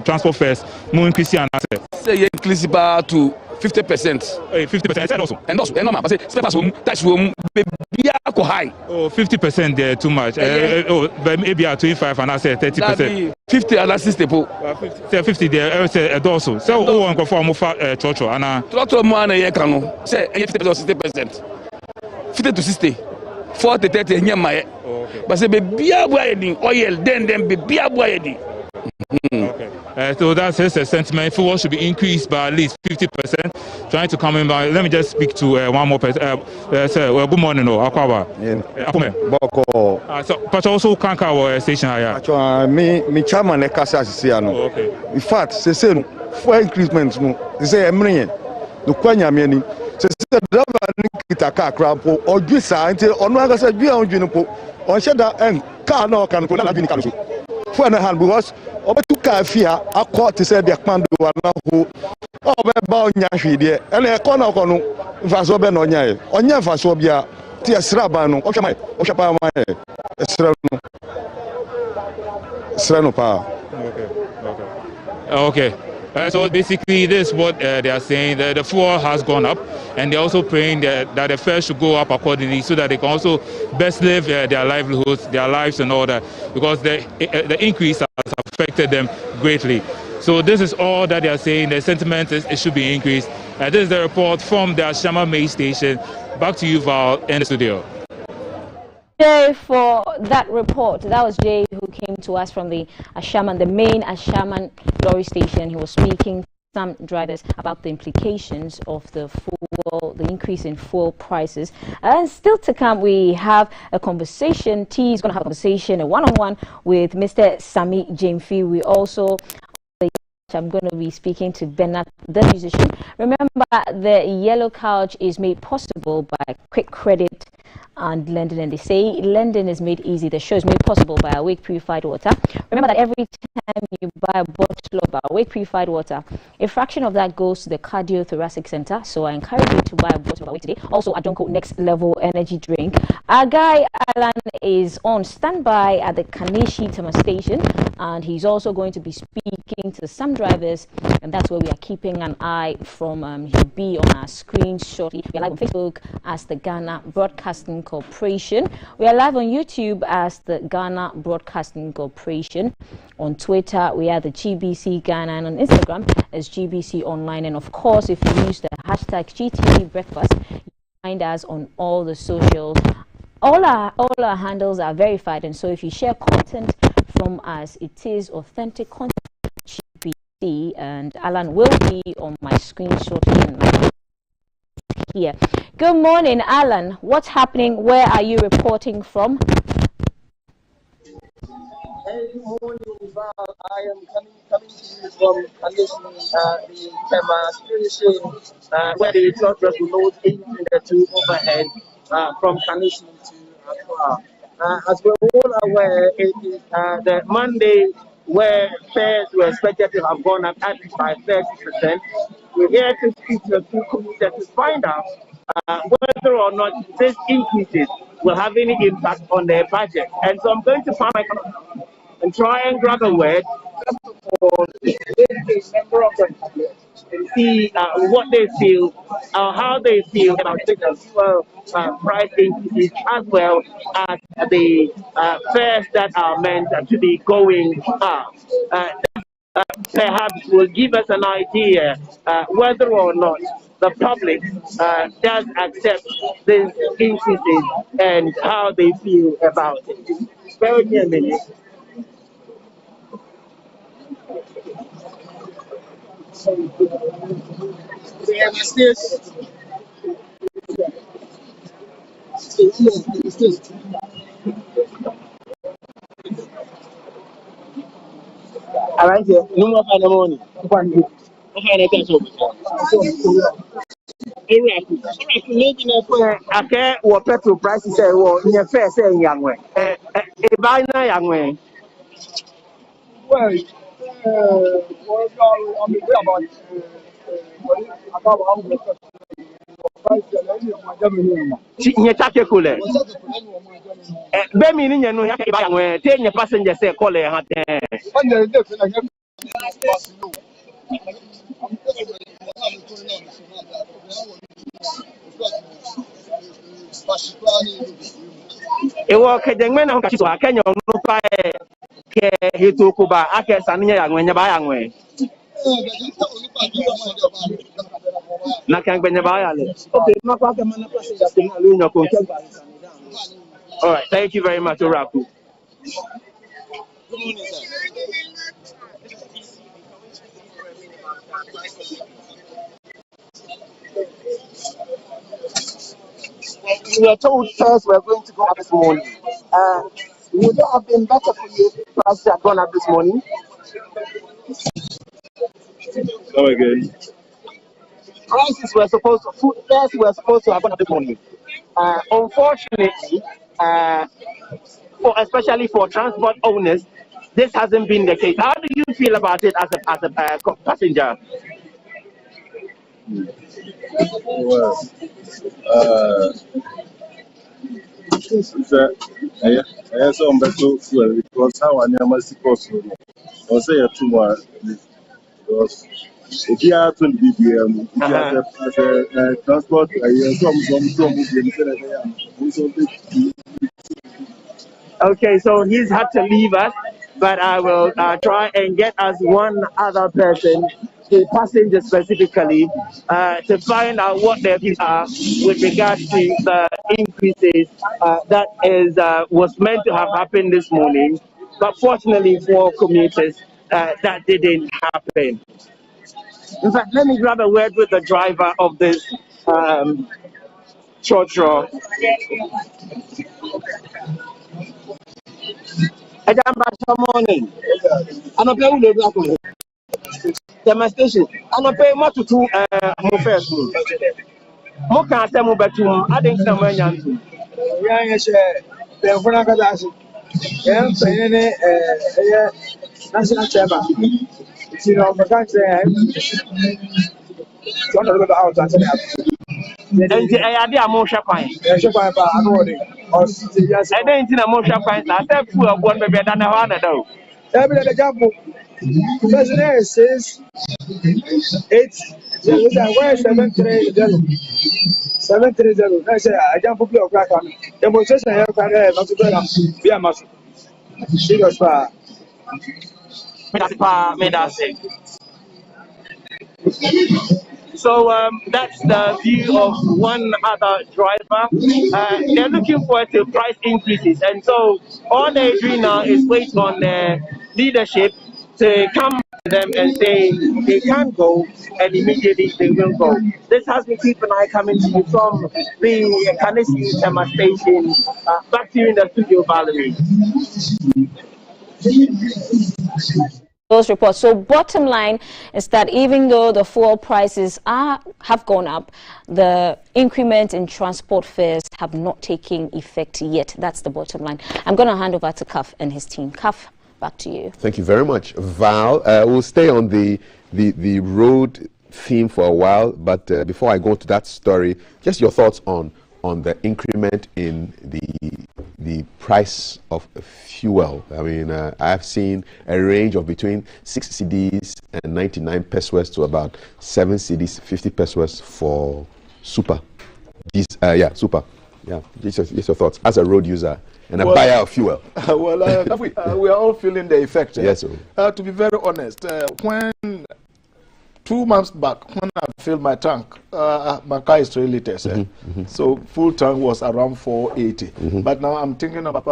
M: transport fares more increase and
F: say increase to 50%.
M: 50% also.
F: And normal. I say spare parts tax room be high.
M: Oh, 50% there too much. But maybe at 25 and I say 30%.
F: 50 and 60 po.
M: 50 there say also. So one go for more chocho and
F: chocho mo na ye kan no. Say 50% or 60%. 50 to 60. 40 30 nyama. But say be bia boy oil then be bia boy.
M: Okay. So that's his sentiment. Fuel should be increased by at least 50%. Trying to come in by. Let me just speak to one more person. Sir, good morning, Akwaba.
B: Boko.
M: So, but also Kanka station here.
B: Me chairman Ekasa Sisiano.
M: Okay.
B: In fact, say fuel increment no. Say emre no kwanya me ni. Say driver ni kitaka krapo odwisa nti ono aga say dua odwini po. On sheda en car no kan ko na dwini kan so. Fuel na hand because obetu ka afia akọ te say de kpando wana ho obeba onya hwede ene ekọ na okọ no mfaso be na onya e onya mfaso bia ti esra ban no ohwe pa ma esra no pa.
M: Okay. So basically, this is what they are saying. The fuel has gone up, and they're also praying that the fares should go up accordingly, so that they can also best live their livelihoods, their lives, and all that. Because the increase has affected them greatly. So this is all that they are saying. The sentiment is it should be increased. This is the report from the Ashama May station. Back to you, Val, in the studio.
L: Jay, for that report. That was Jay who came to us from the Ashaman, the main Ashaman lorry station. He was speaking to some drivers about the implications of the increase in fuel prices. And still to come, we have a conversation. T is going to have a conversation, a one-on-one with Mr. Sami Jamfi. We also I'm going to be speaking to Bernard, the musician. Remember, the Yellow Couch is made possible by Quick Credit and lending, and they say lending is made easy. The show is made possible by Awake Purified Water. Remember that every time you buy a bottle of Awake Purified Water, a fraction of that goes to the Cardiothoracic Center. So I encourage you to buy a bottle of Awake today. Also, Adonko Next Level Energy Drink. Our guy Alan is on standby at the Kaneshi Tama station, and he's also going to be speaking to some drivers, and that's where we are keeping an eye from. He'll be on our screen shortly. We are live on Facebook as the Ghana Broadcasting Corporation. We are live on YouTube as the Ghana Broadcasting Corporation. On Twitter, we are the GBC Ghana, and on Instagram as GBC Online. And of course, if you use the hashtag GTV Breakfast, you find us on all the socials. All our handles are verified, and so if you share content from us, it is authentic content. GBC, and Alan will be on my screen shortly. Here. Good morning, Alan. What's happening? Where are you reporting from?
O: Good morning, Val. I am coming to you from the Tema station, where the truckers will load into the two overhead from Kanishim to Accra. As we're all aware, it is the Monday where fares were expected to have gone up at least by 30%. We're here to speak to a few commuters to find out whether or not these increases will have any impact on their budget. And so I'm going to find my and try and grab a word for a member of the public and see what they feel, how they feel about the fuel price increases, as well as the fares that are meant to be going up. Perhaps will give us an idea whether or not the public does accept these increases and how they feel about it. Bear with me a minute. All right, no more money. Maybe I what petrol prices say, well, in your fair saying young way. If I know young way. Well, passenger say call all right, thank you very much, Oraku. We were told first we're going to go up this morning. Would it have been better for you if prices had gone up this morning?
P: Come again.
O: Prices were supposed to, food fares were supposed to have gone up this morning. Unfortunately, especially for transport owners, this hasn't been the case. How do you feel about it as a passenger?
P: Well, I saw better fuel because how I never see cost. Or say a 2 more because if you are 20 BPM, as a transport,
O: Okay, so he's had to leave us, but I will try and get us one other person, a passenger specifically, to find out what their views are with regards to the increases that was meant to have happened this morning, but fortunately for commuters, that didn't happen. In fact, let me grab a word with the driver of this trotro. Morning. I'm not playing with the demonstration. I'm not paying much to two first. More can't tell me better. I think some money. Yeah, yes, the Funakadashi. Yeah, national chairman. It's in our country. Don't know about out. And I had a more champagne. I didn't know more champagne. I said, "Full of one baby than a hundred though." Every day, jump. President says 8. Where 730? 730. I said, I jump up your crack on demonstration. I have not to be a muscle. Serious far. So that's the view of one other driver. They're looking forward to price increases, and so all they're doing now is wait on their leadership to come to them and say they can go, and immediately they will go. This has been Keep an Eye coming to you from the Kanesi Tema station. Back to you in the studio, Valerie.
L: Those reports. So bottom line is that even though the fuel prices have gone up, the increment in transport fares have not taken effect yet. That's the bottom line. I'm going to hand over to Kaf and his team. Kaf, back to you.
A: Thank you very much, Val. We'll stay on the road theme for a while, but before I go to that story, just your thoughts on the increment in the price of fuel. I mean, I've seen a range of between 6 cedis and 99 pesos to about 7 cedis, 50 pesos for super. Super. Yeah, just your thoughts as a road user and a buyer of fuel.
K: We are all feeling the effect.
A: Yes, sir.
K: To be very honest, when 2 months back, when I filled my tank, my car is 3 liters. So full tank was around 480. But now I'm thinking about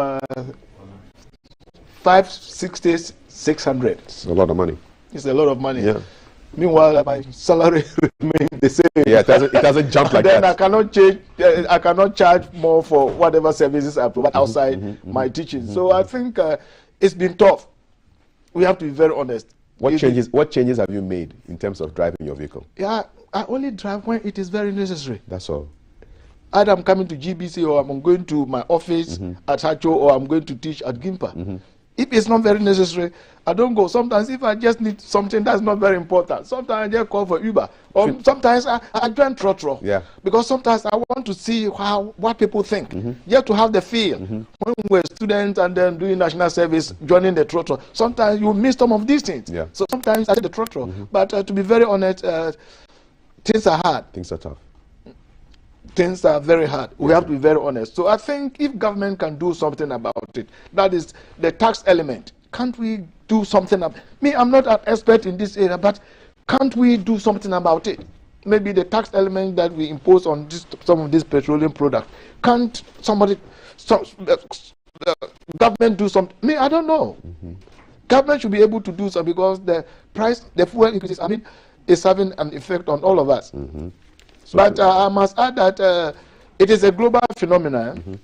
K: 560, 600.
A: It's a lot of money.
K: It's a lot of money.
A: Yeah.
K: Meanwhile, my salary remains the same.
A: Yeah, it doesn't jump like
K: that. Then
A: I
K: cannot change. I cannot charge more for whatever services I provide outside my teaching. So I think it's been tough. We have to be very honest.
A: What changes have you made in terms of driving your vehicle?
K: Yeah, I only drive when it is very necessary.
A: That's all.
K: Either I'm coming to GBC or I'm going to my office at Hacho or I'm going to teach at Gimpa. If it's not very necessary, I don't go. Sometimes if I just need something that's not very important, sometimes I just call for Uber. Or sometimes I join Trotro.
A: Yeah.
K: Because sometimes I want to see what people think. You have to have the feel. When we're students and then doing national service, joining the Trotro, sometimes you miss some of these things.
A: Yeah.
K: So sometimes I say the Trotro. But to be very honest, things are hard.
A: Things are tough.
K: Things are very hard. We have to be very honest. So I think if government can do something about it, that is the tax element. Can't we do something about it? Me, I'm not an expert in this area, but can't we do something about it? Maybe the tax element that we impose on some of these petroleum products. Can't government do something? Me, I don't know. Government should be able to do something because the price, the fuel increases, is having an effect on all of us. But I must add that it is a global phenomenon.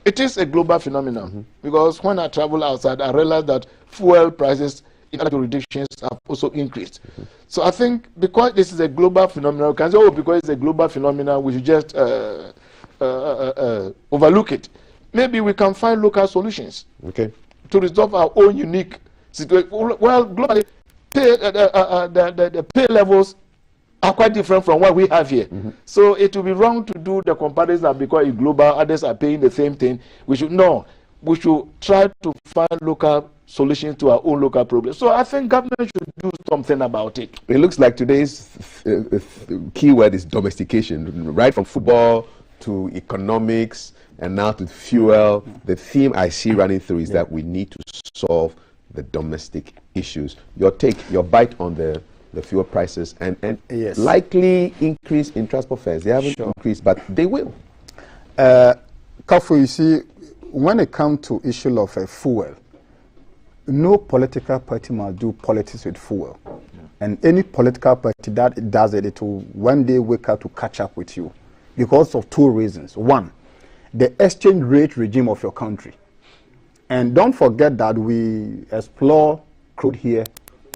K: It is a global phenomenon because when I travel outside, I realize that fuel prices in other jurisdictions have also increased. So I think because this is a global phenomenon, we can say, because it's a global phenomenon, we should just overlook it. Maybe we can find local solutions to resolve our own unique situation. Well, globally, the pay levels are quite different from what we have here. So it will be wrong to do the comparison because it's global, others are paying the same thing. We should try to find local solutions to our own local problems. So I think government should do something about it.
A: It looks like today's keyword is domestication, right from football to economics and now to fuel. The theme I see running through is that we need to solve the domestic issues. Your bite on the fuel prices and likely increase in transport fares. They haven't increased, but they will.
B: Kafu, you see, when it comes to issue of fuel, no political party must do politics with fuel. And any political party that does it will one day wake up to catch up with you because of 2 reasons. One, the exchange rate regime of your country. And don't forget that we explore crude here,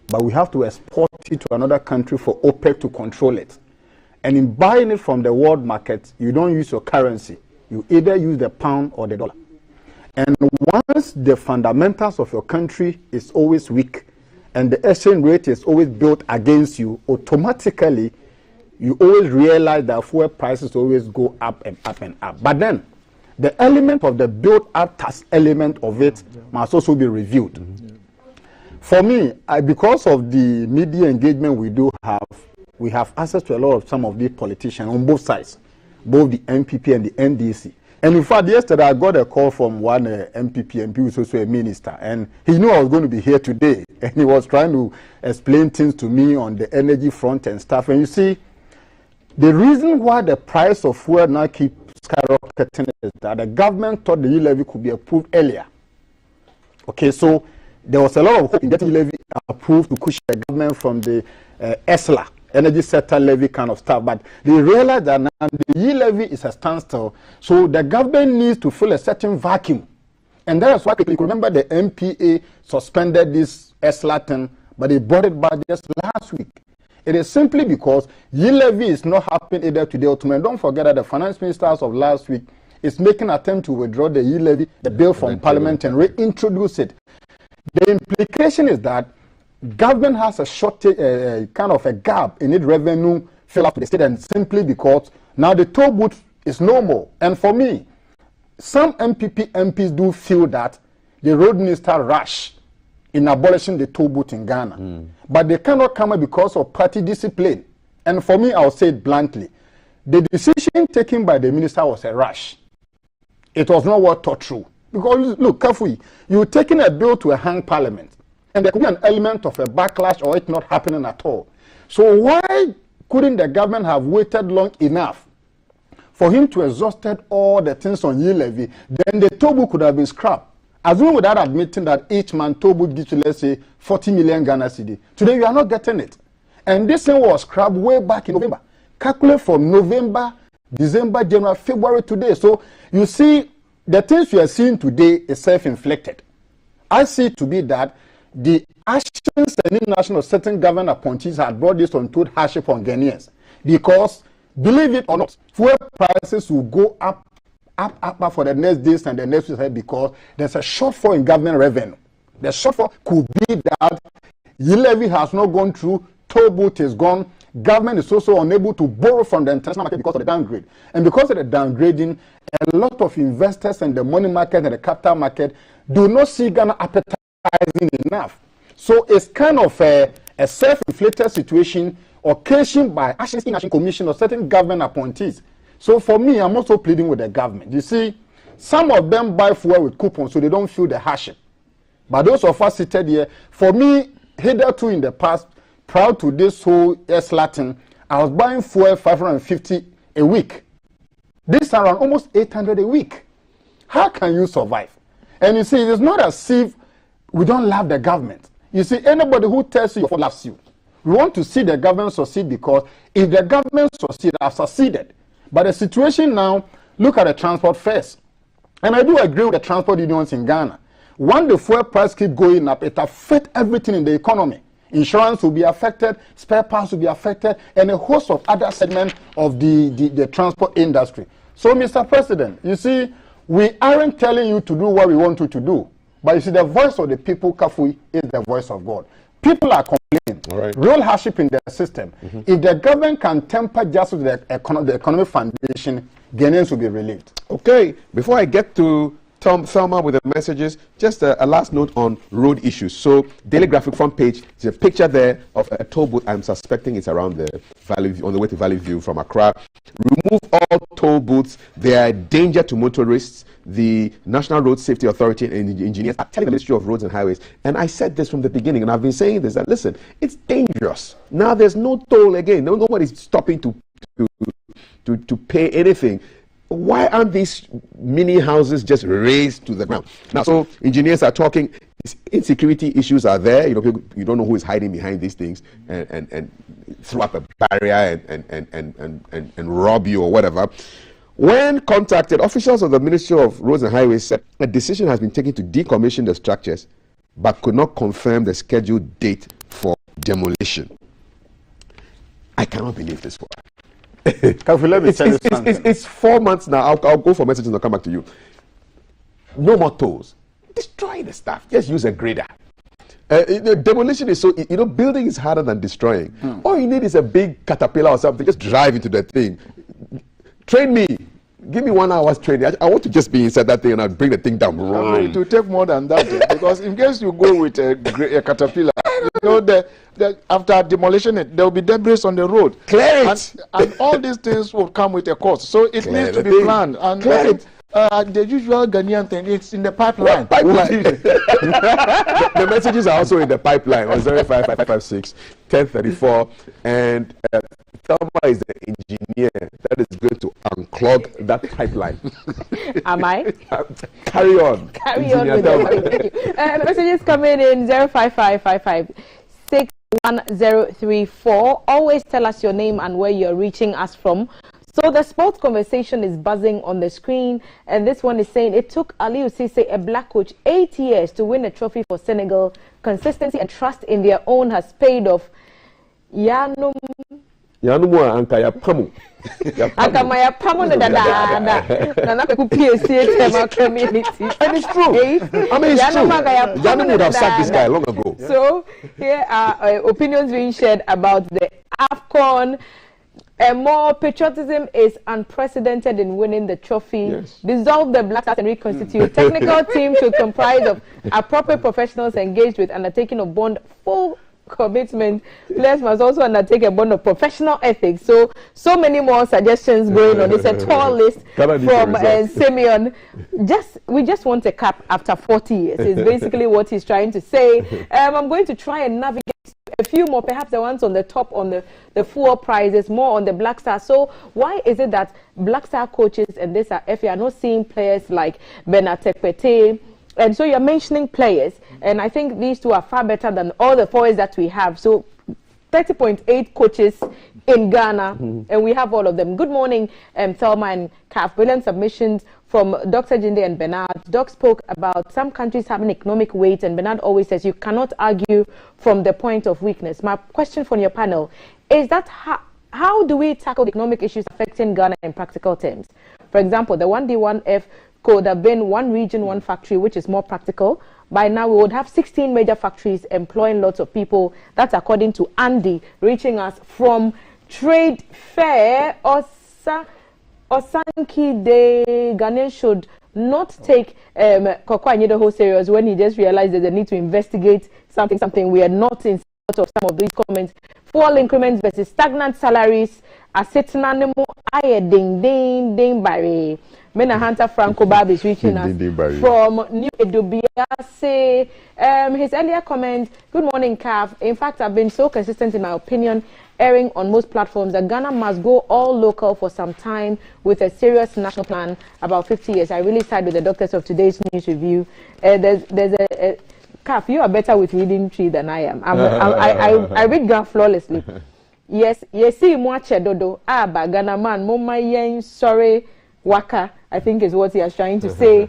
B: but we have to export it to another country for OPEC to control it. And in buying it from the world market, you don't use your currency. You either use the pound or the dollar. And once the fundamentals of your country is always weak and the exchange rate is always built against you, automatically you always realize that fuel prices always go up and up and up. But then the element of the built-up tax element of it must also be reviewed. For me, because of the media engagement we have access to a lot of some of the politicians on both sides, both the MPP and the NDC. And in fact, yesterday I got a call from one MPP who is also a minister, and he knew I was going to be here today, and he was trying to explain things to me on the energy front and stuff. And you see, the reason why the price of fuel now keeps skyrocketing is that the government thought the E-Levy could be approved earlier. Okay, so there was a lot of hope in getting E-Levy approved to push the government from the ESLA, energy sector levy kind of stuff, but they realized that now the E-Levy is a standstill, so the government needs to fill a certain vacuum And that is why you remember the MPA suspended this ESLA, but they brought it back just last week. It is simply because E-Levy is not happening either today or tomorrow. Don't forget that the finance ministers of last week is making an attempt to withdraw the E-Levy, the bill from Parliament, and reintroduce it. The implication is that government has a shortage, kind of a gap in its revenue fill up to the state, and simply because now the toll booth is no more. And for me, some MPs do feel that the road minister rushed in abolishing the toll booth in Ghana. But they cannot come up because of party discipline. And for me, I'll say it bluntly. The decision taken by the minister was a rush. It was not what thought through. Because, look, carefully, you're taking a bill to a hung parliament, and there could be an element of a backlash or it not happening at all. So why couldn't the government have waited long enough for him to exhausted all the things on E-Levy? Then the toll booth could have been scrapped. Assuming without admitting that each man toll booth gives you, let's say, 40 million Ghana cedi. Today, you are not getting it. And this thing was scrapped way back in November. Calculate from November, December, January, February today. So you see, the things you are seeing today is self-inflicted. I see it to be that the actions and international certain government appointees had brought this untold hardship on Ghanaians. Because, believe it or not, fuel prices will go up for the next days and the next weeks because there's a shortfall in government revenue. The shortfall could be that E-Levy has not gone through, toll booth is gone, government is also unable to borrow from the international market because of the downgrade. And because of the downgrading, a lot of investors in the money market and the capital market do not see Ghana appetizing enough. So it's kind of a self-inflicted situation occasioned by actions in action commission or certain government appointees. So for me, I'm also pleading with the government. You see, some of them buy fuel with coupons so they don't feel the hardship. But those of us seated here, for me, hitherto in the past, prior to this whole ESLA, I was buying fuel 550 a week. This time around almost 800 a week. How can you survive? And you see, it's not as if we don't love the government. You see, anybody who tells you loves you. We want to see the government succeed because if the government succeeds, I've succeeded. But the situation now, look at the transport first. And I do agree with the transport unions in Ghana. When the fuel price keep going up, it affects everything in the economy. Insurance will be affected, spare parts will be affected, and a host of other segments of the transport industry. So, Mr. President, you see, we aren't telling you to do what we want you to do. But you see, the voice of the people, Kafui, is the voice of God. People are complaining. Right. Real hardship in the system. If the government can temper justice with the economic foundation, Ghanaians will be relieved.
A: Okay, before I get to Thelma with the messages, just a last note on road issues. So, Daily Graphic front page, there's a picture there of a toll booth. I'm suspecting it's around the Valley, on the way to Valley View from Accra. Remove all toll booths. They are a danger to motorists. The National Road Safety Authority and engineers are telling the Ministry of Roads and Highways. And I said this from the beginning, and I've been saying this, that listen, it's dangerous. Now there's no toll again. Nobody's stopping to pay anything. Why aren't these mini houses just raised to the ground? Now, so engineers are talking, insecurity issues are there. You know, people, you don't know who is hiding behind these things and throw up a barrier and rob you or whatever. When contacted, officials of the Ministry of Roads and Highways said a decision has been taken to decommission the structures, but could not confirm the scheduled date for demolition. I cannot believe this one. It's 4 months now. I'll go for messages and I'll come back to you. No more tolls. Destroy the stuff. Just use a grader. Demolition is so, building is harder than destroying. All you need is a big caterpillar or something. Just drive into the thing. Train me. Give me 1 hour's training. I want to just be inside that thing and I'll bring the thing down.
K: It will take more than that because in case you go with a caterpillar, after demolition, there will be debris on the road.
A: Clear it.
K: And all these things will come with a cost. So it needs to be planned. And the usual Ghanaian thing, it's in the pipeline.
A: The messages are also in the pipeline on 05556 1034. And Thelma is the engineer that is going to unclog that pipeline.
C: Am I?
A: Carry on.
C: Carry on with the messages coming in 05555 61034. Always tell us your name and where you're reaching us from,
N: So the sports conversation is buzzing on the screen, and this one is saying it took Aliou Cisse, a black coach, 8 years to win a trophy for Senegal. Consistency and trust in their own has paid off. Yanum
A: Ankaya Pamu.
N: Akamaya Pamu Nana PSC community.
A: And it's true. I mean, it's true. Yanum would have sacked this guy long ago.
N: So here are opinions being shared about the AFCON. More patriotism is unprecedented in winning the trophy. Yes. Dissolve the Black Stars and reconstitute. Technical team should comprise of appropriate professionals engaged with undertaking of bond full commitment. Players must also undertake a bond of professional ethics. So many more suggestions going on. It's a tall list from Simeon. We just want a cap after 40 years. Is basically what he's trying to say. I'm going to try and navigate a few more, perhaps the ones on the top on the full prizes, more on the Black Star. So why is it that Black Star coaches and this are FA are not seeing players like Benatekpete? And so you're mentioning players, and I think these two are far better than all the forwards that we have. So 30.8 coaches in Ghana, and we have all of them. Good morning, Thelma and Kaf. Brilliant submissions from Dr. Jinde and Bernard. Doc spoke about some countries having economic weight, and Bernard always says you cannot argue from the point of weakness. My question from your panel is that how do we tackle the economic issues affecting Ghana in practical terms? For example, the 1D1F could have been one region, one factory, which is more practical. By now, we would have 16 major factories employing lots of people. That's according to Andy, reaching us from Trade Fair. Osanki de Ghanaians should not take Koko Anyedoho serious when he just realized that they need to investigate something. We are not in support of some of these comments. Full increments versus stagnant salaries. Asetinanemo aye ding bare. Mena Hunter Franco Bab is reaching us from New Edubiase. His earlier comment, good morning, Cav. In fact, I've been so consistent in my opinion, airing on most platforms, that Ghana must go all local for some time with a serious national plan, about 50 years. I really side with the doctors of today's news review. There's a Cav, you are better with reading tree than I am. I read Ghana flawlessly. Yes, see mwache dodo. Ba Ghana man, moma yen sorry waka, I think is what he is trying to say.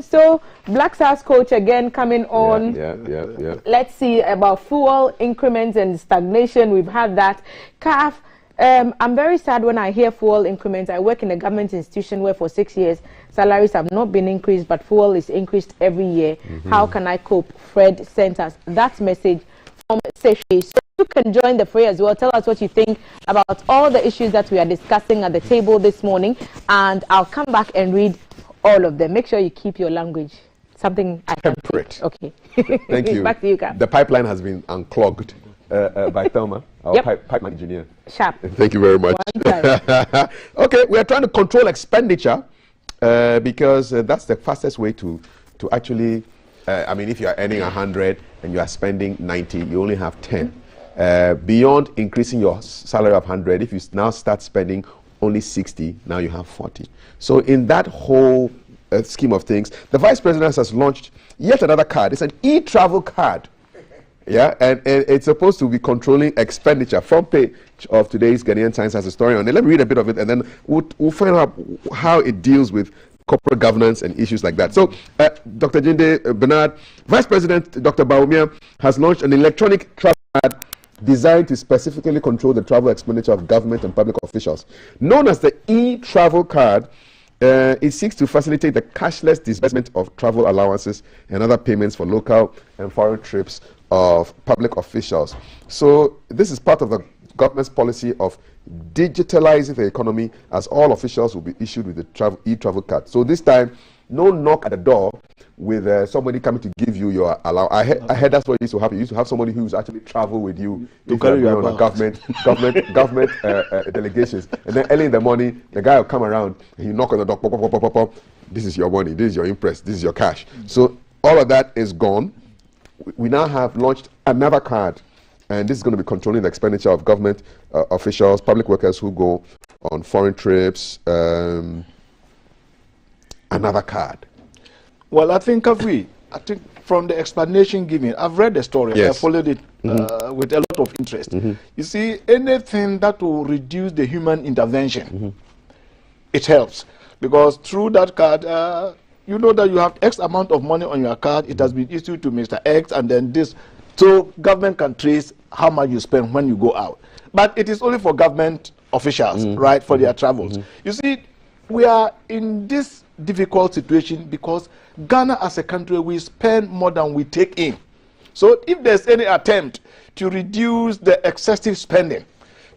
N: So Black Stars coach again coming on.
A: Yeah.
N: Let's see about fuel increments and stagnation. We've had that. CAF, I'm very sad when I hear fuel increments. I work in a government institution where for 6 years salaries have not been increased, but fuel is increased every year. How can I cope? Fred sent us that message from Seshi. So you can join the fray as well. Tell us what you think about all the issues that we are discussing at the table this morning, and I'll come back and read all of them. Make sure you keep your language something
A: temperate.
N: Okay.
A: Thank you.
N: Back to you, Cap.
A: The pipeline has been unclogged by Thelma, our pipeline engineer.
N: Sharp.
A: Thank you very much. Okay, we are trying to control expenditure because that's the fastest way to actually. I mean, if you are earning 100 and you are spending 90, you only have 10. Beyond increasing your salary of 100, if you now start spending only 60, now you have 40. So in that whole scheme of things, the Vice President has launched yet another card. It's an e-travel card. Yeah, and it's supposed to be controlling expenditure. Front page of today's Ghanaian Times has a story on it. Let me read a bit of it, and then we'll find out how it deals with corporate governance and issues like that. So, Dr. Jinde, Bernard, Vice President Dr. Baumia has launched an electronic travel card designed to specifically control the travel expenditure of government and public officials. Known as the e-travel card, it seeks to facilitate the cashless disbursement of travel allowances and other payments for local and foreign trips of public officials. So this is part of the government's policy of digitalizing the economy, as all officials will be issued with the e-travel card. So this time, no knock at the door with somebody coming to give you your allowance. I heard that's what used to happen. You used to have somebody who's actually travel with you to carry you on government delegations. And then early in the morning, the guy will come around and you knock on the door. Pop, pop, pop, pop, pop. This is your money. This is your impress. This is your cash. So all of that is gone. We now have launched another card. And this is going to be controlling the expenditure of government officials, public workers who go on foreign trips. Another card.
K: Well, I think from the explanation given, I've read the story.
A: Yes.
K: I followed it with a lot of interest. You see, anything that will reduce the human intervention, it helps. Because through that card, you know that you have X amount of money on your card. It has been issued to Mr. X and then this. So government can trace how much you spend when you go out. But it is only for government officials, right, for their travels. You see, we are in this difficult situation because Ghana as a country, we spend more than we take in. So if there's any attempt to reduce the excessive spending,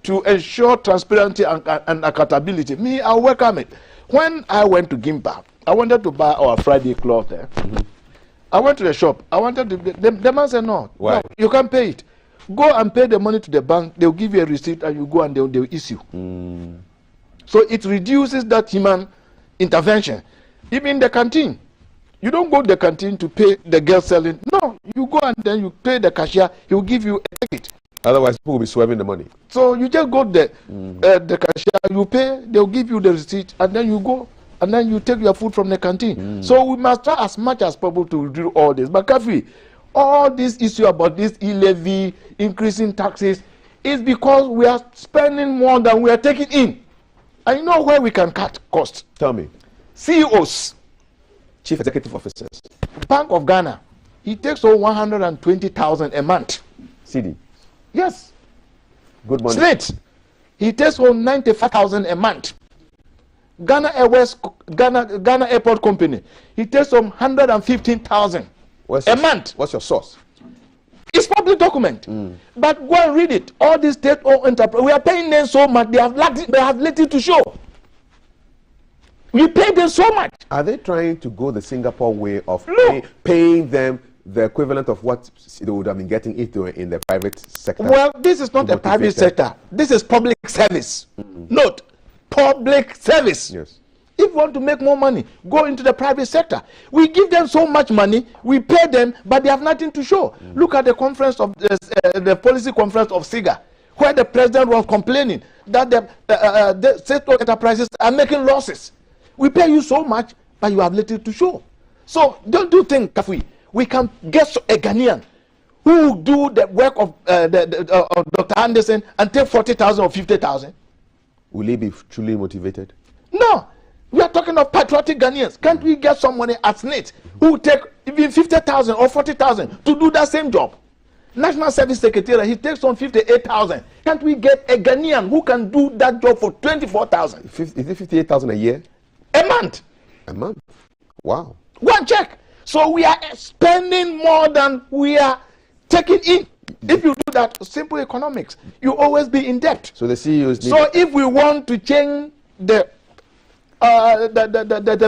K: to ensure transparency and accountability, me, I welcome it. When I went to Gimpa, I wanted to buy our Friday cloth there. I went to the shop. I wanted to, the man said, no, no, you can't pay it. Go and pay the money to the bank. They'll give you a receipt and you go and they'll issue. So it reduces that human intervention. Even the canteen. You don't go to the canteen to pay the girl selling. No, you go and then you pay the cashier. He will give you a ticket.
A: Otherwise, people will be swerving the money.
K: So you just go to the cashier, you pay, they'll give you the receipt, and then you go, and then you take your food from the canteen. So we must try as much as possible to do all this. But Kafi, all this issue about this E-Levy, increasing taxes, is because we are spending more than we are taking in. And you know where we can cut costs?
A: Tell me.
K: CEOs.
A: Chief Executive Officers.
K: Bank of Ghana. He takes home 120,000 a month.
A: CD.
K: Yes.
A: Good money.
K: Slate. He takes home 95,000 a month. Ghana Airways, Ghana Airport Company. He takes home 115,000 a month.
A: What's your source?
K: It's public document. But go and read it. All these state-owned enterprise, we are paying them so much. They have little to show. We pay them so much.
A: Are they trying to go the Singapore way of paying them the equivalent of what they would have been getting if they were in the private sector?
K: Well, this is not a private sector. This is public service. Note, public service.
A: Yes.
K: If you want to make more money, go into the private sector. We give them so much money, we pay them, but they have nothing to show. Look at the conference of the policy conference of SIGA, where the president was complaining that the state-owned enterprises are making losses. We pay you so much, but you have little to show. So don't do things, Kafui. We can get a Ghanaian who will do the work of Dr. Anderson and take 40,000 or 50,000.
A: Will he be truly motivated?
K: No. We are talking of patriotic Ghanaians. Can't we get somebody at SNIT who will take even 50,000 or 40,000 to do that same job? National Service Secretary, he takes on 58,000. Can't we get a Ghanaian who can do that job for 24,000?
A: Is it 58,000 a year?
K: A month.
A: A month? Wow.
K: Go and check. So we are spending more than we are taking in. If you do that, simple economics, you always be in debt.
A: So the CEOs need...
K: So if we want to change the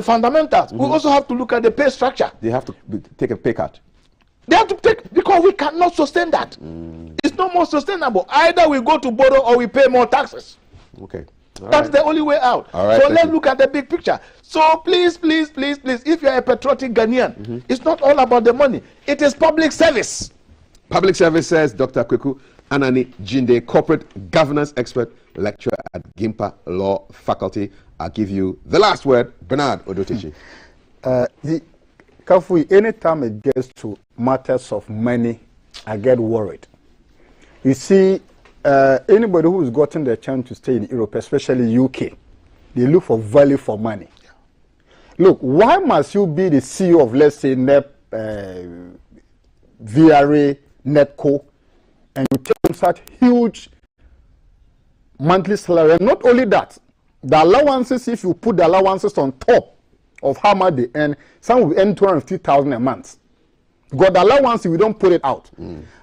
K: fundamentals, we also have to look at the pay structure.
A: They have to take a pay cut.
K: They have to take, because we cannot sustain that. It's no more sustainable. Either we go to borrow or we pay more taxes.
A: Okay.
K: That's the only way out.
A: All right,
K: so let's look at the big picture. So please, please, please, please, if you're a patriotic Ghanaian, it's not all about the money. It is public service.
A: Public service, says Dr. Kweku Anani Jinde, corporate governance expert, lecturer at Gimpa Law Faculty. I'll give you the last word, Bernard Odotechi.
B: Kafui, anytime it gets to matters of money, I get worried. You see, anybody who has gotten the chance to stay in Europe, especially UK, they look for value for money. Look, why must you be the CEO of, let's say, VRA, Netco, and you take on such huge monthly salary? And not only that, the allowances, if you put the allowances on top of how much they earn, some will earn 250,000 a month. Got the allowance, we don't put it out.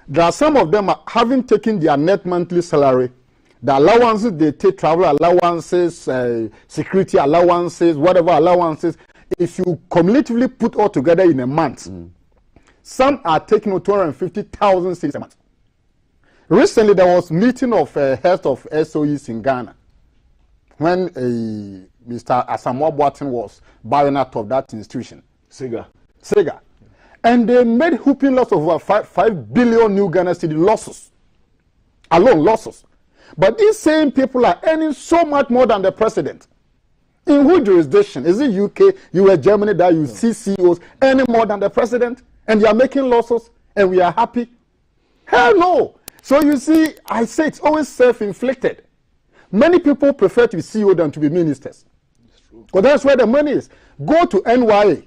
B: There are some of them having taken their net monthly salary, the allowances they take, travel allowances, security allowances, whatever allowances, if you cumulatively put all together in a month, some are taking 250,000 a month. Recently, there was meeting of heads of SOEs in Ghana when Mr. Asamoah Boateng was buying out of that institution.
K: Sega.
B: And they made whooping loss of over 5 billion new Ghana cedi losses. Alone losses. But these same people are earning so much more than the president. In which jurisdiction? Is it UK, US, Germany that you see CEOs earning more than the president? and they are making losses and we are happy? Hell no. So you see, I say it's always self-inflicted. Many people prefer to be CEO than to be ministers. Because that's where the money is. Go to NYA,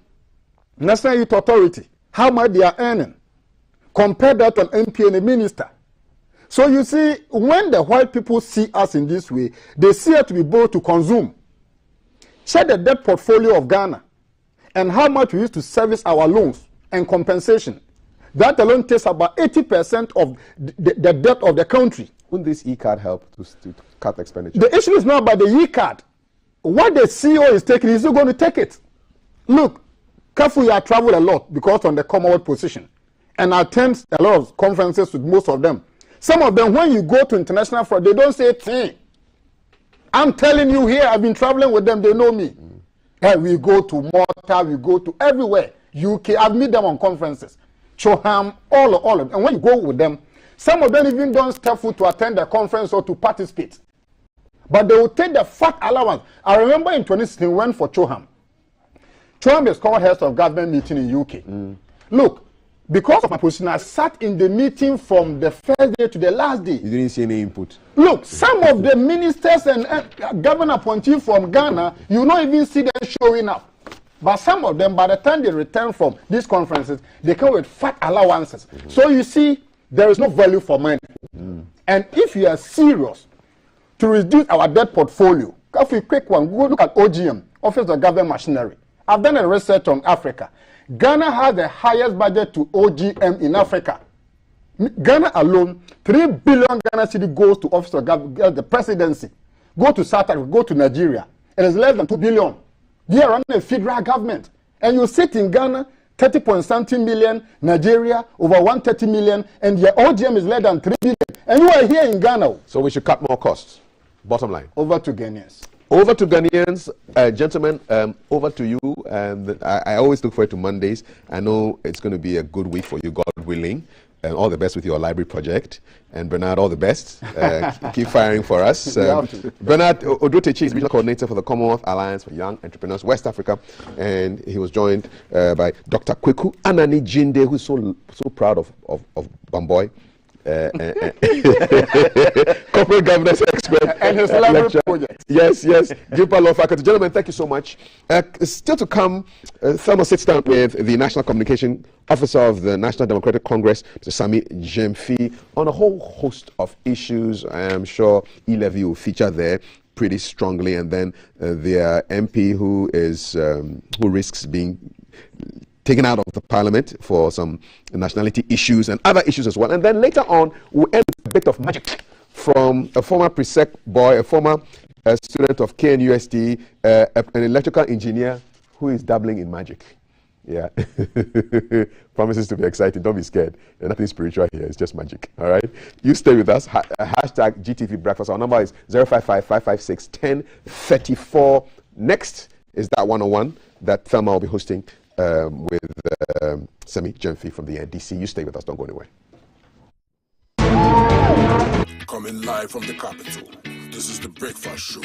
B: National Youth Authority, how much they are earning. Compare that to an MP and a minister. So you see, when the white people see us in this way, they see us to be able to consume. Check the debt portfolio of Ghana and how much we used to service our loans and compensation. That alone takes about 80% of the debt of the country.
A: Wouldn't this e-card help to cut expenditure?
B: The issue is not about the e-card. What the CEO is taking, he's still going to take it. Look, Kafu, I travel a lot because on the Commonwealth position. And I attend a lot of conferences with most of them. Some of them, when you go to international fraud, they don't say a thing. I'm telling you here, I've been traveling with them, they know me. Hey, we go to Malta, we go to everywhere. UK, I've met them on conferences. Choham, all of them. And when you go with them, some of them even don't step foot to attend the conference or to participate. But they will take the fat allowance. I remember in 2016, we went for Choham. Choham is called heads of government meeting in UK. Look, because of my position, I sat in the meeting from the first day to the last day.
A: You didn't see any input?
B: Look, some of the ministers and government appointees from Ghana, you don't even see them showing up. But some of them, by the time they return from these conferences, they come with fat allowances. So you see, there is no value for money. And if you are serious to reduce our debt portfolio, if you quick one, go look at OGM, Office of Government Machinery. I've done a research on Africa. Ghana has the highest budget to OGM in Africa. Ghana alone, 3 billion Ghana cedi goes to Office of Government, the presidency. Go to South Africa, go to Nigeria. It is less than 2 billion. They are running a federal government. And you sit in Ghana, 30.something million, Nigeria, over 130 million, and your OGM is less than 3 billion. And you are here in Ghana.
A: So we should cut more costs. Bottom line.
B: Over to Ghanaians.
A: Over to Ghanaians, gentlemen, over to you. I always look forward to Mondays. I know it's going to be a good week for you, God willing. All the best with your library project. And Bernard, all the best. Keep firing for us. Bernard Odotechi is Regional Coordinator for the Commonwealth Alliance for Young Entrepreneurs, West Africa. And he was joined by Dr. Kweku Anani Jinde, who's so proud of Bamboy. Corporate governance expert
B: and his library project.
A: Yes. Gilpa Law Faculty. Gentlemen, thank you so much. Still to come, Thelma sits down with the National Communication Officer of the National Democratic Congress, Mr. Sami Jemfi, on a whole host of issues. I am sure E-Levy will feature there pretty strongly, and then their MP who risks being taken out of the parliament for some nationality issues and other issues as well. And then later on, we'll end with a bit of magic from a former Presec boy, a former student of KNUST, an electrical engineer who is dabbling in magic. Yeah. Promises to be exciting. Don't be scared. There's nothing spiritual here. It's just magic. All right. You stay with us. Hashtag GTV Breakfast. Our number is 055-556-1034. Next is that 101 that Thelma will be hosting with Sami Jemfi from the NDC. You stay with us. Don't go anywhere.
R: Coming live from the capital. This is the Breakfast Show.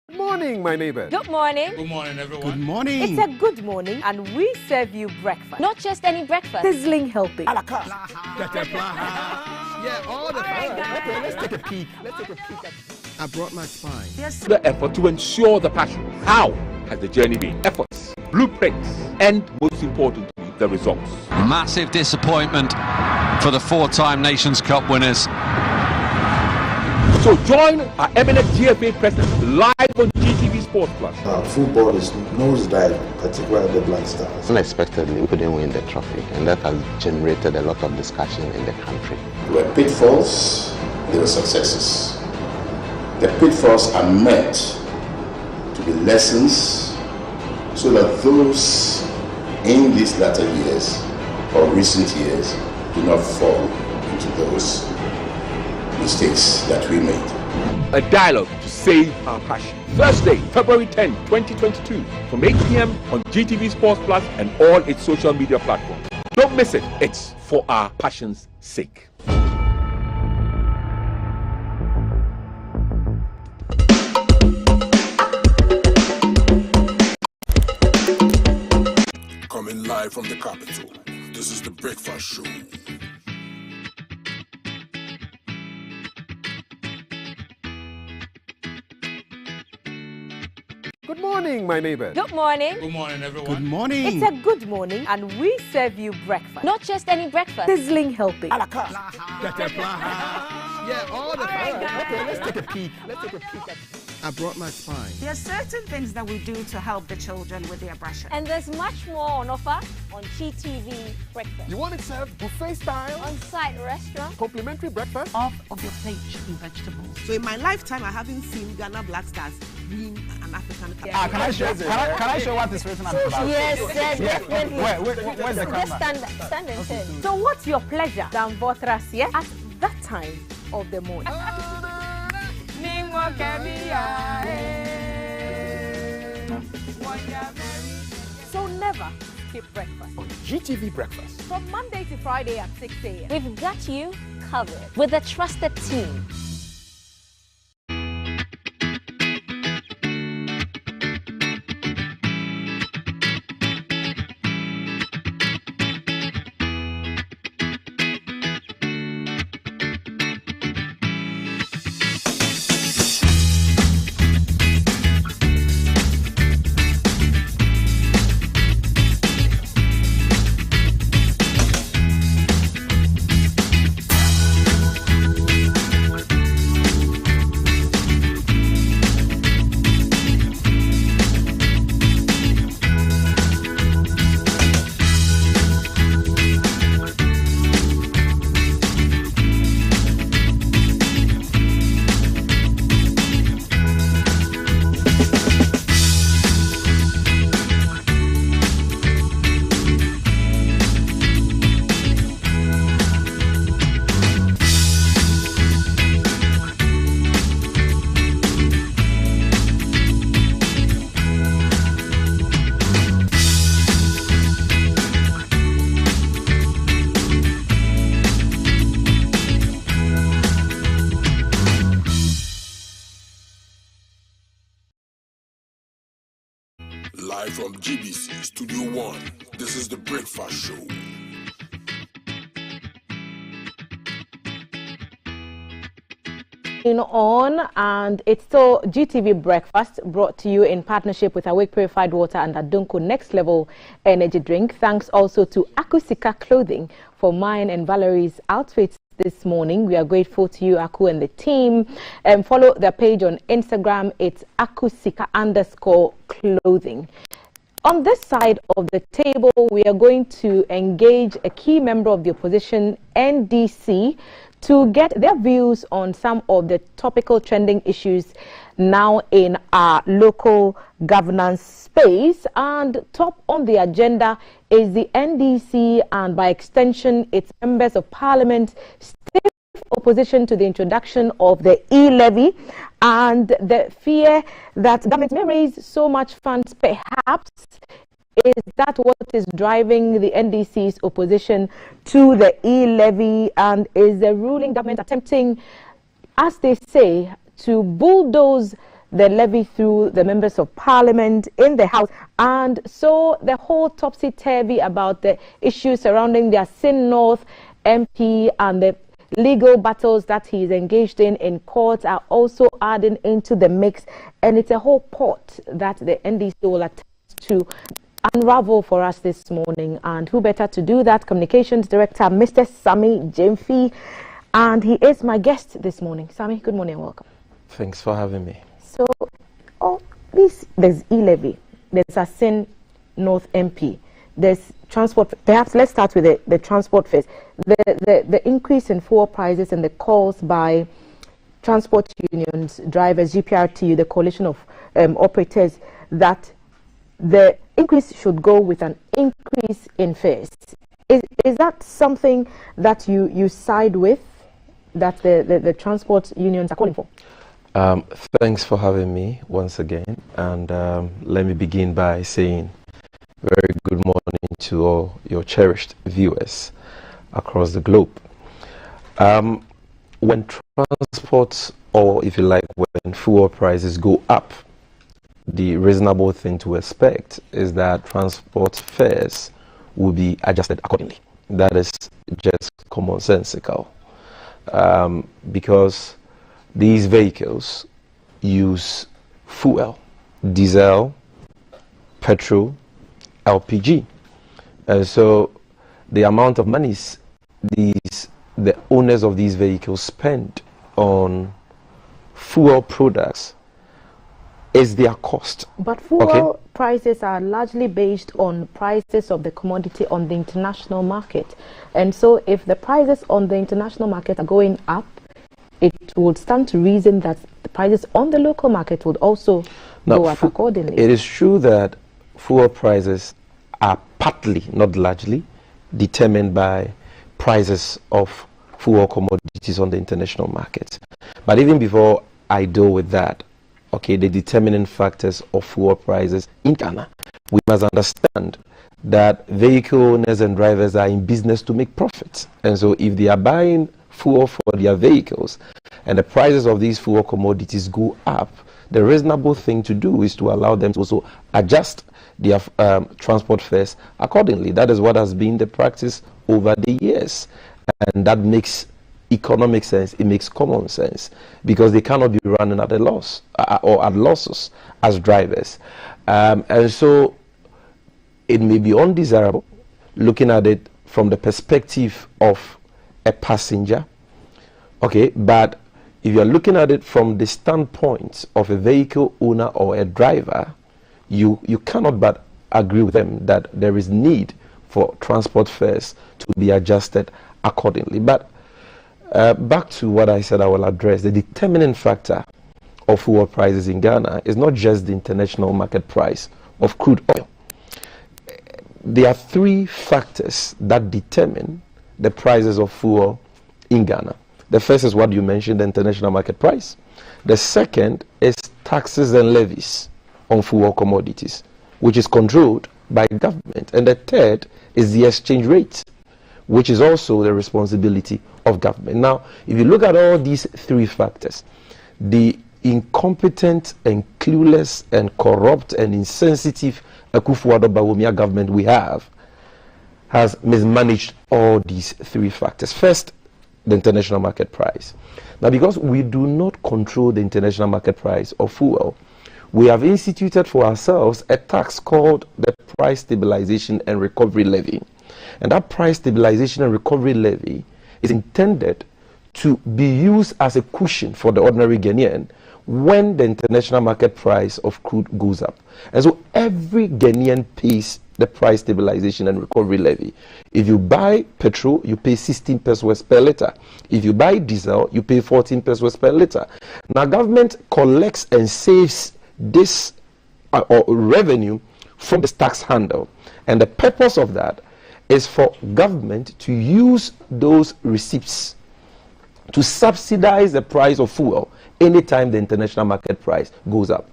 A: Good morning, my neighbor.
U: Good morning.
M: Good morning, everyone.
G: Good morning.
C: It's a good morning, and we serve you breakfast.
U: Not just any breakfast.
C: Sizzling healthy.
G: Yeah, all the time. Okay, let's take a peek. I brought my spine.
S: The effort to ensure the passion. How has the journey been? Efforts, blueprints, and most importantly, the results.
V: Massive disappointment for the four-time Nations Cup winners.
S: So join our eminent GFA president live on GTV Sports Plus.
W: Football is nosedive, particularly the Black Stars.
X: Unexpectedly, we couldn't win the trophy, and that has generated a lot of discussion in the country.
W: There were pitfalls, there were successes. The pitfalls are meant to be lessons so that those in these latter years or recent years do not fall into those mistakes that we made.
S: A dialogue to save our passion. Thursday, February 10, 2022, from 8 p.m. on GTV Sports Plus and all its social media platforms. Don't miss it. It's for our passion's sake.
R: Live from the capital, this is the Breakfast Show.
D: Good morning, my neighbors.
U: Good morning.
M: Good morning, everyone.
D: Good morning.
C: It's a good morning, and we serve you breakfast.
U: Not just any breakfast.
C: Sizzling healthy.
D: Yeah, all the time. Okay, let's take a peek. I brought my spine.
H: There are certain things that we do to help the children with their brushing.
U: And there's much more on offer on GTV Breakfast.
D: You want it served buffet style?
U: On-site restaurant.
D: Complimentary breakfast?
H: Off of your plate chicken vegetables.
I: So in my lifetime, I haven't seen Ghana Black Stars win an African Cup.
B: Can I show what is written on the back?
U: Yes, definitely.
B: Where's the camera?
U: Just stand and turn.
C: So what's your pleasure, Dan Vothras, at that time of the morning? So never skip breakfast.
D: On GTV Breakfast.
C: From Monday to Friday at 6 a.m.
U: We've got you covered with a trusted team.
R: Live from GBC Studio 1, this is the Breakfast Show.
N: On, and it's still GTV Breakfast, brought to you in partnership with Awake Purified Water and Adunko Next Level Energy Drink. Thanks also to Akusika Clothing for mine and Valerie's outfits this morning. We are grateful to you, Aku, and the team. Follow the page on Instagram. It's Akusika_clothing. On this side of the table, we are going to engage a key member of the opposition, NDC, to get their views on some of the topical trending issues now in our local governance space. And top on the agenda is the NDC and by extension its members of parliament stiff opposition to the introduction of the E-Levy and the fear that government may raise so much funds perhaps. Is that what is driving the NDC's opposition to the E-Levy, and is the ruling government attempting, as they say, to bulldoze the levy through the members of parliament in the House? And so the whole topsy-turvy about the issues surrounding the Asin North MP and the legal battles that he is engaged in court are also adding into the mix, and it's a whole pot that the NDC will attempt to unravel for us this morning. And who better to do that? Communications Director Mr. Sammy Jemfi, and he is my guest this morning. Sammy, good morning and welcome.
X: Thanks for having me.
N: So, there's E-Levy, there's Asin North MP, there's transport. Perhaps let's start with the transport first. The increase in fuel prices and the calls by transport unions, drivers, GPRTU, the coalition of operators, that the increase should go with an increase in fares. Is that something that you side with, that the transport unions are calling for?
X: Thanks for having me once again, and let me begin by saying very good morning to all your cherished viewers across the globe. When transport, or if you like, when fuel prices go up, the reasonable thing to expect is that transport fares will be adjusted accordingly. That is just commonsensical, because these vehicles use fuel, diesel, petrol, LPG, and so the amount of monies the owners of these vehicles spend on fuel products is their cost.
N: But fuel prices are largely based on prices of the commodity on the international market. And so if the prices on the international market are going up, it would stand to reason that the prices on the local market would also go up accordingly.
X: It is true that fuel prices are partly, not largely, determined by prices of fuel commodities on the international market. But even before I deal with that, the determining factors of fuel prices in Ghana, we must understand that vehicle owners and drivers are in business to make profits. And so if they are buying fuel for their vehicles and the prices of these fuel commodities go up, the reasonable thing to do is to allow them to also adjust their transport fares accordingly. That is what has been the practice over the years. And that makes economic sense, it makes common sense, because they cannot be running at a loss or at losses as drivers. And so it may be undesirable looking at it from the perspective of a passenger, but if you're looking at it from the standpoint of a vehicle owner or a driver, you cannot but agree with them that there is need for transport fares to be adjusted accordingly. But back to what I said I will address, the determining factor of fuel prices in Ghana is not just the international market price of crude oil. There are three factors that determine the prices of fuel in Ghana. The first is what you mentioned, the international market price. The second is taxes and levies on fuel commodities, which is controlled by government. And the third is the exchange rate, which is also the responsibility of government. Now, if you look at all these three factors, the incompetent and clueless and corrupt and insensitive Akufo-Addo Bawumia government we have has mismanaged all these three factors. First, the international market price. Now, because we do not control the international market price of fuel, we have instituted for ourselves a tax called the Price Stabilization and Recovery Levy. And that Price Stabilization and Recovery Levy is intended to be used as a cushion for the ordinary Ghanaian when the international market price of crude goes up. And so every Ghanaian pays the Price Stabilization and Recovery Levy. If you buy petrol, you pay 16 pesos per litre. If you buy diesel, you pay 14 pesos per litre. Now, government collects and saves this revenue from the tax handle. And the purpose of that is for government to use those receipts to subsidize the price of fuel anytime the international market price goes up.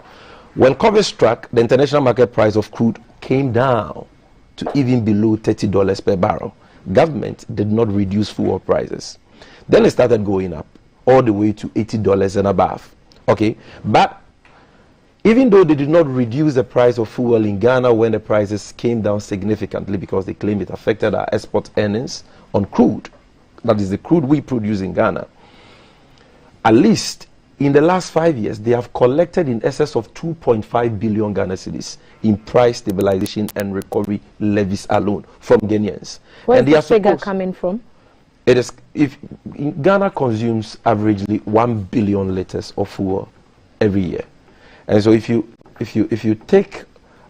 X: When COVID struck, the international market price of crude came down to even below $30 per barrel. Government did not reduce fuel prices. Then it started going up all the way to $80 and above. But even though they did not reduce the price of fuel in Ghana when the prices came down significantly, because they claim it affected our export earnings on crude, that is the crude we produce in Ghana, at least in the last 5 years, they have collected in excess of 2.5 billion Ghana cedis in price stabilization and recovery levies alone from Ghanaians.
N: Where is this figure coming from?
X: It is, if Ghana consumes averagely 1 billion liters of fuel every year. And so if you take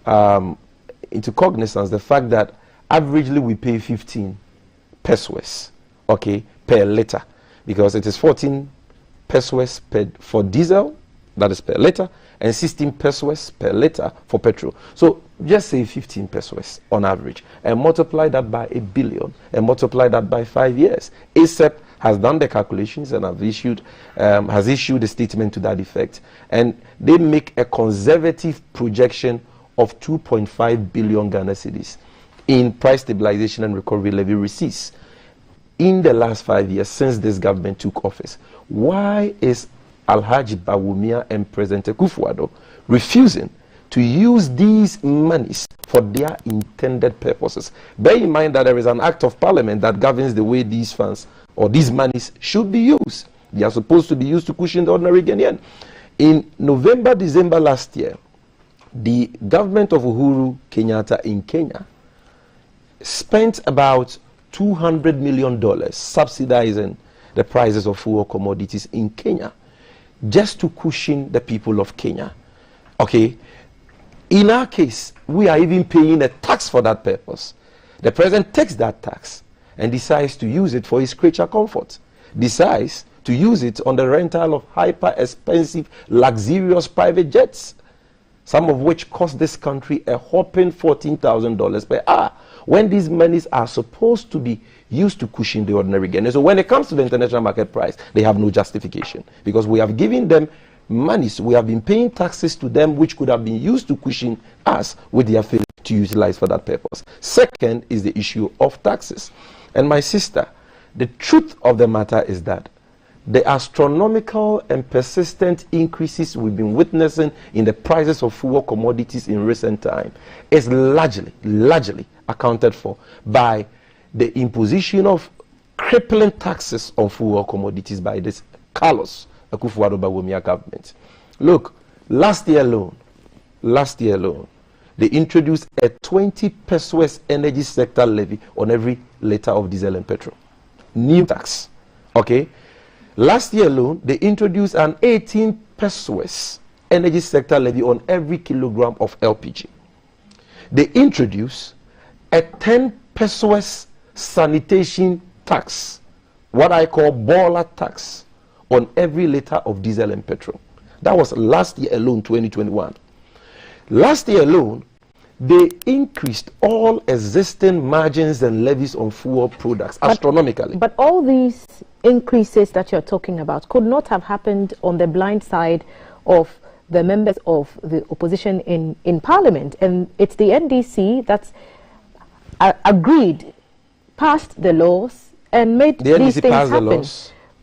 X: into cognizance the fact that averagely we pay 15 pesos per litre, because it is 14 pesos for diesel, that is per litre, and 16 pesos per litre for petrol. So just say 15 pesos on average, and multiply that by 1 billion, and multiply that by 5 years. ASEP has done the calculations and has issued a statement to that effect, and they make a conservative projection of 2.5 billion Ghana cedis in price stabilization and recovery levy receipts in the last 5 years since this government took office. Why is Alhaji Bawumia and President Akufo-Addo refusing to use these monies for their intended purposes. Bear in mind that there is an act of parliament that governs the way these funds or these monies should be used. They are supposed to be used to cushion the ordinary Ghanaian. In November, December last year, the government of Uhuru Kenyatta in Kenya spent about $200 million subsidizing the prices of fuel commodities in Kenya just to cushion the people of Kenya. Okay? In our case, we are even paying a tax for that purpose. The president takes that tax and decides to use it for his creature comfort. Decides to use it on the rental of hyper-expensive, luxurious private jets, some of which cost this country a whopping $14,000 per hour, when these monies are supposed to be used to cushion the ordinary Ghanaian. So when it comes to the international market price, they have no justification, because we have given them monies, we have been paying taxes to them which could have been used to cushion us with their failure to utilize for that purpose. Second is the issue of taxes. And my sister, the truth of the matter is that the astronomical and persistent increases we've been witnessing in the prices of fuel commodities in recent time is largely accounted for by the imposition of crippling taxes on fuel commodities by this Carlos Akufo-Addo Bawumia government. Look, last year alone, they introduced a 20 pesos energy sector levy on every liter of diesel and petrol. New tax, okay? Last year alone, they introduced an 18 pesos energy sector levy on every kilogram of LPG. They introduced a 10 pesos sanitation tax, what I call baller tax, on every liter of diesel and petrol. That was last year alone, 2021. Last year alone, they increased all existing margins and levies on fuel products astronomically.
N: But all these increases that you're talking about could not have happened on the blind side of the members of the opposition in Parliament. And it's the NDC that's agreed, passed the laws, and made these things happen.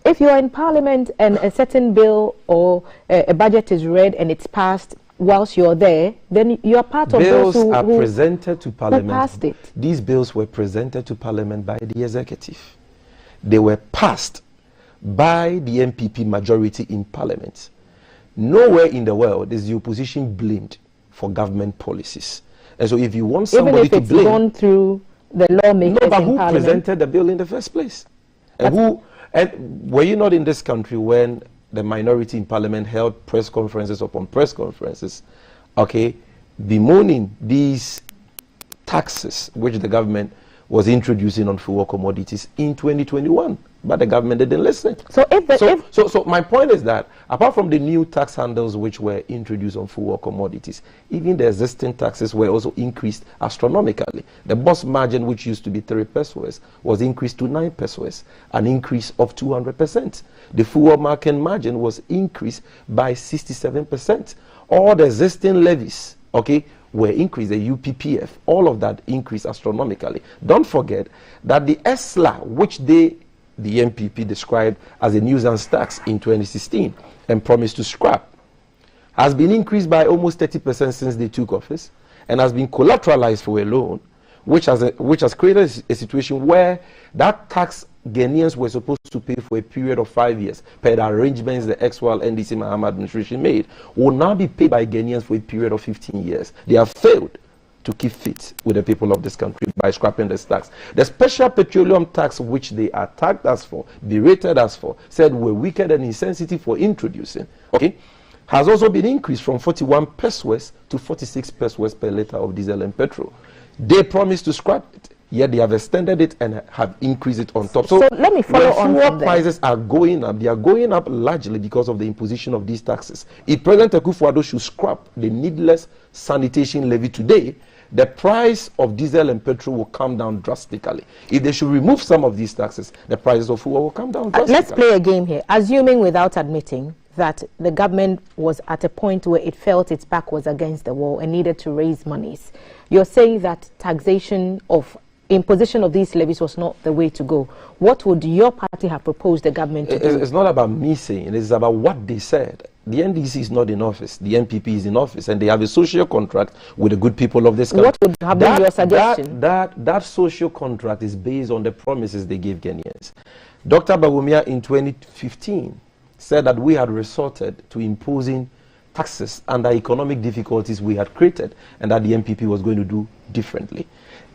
N: If you're in Parliament and a certain bill or a budget is read and it's passed whilst you're there, then you're part of those who
X: are presented to Parliament.
N: Passed it.
X: These bills were presented to Parliament by the executive. They were passed by the MPP majority in Parliament. Nowhere in the world is the opposition blamed for government policies. And so if you want somebody to blame... Even if it's gone
N: through the lawmakers in
X: but who
N: Parliament?
X: Presented the bill in the first place? And were you not in this country when the minority in Parliament held press conferences upon press conferences, okay, bemoaning these taxes which the government was introducing on fuel commodities in 2021, but the government didn't listen. So my point is that apart from the new tax handles which were introduced on fuel commodities, even the existing taxes were also increased astronomically. The bus margin, which used to be 3 pesos, was increased to 9 pesos, an increase of 200%. The fuel market margin was increased by 67%. All the existing levies, okay, were increased, the UPPF, all of that increased astronomically. Don't forget that the ESLA, which the MPP described as a nuisance tax in 2016 and promised to scrap, has been increased by almost 30% since they took office, and has been collateralized for a loan, which has created a situation where that tax Ghanaians were supposed to pay for a period of 5 years, per the arrangements the ex-Wal NDC Mahama administration made, will now be paid by Ghanaians for a period of 15 years. They have failed to keep fit with the people of this country by scrapping this tax. The special petroleum tax, which they attacked us for, berated us for, said we're wicked and insensitive for introducing, okay, has also been increased from 41 pesos to 46 pesos per liter of diesel and petrol. They promised to scrap it, yet they have extended it and have increased it on top. So
N: let me follow on
X: fuel
N: from
X: prices are going up. They are going up largely because of the imposition of these taxes. If President Akufo-Addo should scrap the needless sanitation levy today, the price of diesel and petrol will come down drastically. If they should remove some of these taxes, the prices of fuel will come down drastically.
N: Let's play a game here. Assuming without admitting that the government was at a point where it felt its back was against the wall and needed to raise monies, you're saying that taxation of imposition of these levies was not the way to go. What would your party have proposed the government to do?
X: It's not about me saying, it's about what they said. the NDC is not in office. The NPP is in office, and they have a social contract with the good people of this country.
L: What would have been your suggestion?
X: That social contract is based on the promises they gave Ghanaians. Dr. Bawumia in 2015 said that we had resorted to imposing taxes under economic difficulties we had created, and that the NPP was going to do differently.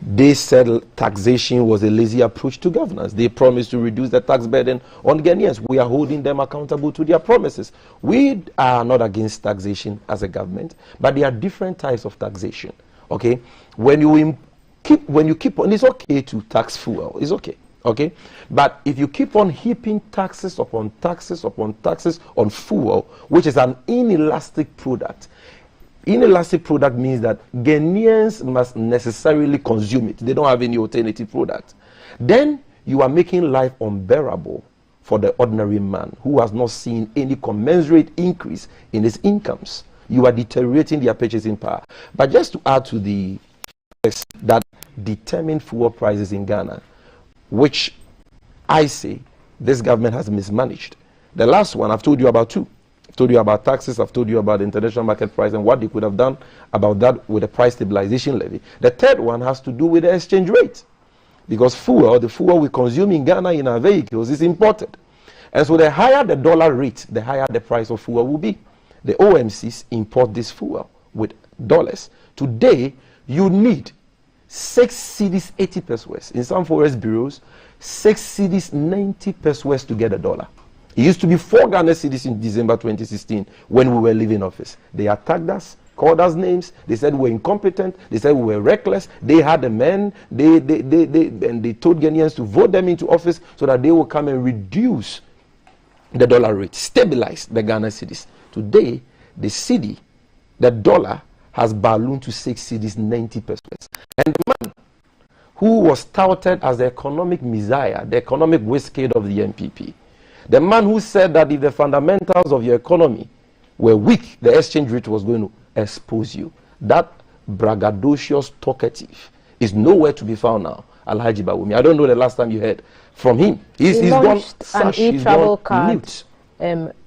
X: They said taxation was a lazy approach to governance. They promised to reduce the tax burden on Ghanaians. We are holding them accountable to their promises. We are not against taxation as a government, but there are different types of taxation. Okay, when you keep on, it's okay to tax fuel. It's okay. Okay, but if you keep on heaping taxes upon taxes upon taxes on fuel, which is an inelastic product. Inelastic product means that Ghanaians must necessarily consume it. They don't have any alternative product. Then you are making life unbearable for the ordinary man who has not seen any commensurate increase in his incomes. You are deteriorating their purchasing power. But just to add to the facts that determine fuel prices in Ghana, which I say this government has mismanaged. The last one, I've told you about two. I've told you about taxes, I've told you about the international market price and what they could have done about that with the price stabilization levy. The third one has to do with the exchange rate. Because the fuel we consume in Ghana in our vehicles is imported. And so the higher the dollar rate, the higher the price of fuel will be. The OMCs import this fuel with dollars. Today, you need 6 cedis 80 pesos. In some forest bureaus, 6 cedis 90 pesos to get a dollar. It used to be 4 Ghana cedis in December 2016 when we were leaving office. They attacked us, called us names. They said we were incompetent. They said we were reckless. They had the men. They told Ghanaians to vote them into office so that they will come and reduce the dollar rate, stabilize the Ghana cedis. Today, the cedi, the dollar, has ballooned to 6 cedis 90 pesos. And the man who was touted as the economic messiah, the economic whiskey of the NPP, the man who said that if the fundamentals of your economy were weak, the exchange rate was going to expose you. That braggadocious talkative is nowhere to be found now. Alhaji Bawumia, I don't know the last time you heard from him. He's gone sash, he's gone mute.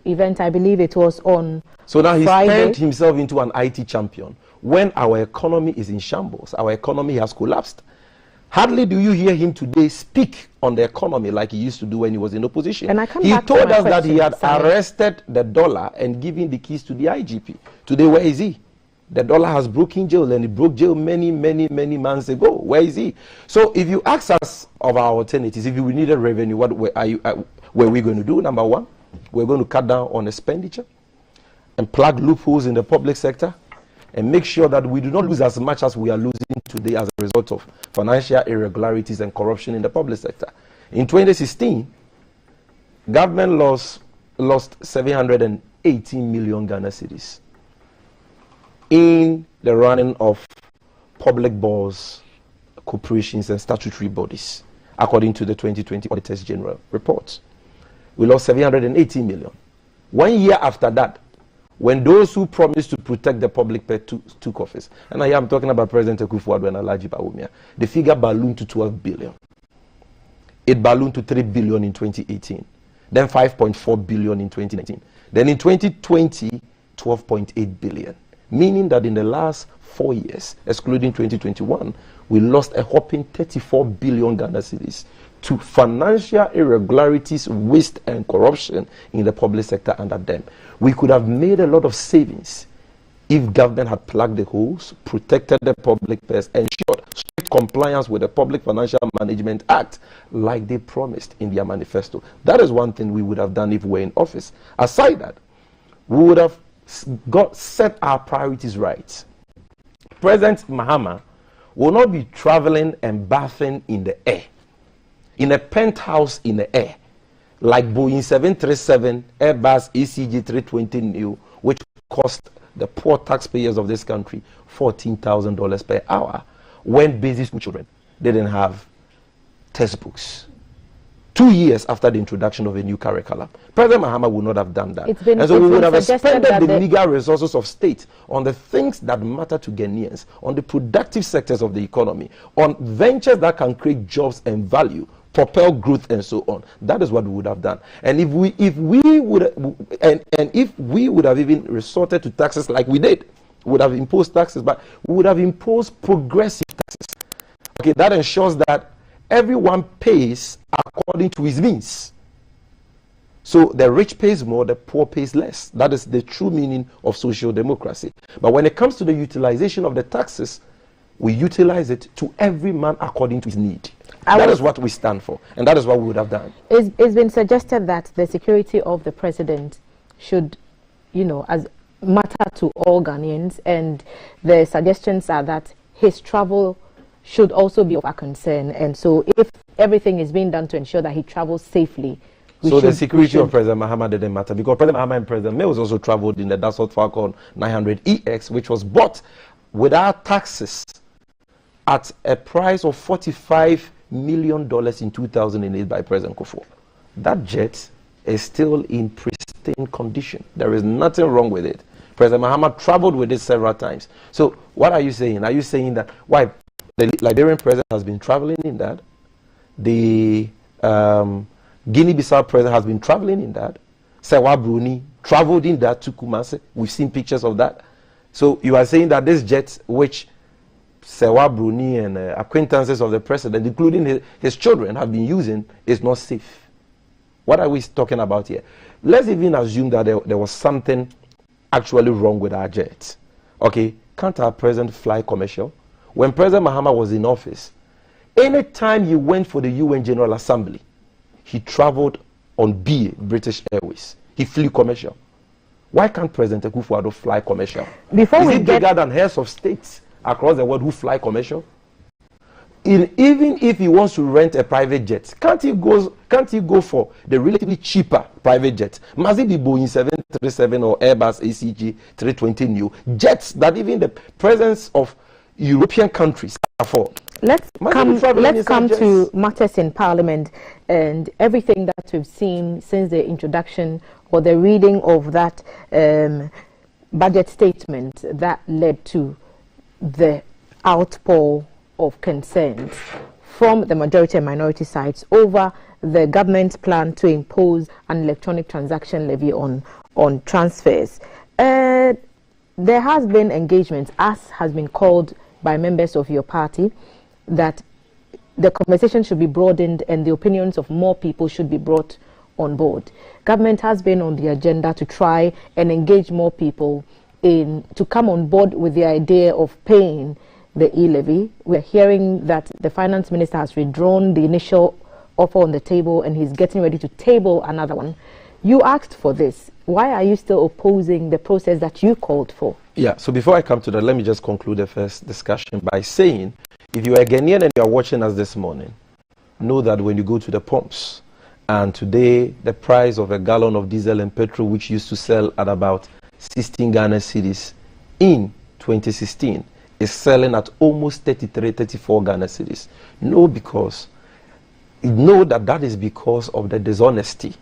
N: Event, I believe it was on
X: So now he's
N: Friday.
X: turned himself into an IT champion. When our economy is in shambles, our economy has collapsed. Hardly do you hear him today speak on the economy like he used to do when he was in opposition.
N: And I come
X: He
N: back to
X: told
N: my
X: us that he
N: question,
X: had
N: Simon.
X: arrested the dollar and given the keys to the IGP. Today, where is he? The dollar has broken jail, and it broke jail many months ago. Where is he? So if you ask us of our alternatives, if we needed revenue, what were we going to do? Number one, we're going to cut down on expenditure and plug loopholes in the public sector and make sure that we do not lose as much as we are losing today as a result of financial irregularities and corruption in the public sector. In 2016, government lost 718 million Ghana cedis in the running of public boards, corporations and statutory bodies, according to the 2020 Auditors General report. We lost 718 million. 1 year after that, when those who promised to protect the public took office, and I am talking about President Akufo-Addo and Alhaji Bawumia, the figure ballooned to 12 billion. It ballooned to 3 billion in 2018, then 5.4 billion in 2019. Then in 2020, 12.8 billion. Meaning that in the last 4 years, excluding 2021, we lost a whopping 34 billion Ghana cedis to financial irregularities, waste and corruption in the public sector under them. We could have made a lot of savings if government had plugged the holes, protected the public purse, ensured strict compliance with the Public Financial Management Act like they promised in their manifesto. That is one thing we would have done if we were in office. Aside that, we would have set our priorities right. President Mahama will not be traveling and bathing in the air, in a penthouse in the air, like Boeing 737, Airbus ECG 320 neo, which cost the poor taxpayers of this country $14,000 per hour, when basic school children didn't have textbooks. 2 years after the introduction of a new curriculum, President Mahama would not have done that. And so we would have expended the legal resources of state on the things that matter to Ghanaians, on the productive sectors of the economy, on ventures that can create jobs and value, propel growth and so on. That is what we would have done. And if we would have even resorted to taxes like we did, we would have imposed taxes, but we would have imposed progressive taxes. Okay, that ensures that everyone pays according to his means. So the rich pays more, the poor pays less. That is the true meaning of social democracy. But when it comes to the utilization of the taxes, we utilize it to every man according to his need. That is what we stand for, and that is what we would have done.
N: It's been suggested that the security of the president should, as matter to all Ghanaians, and the suggestions are that his travel should also be of our concern. And so if everything is being done to ensure that he travels safely,
X: so the security of President Mahama didn't matter, because President Mahama and President Mills also traveled in the Dassault Falcon 900EX, which was bought without taxes at a price of $45 million in 2008 by President Kufuor. That jet is still in pristine condition. There is nothing wrong with it. President Mahama traveled with it several times. So what are you saying? Are you saying that why the Liberian president has been traveling in that? The Guinea-Bissau president has been traveling in that. Sewa Bruni traveled in that to Kumasi. We've seen pictures of that. So you are saying that this jet, which Sewa Bruni and acquaintances of the president, including his children, have been using, is not safe. What are we talking about here? Let's even assume that there was something actually wrong with our jet. Okay, can't our president fly commercial? When President Mahama was in office, anytime he went for the UN General Assembly, he traveled on BA, British Airways. He flew commercial. Why can't President Akufo-Addo fly commercial? Is it bigger than heads of states across the world who fly commercial? Even if he wants to rent a private jet, can't he go for the relatively cheaper private jet? Must it be Boeing 737 or Airbus ACG 320 new jets that even the presence of European countries afford?
N: Let's come to matters in Parliament and everything that we've seen since the introduction or the reading of that budget statement that led to the outpour of concerns from the majority and minority sides over the government's plan to impose an electronic transaction levy on transfers. There has been engagement, as has been called by members of your party, that the conversation should be broadened and the opinions of more people should be brought on board. Government has been on the agenda to try and engage more people to come on board with the idea of paying the E-Levy. We're hearing that the finance minister has withdrawn the initial offer on the table and he's getting ready to table another one. You asked for this. Why are you still opposing the process that you called for?
X: Yeah, so before I come to that, let me just conclude the first discussion by saying, if you are a Ghanaian and you are watching us this morning, know that when you go to the pumps, and today the price of a gallon of diesel and petrol, which used to sell at about 16 Ghana cedis in 2016, is selling at almost 33, 34 Ghana cedis. Know that is because of the dishonesty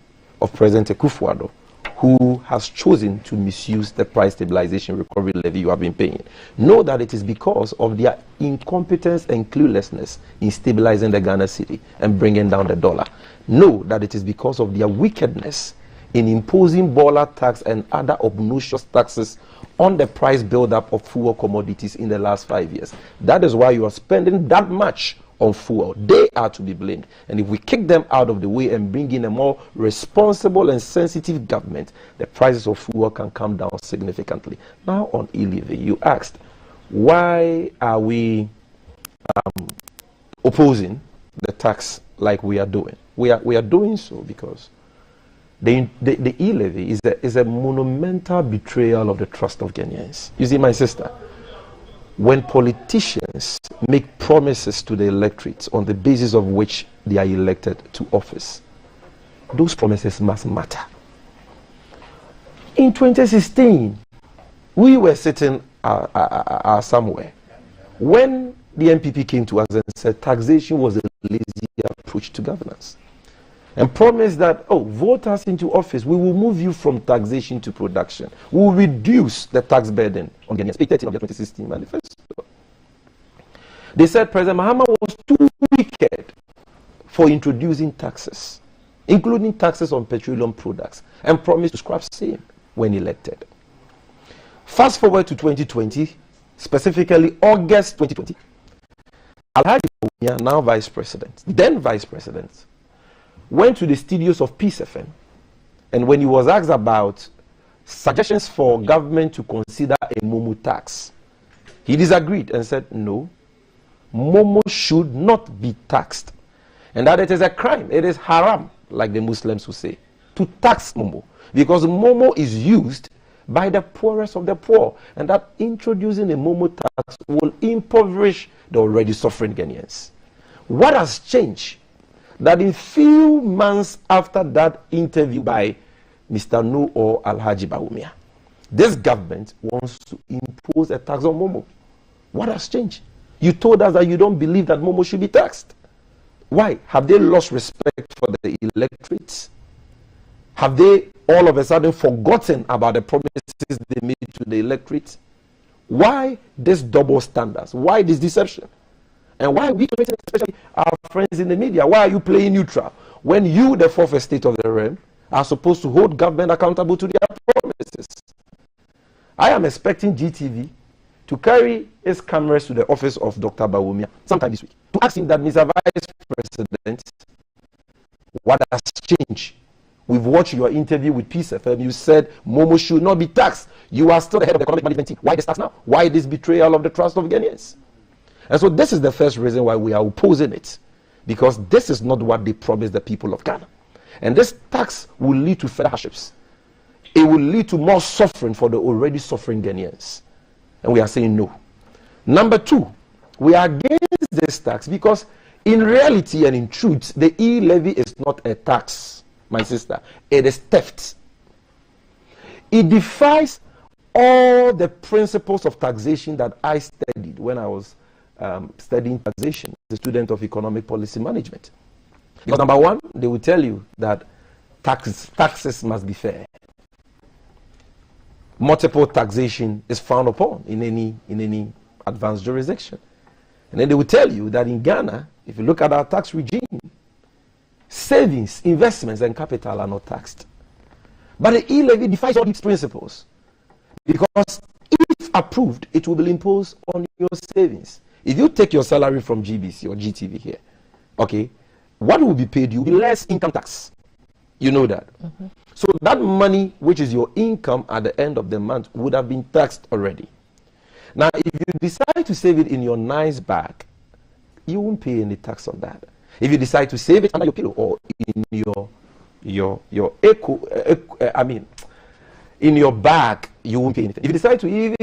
X: of President Akufo-Addo, who has chosen to misuse the price stabilization recovery levy you have been paying. Know that it is because of their incompetence and cluelessness in stabilizing the Ghana cedi and bringing down the dollar. Know that it is because of their wickedness in imposing baller tax and other obnoxious taxes on the price build-up of fuel commodities in the last 5 years. That is why you are spending that much on fuel. They are to be blamed. And if we kick them out of the way and bring in a more responsible and sensitive government, the prices of fuel can come down significantly. Now on E-Levy, you asked, why are we opposing the tax like we are doing? We are doing so because the E-Levy is a monumental betrayal of the trust of Ghanaians. You see, my sister, when politicians make promises to the electorate on the basis of which they are elected to office, those promises must matter. In 2016, we were sitting somewhere when the NPP came to us and said taxation was a lazy approach to governance, and promised that, vote us into office, we will move you from taxation to production. We will reduce the tax burden on Ghanaians. Page 13 of the 2016 manifesto. They said President Mahama was too wicked for introducing taxes, including taxes on petroleum products, and promised to scrap same when elected. Fast forward to 2020, specifically August 2020, Alhaji Bawumia, now Vice President, then Vice President, went to the studios of Peace FM, and when he was asked about suggestions for government to consider a Momo tax, he disagreed and said, no, Momo should not be taxed, and that it is a crime, it is haram, like the Muslims would say, to tax Momo, because Momo is used by the poorest of the poor, and that introducing a Momo tax will impoverish the already suffering Ghanaians. What has changed? That in few months after that interview by Mr. No or Alhaji Bawumia, this government wants to impose a tax on Momo. What has changed? You told us that you don't believe that Momo should be taxed. Why? Have they lost respect for the electorate? Have they all of a sudden forgotten about the promises they made to the electorate? Why this double standards? Why this deception? And why we, especially our friends in the media, why are you playing neutral when you, the fourth estate of the realm, are supposed to hold government accountable to their promises? I am expecting GTV to carry its cameras to the office of Dr. Bawumia sometime this week to ask him that, Mr. Vice President, what has changed? We've watched your interview with Peace FM. You said Momo should not be taxed. You are still the head of the economic management team. Why this tax now? Why this betrayal of the trust of Ghanaians? And so this is the first reason why we are opposing it. Because this is not what they promised the people of Ghana. And this tax will lead to further hardships. It will lead to more suffering for the already suffering Ghanaians. And we are saying no. Number two, we are against this tax because in reality and in truth, the E-Levy is not a tax, my sister. It is theft. It defies all the principles of taxation that I studied when I was studying taxation as a student of economic policy management. Because number one, they will tell you that taxes must be fair. Multiple taxation is frowned upon in any advanced jurisdiction. And then they will tell you that in Ghana, if you look at our tax regime, savings, investments, and capital are not taxed. But the E-Levy defies all these principles because if approved, it will be imposed on your savings. If you take your salary from GBC or GTV here, okay, what will be paid you will be less income tax. You know that. Mm-hmm. So that money, which is your income at the end of the month, would have been taxed already. Now, if you decide to save it in your nice bag, you won't pay any tax on that. If you decide to save it under your pillow or in in your bag, you won't pay anything. If you decide to even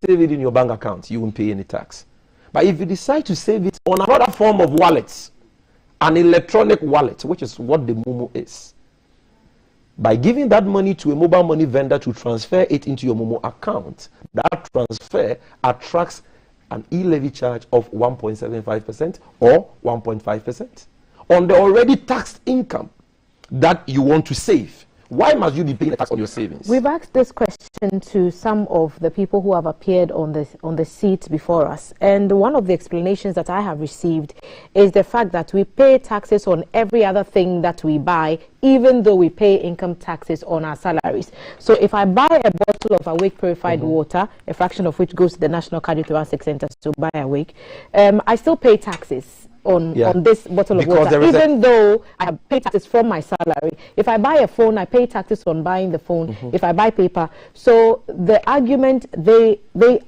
X: save it in your bank account, you won't pay any tax. But if you decide to save it on another form of wallets, an electronic wallet, which is what the Momo is, by giving that money to a mobile money vendor to transfer it into your Momo account, that transfer attracts an E-Levy charge of 1.75% or 1.5% on the already taxed income that you want to save. Why must you be paying a tax on your savings?
N: We've asked this question to some of the people who have appeared on the seat before us, and one of the explanations that I have received is the fact that we pay taxes on every other thing that we buy, even though we pay income taxes on our salaries. So if I buy a bottle of Awake purified water, a fraction of which goes to the National Cardiothoracic Center to buy Awake, I still pay taxes on this bottle of water, even though I have paid taxes from my salary. If I buy a phone, I pay taxes on buying the phone. If I buy paper. So the argument they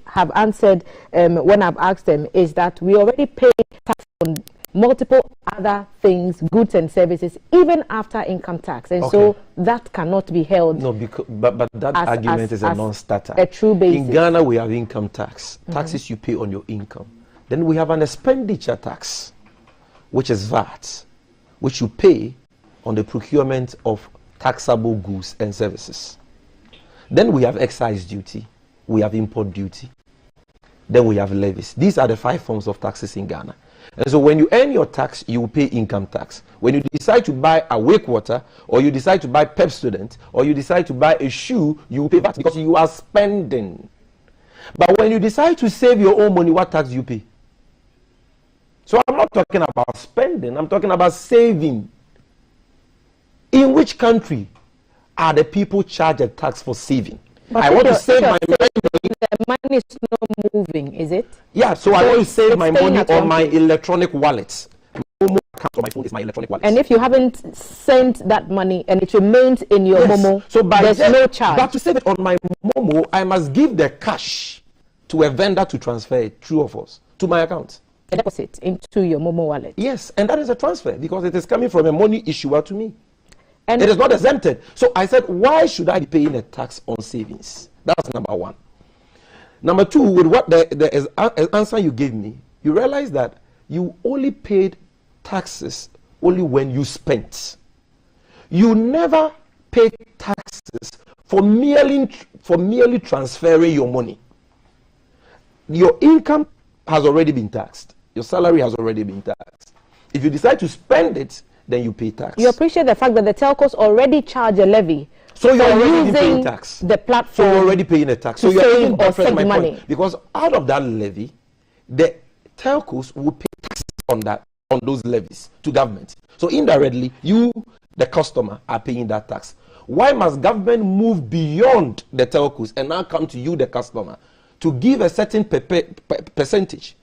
N: have answered when I've asked them is that we already pay tax on multiple other things, goods and services, even after income tax. And so that cannot be held. No, because, but that argument is a non-starter. A true basis. In Ghana, we have income tax. Taxes you pay on your income. Then we have an expenditure tax, which is VAT, which you pay on the procurement of taxable goods and services. Then we have excise duty, we have import duty, then we have levies. These are the 5 forms of taxes in Ghana. And so when you earn your tax, you will pay income tax. When you decide to buy Awake water, or you decide to buy Pep Student, or you decide to buy a shoe, you will pay VAT because you are spending. But when you decide to save your own money, what tax do you pay?
X: So I'm not talking about spending, I'm talking about saving. In which country are the people charged a tax for saving?
L: But
X: I want to save my money.
L: The money is not moving, is it?
X: Yeah, so I want to save my money on my electronic wallet. My Momo account on my phone is my electronic wallet.
L: And if you haven't sent that money and it remains in your Momo,
X: so
L: there's no charge.
X: But to save it on my Momo, I must give the cash to a vendor to transfer it, true or false, to my account.
L: A deposit into your Momo wallet.
X: Yes, and that is a transfer because it is coming from a money issuer to me.
L: And
X: it is not exempted. So I said, why should I be paying a tax on savings? That's number one. Number two, with what the answer you gave me, you realize that you only paid taxes only when you spent. You never paid taxes for merely transferring your money. Your income has already been taxed. Your salary has already been taxed. If you decide to spend it, then you pay tax.
L: You appreciate the fact that the telcos already charge a levy.
X: So you're already paying tax.
L: The platform.
X: So you're already paying a tax. So
L: you're
X: saving
L: or save money.
X: Point. Because out of that levy, the telcos will pay tax on those levies to government. So indirectly, you, the customer, are paying that tax. Why must government move beyond the telcos and now come to you, the customer, to give a certain percentage?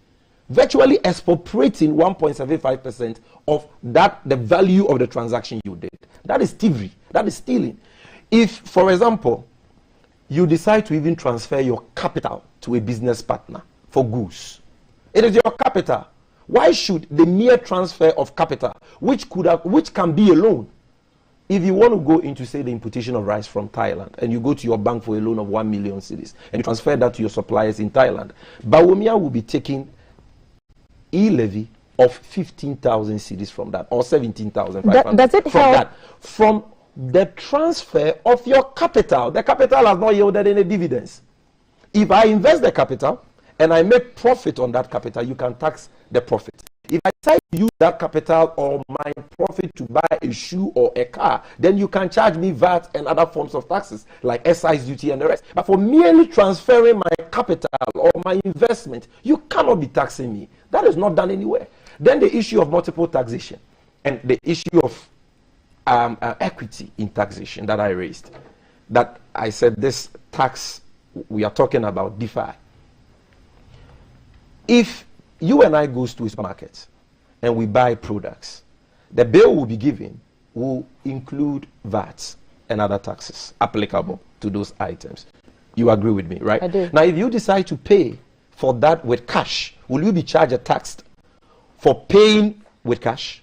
X: Virtually expropriating 1.75% of the value of the transaction you did. That is thievery. That is stealing. If, for example, you decide to even transfer your capital to a business partner for goods, it is your capital. Why should the mere transfer of capital, which can be a loan, if you want to go into, say, the importation of rice from Thailand, and you go to your bank for a loan of 1 million cedis, and you transfer that to your suppliers in Thailand, Bawumia will be taking E-Levy of 15,000 cedis from that, or 17,500.
L: Does it help?
X: That, from the transfer of your capital. The capital has not yielded any dividends. If I invest the capital and I make profit on that capital, you can tax the profit. If I decide to use that capital or my profit to buy a shoe or a car, then you can charge me VAT and other forms of taxes like excise duty and the rest. But for merely transferring my capital or my investment, you cannot be taxing me. That is not done anywhere. Then the issue of multiple taxation and the issue of equity in taxation that I raised, that I said this tax we are talking about differ. If you and I go to a supermarket and we buy products, the bill will be given will include VAT and other taxes applicable to those items. You agree with me, right?
L: I do.
X: Now, if you decide to pay for that with cash, will you be charged a tax for paying with cash?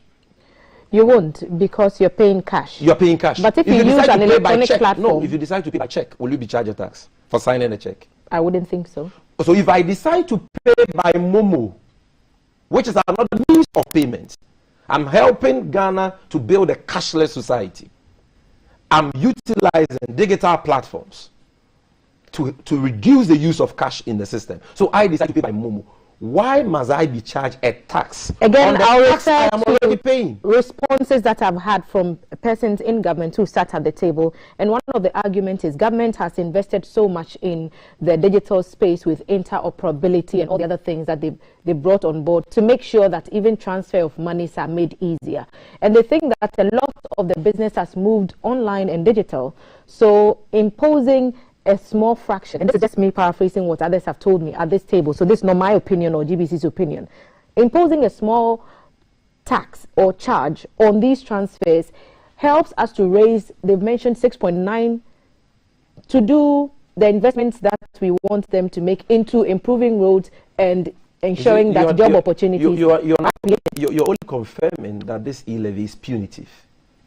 L: You won't, because you're paying cash.
X: You're paying cash.
L: But if you use an electronic platform...
X: No, if you decide to pay by check, will you be charged a tax for signing a check?
L: I wouldn't think so.
X: So if I decide to pay by Momo, which is another means of payment, I'm helping Ghana to build a cashless society. I'm utilizing digital platforms to reduce the use of cash in the system. So I decide to pay by Momo. Why must I be charged a tax?
L: Again, I'll refer
X: I am already paying.
L: Responses that I've had from persons in government who sat at the table, and one of the arguments is government has invested so much in the digital space with interoperability and all the other things that they brought on board to make sure that even transfer of monies are made easier. And they think that a lot of the business has moved online and digital, so imposing a small fraction, and this is just me paraphrasing what others have told me at this table, so this is not my opinion or GBC's opinion, imposing a small tax or charge on these transfers helps us to raise, they've mentioned 6.9, to do the investments that we want them to make into improving roads and ensuring that job opportunities.
X: You're only confirming that this E-Levy is punitive.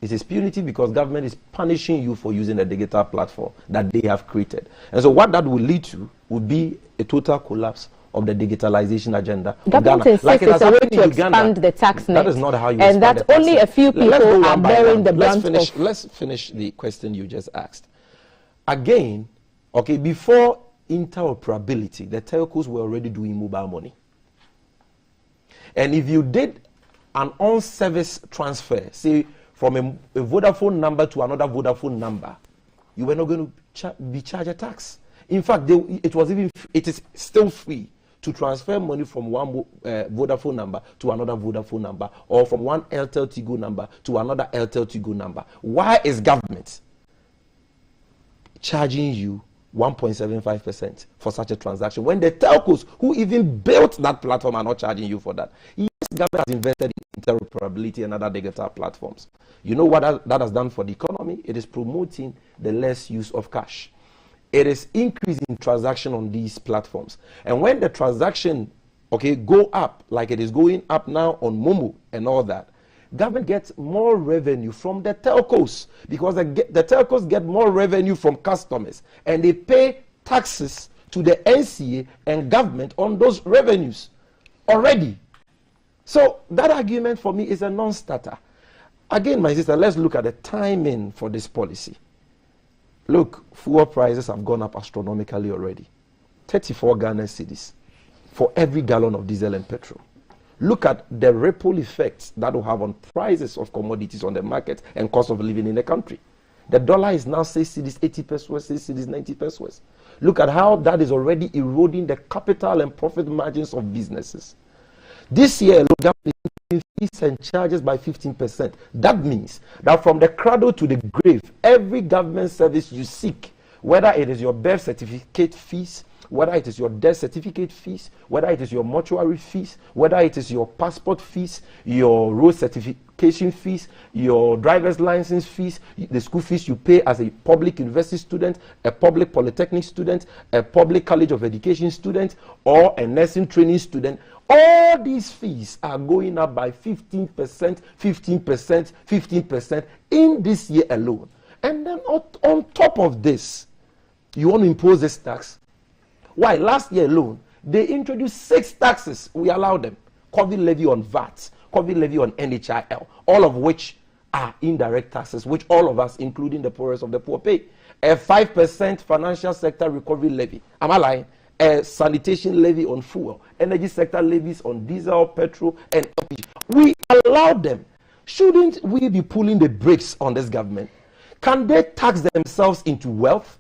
X: It is punitive because government is punishing you for using a digital platform that they have created. And so what that will lead to would be a total collapse of the digitalization agenda.
L: Government insists it's a way to expand the tax net.
X: That is not how you
L: and that only a few people are bearing the brunt of.
X: Let's finish the question you just asked. Again, okay, before interoperability, the telcos were already doing mobile money. And if you did an on-service transfer, say, from a Vodafone number to another Vodafone number, you were not going to be charged a tax. In fact, it is still free to transfer money from one Vodafone number to another Vodafone number, or from one Airtel Tigo number to another Airtel Tigo number. Why is government charging you 1.75% for such a transaction when the telcos who even built that platform are not charging you for that? Yes, government has invested in interoperability and other digital platforms. You know what that has done for the economy? It is promoting the less use of cash. It is increasing transaction on these platforms. And when the transaction, go up, like it is going up now on Momo and all that, government gets more revenue from the telcos, because the telcos get more revenue from customers, and they pay taxes to the NCA and government on those revenues already. So that argument for me is a non-starter. Again, my sister, let's look at the timing for this policy. Look, fuel prices have gone up astronomically already. 34 Ghana cedis for every gallon of diesel and petrol. Look at the ripple effects that will have on prices of commodities on the market and cost of living in the country. The dollar is now 6 cedis, 80 pesos, 6 cedis, 90 pesos. Look at how that is already eroding the capital and profit margins of businesses. This year, government is increasing fees and charges by 15%. That means that from the cradle to the grave, every government service you seek, whether it is your birth certificate fees, whether it is your death certificate fees, whether it is your mortuary fees, whether it is your passport fees, your road certification fees, your driver's license fees, the school fees you pay as a public university student, a public polytechnic student, a public college of education student, or a nursing training student, all these fees are going up by 15%, 15%, 15% in this year alone. And then on top of this, you want to impose this tax? Why? Last year alone, they introduced 6 taxes. We allowed them. COVID levy on VAT, COVID levy on NHIL, all of which are indirect taxes, which all of us, including the poorest of the poor, pay. A 5% financial sector recovery levy. Am I lying? A sanitation levy on fuel, energy sector levies on diesel, petrol, and LPG. We allowed them. Shouldn't we be pulling the brakes on this government? Can they tax themselves into wealth?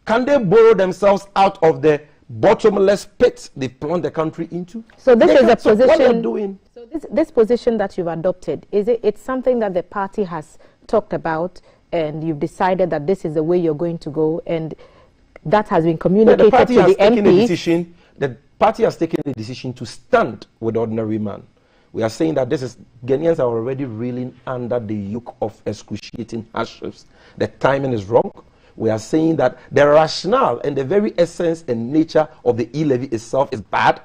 X: Can they borrow themselves out of the bottomless pit they plunged the country into?
N: So this is a position.
X: What they're doing.
N: So this position that you've adopted, is it's something that the party has talked about, and you've decided that this is the way you're going to go, and that has been communicated to the MPs?
X: The party has taken a decision to stand with ordinary man. We are saying that Ghanaians are already reeling under the yoke of excruciating hardships. The timing is wrong. We are saying that the rationale and the very essence and nature of the E-Levy itself is bad,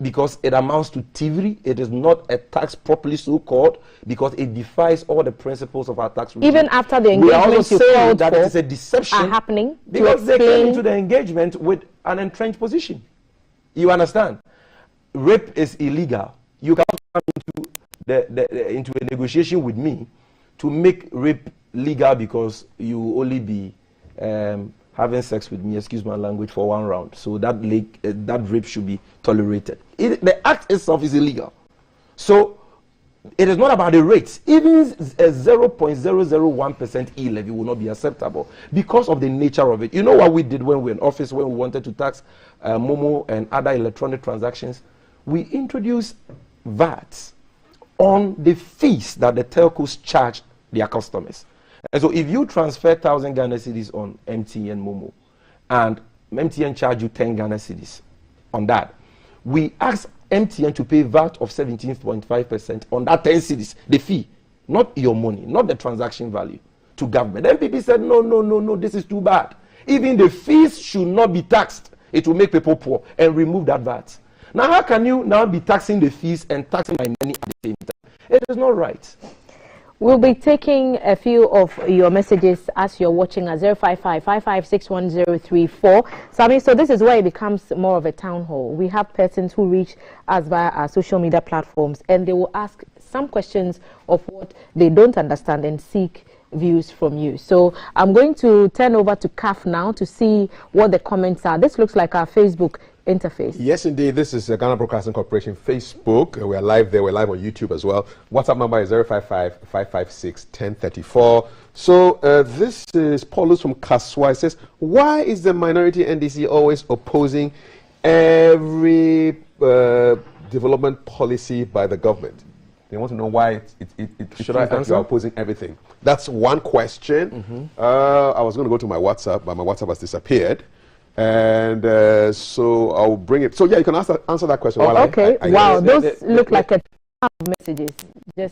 X: because it amounts to thievery. It is not a tax properly so called, because it defies all the principles of our tax regime.
N: Even after the engagement you called
X: that
N: for
X: it is a deception
N: are happening,
X: because they came into the engagement with an entrenched position. You understand? Rape is illegal. You can't come into a negotiation with me to make rape legal because you only be having sex with me, excuse my language, for 1 round. So that rape should be tolerated. The act itself is illegal. So it is not about the rates. Even a 0.001% E-Levy will not be acceptable because of the nature of it. You know what we did when we were in office, when we wanted to tax Momo and other electronic transactions? We introduced VAT on the fees that the telcos charge their customers. And so if you transfer 1,000 Ghana cedis on MTN Momo, and MTN charge you 10 Ghana cedis on that, we ask MTN to pay VAT of 17.5% on that 10 cedis, the fee, not your money, not the transaction value, to government. MPP said, no, this is too bad. Even the fees should not be taxed. It will make people poor, and remove that VAT. Now, how can you now be taxing the fees and taxing my money at the same time? It is not right.
N: We'll be taking a few of your messages as you're watching at 055-556-1034. Sami, so this is where it becomes more of a town hall. We have persons who reach us via our social media platforms, and they will ask some questions of what they don't understand and seek views from you. So I'm going to turn over to CAF now to see what the comments are. This looks like our Facebook interface.
A: Yes, indeed. This is Ghana Broadcasting Corporation Facebook. We are live there. We're live on YouTube as well. WhatsApp number is 055-556-1034. So this is Paulus from Kaswa. It says, why is the minority NDC always opposing every development policy by the government. They want to know why should I answer? You are opposing everything. That's one question. I was going to go to my WhatsApp, but my WhatsApp has disappeared. And so I'll bring it. So yeah, you can answer that question.
N: Oh, okay. Wow, those look like a ton of messages.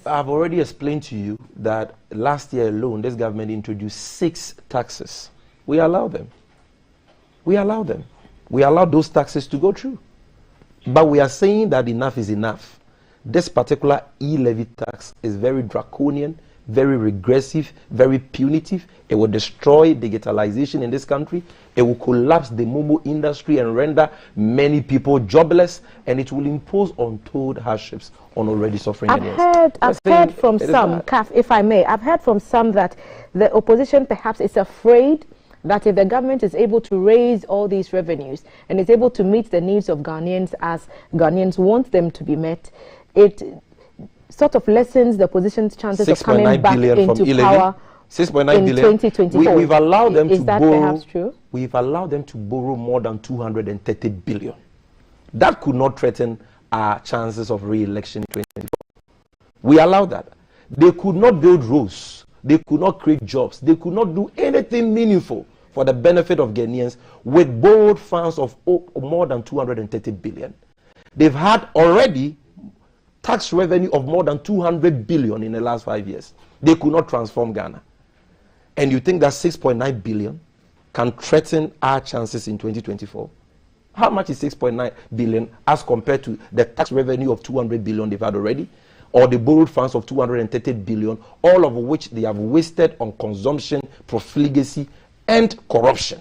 X: I've already explained to you that last year alone, this government introduced 6 taxes. We allow them. We allow them. We allow those taxes to go through. But we are saying that enough is enough. This particular E-Levy tax is very draconian, very regressive, very punitive. It will destroy digitalization in this country. It will collapse the momo industry and render many people jobless, and it will impose untold hardships on already suffering Ghanaians.
N: I've heard from some, Kaf, if I may, I've heard from some that the opposition perhaps is afraid that if the government is able to raise all these revenues and is able to meet the needs of Ghanaians as Ghanaians want them to be met, it sort of lessens the opposition's chances of coming back into power
X: 6.9
N: in
X: billion.
N: 2024.
X: We've allowed them to
N: that
X: borrow.
N: Perhaps true?
X: We've allowed them to borrow more than 230 billion. That could not threaten our chances of re-election in 2024. We allowed that. They could not build roads. They could not create jobs. They could not do anything meaningful for the benefit of Ghanaians with borrowed funds of more than 230 billion. They've had already tax revenue of more than 200 billion in the last 5 years. They could not transform Ghana. And you think that 6.9 billion can threaten our chances in 2024? How much is 6.9 billion as compared to the tax revenue of 200 billion they've had already? Or the borrowed funds of 230 billion, all of which they have wasted on consumption, profligacy, and corruption.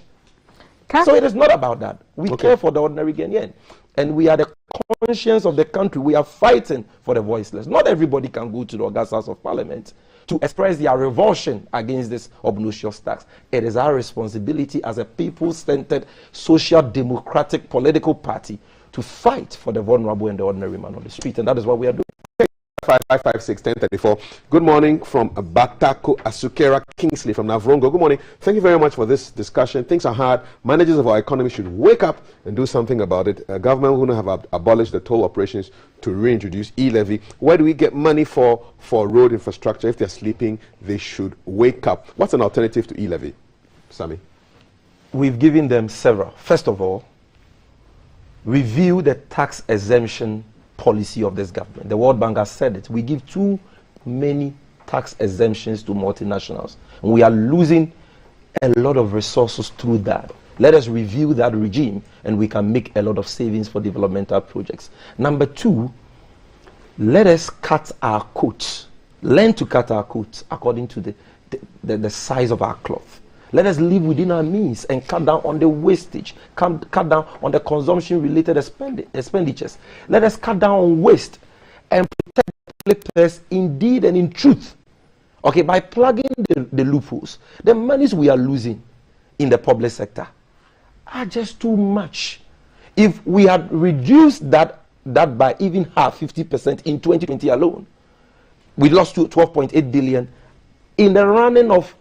X: So it is not about that. We care for the ordinary Ghanaian. And we are the conscience of the country. We are fighting for the voiceless. Not everybody can go to the August House of Parliament to express their revulsion against this obnoxious tax. It is our responsibility as a people-centered, social democratic political party to fight for the vulnerable and the ordinary man on the street. And that is what we are doing.
A: 5556-1034. Good morning from Batako Asukera Kingsley from Navrongo. Good morning. Thank you very much for this discussion. Things are hard. Managers of our economy should wake up and do something about it. Government who have abolished the toll operations to reintroduce E-Levy. Where do we get money for road infrastructure? If they're sleeping, they should wake up. What's an alternative to E-Levy, Sami?
X: We've given them several. First of all, review the tax exemption policy of this government. The World Bank has said it. We give too many tax exemptions to multinationals, and we are losing a lot of resources through that. Let us review that regime, and we can make a lot of savings for developmental projects. Number 2, let us cut our coats. Learn to cut our coats according to the size of our cloth. Let us live within our means and cut down on the wastage, cut down on the consumption-related expenditures. Let us cut down on waste and protect the public purse indeed and in truth. Okay, by plugging the loopholes, the monies we are losing in the public sector are just too much. If we had reduced that by even half, 50% in 2020 alone, we lost to 12.8 billion in the running of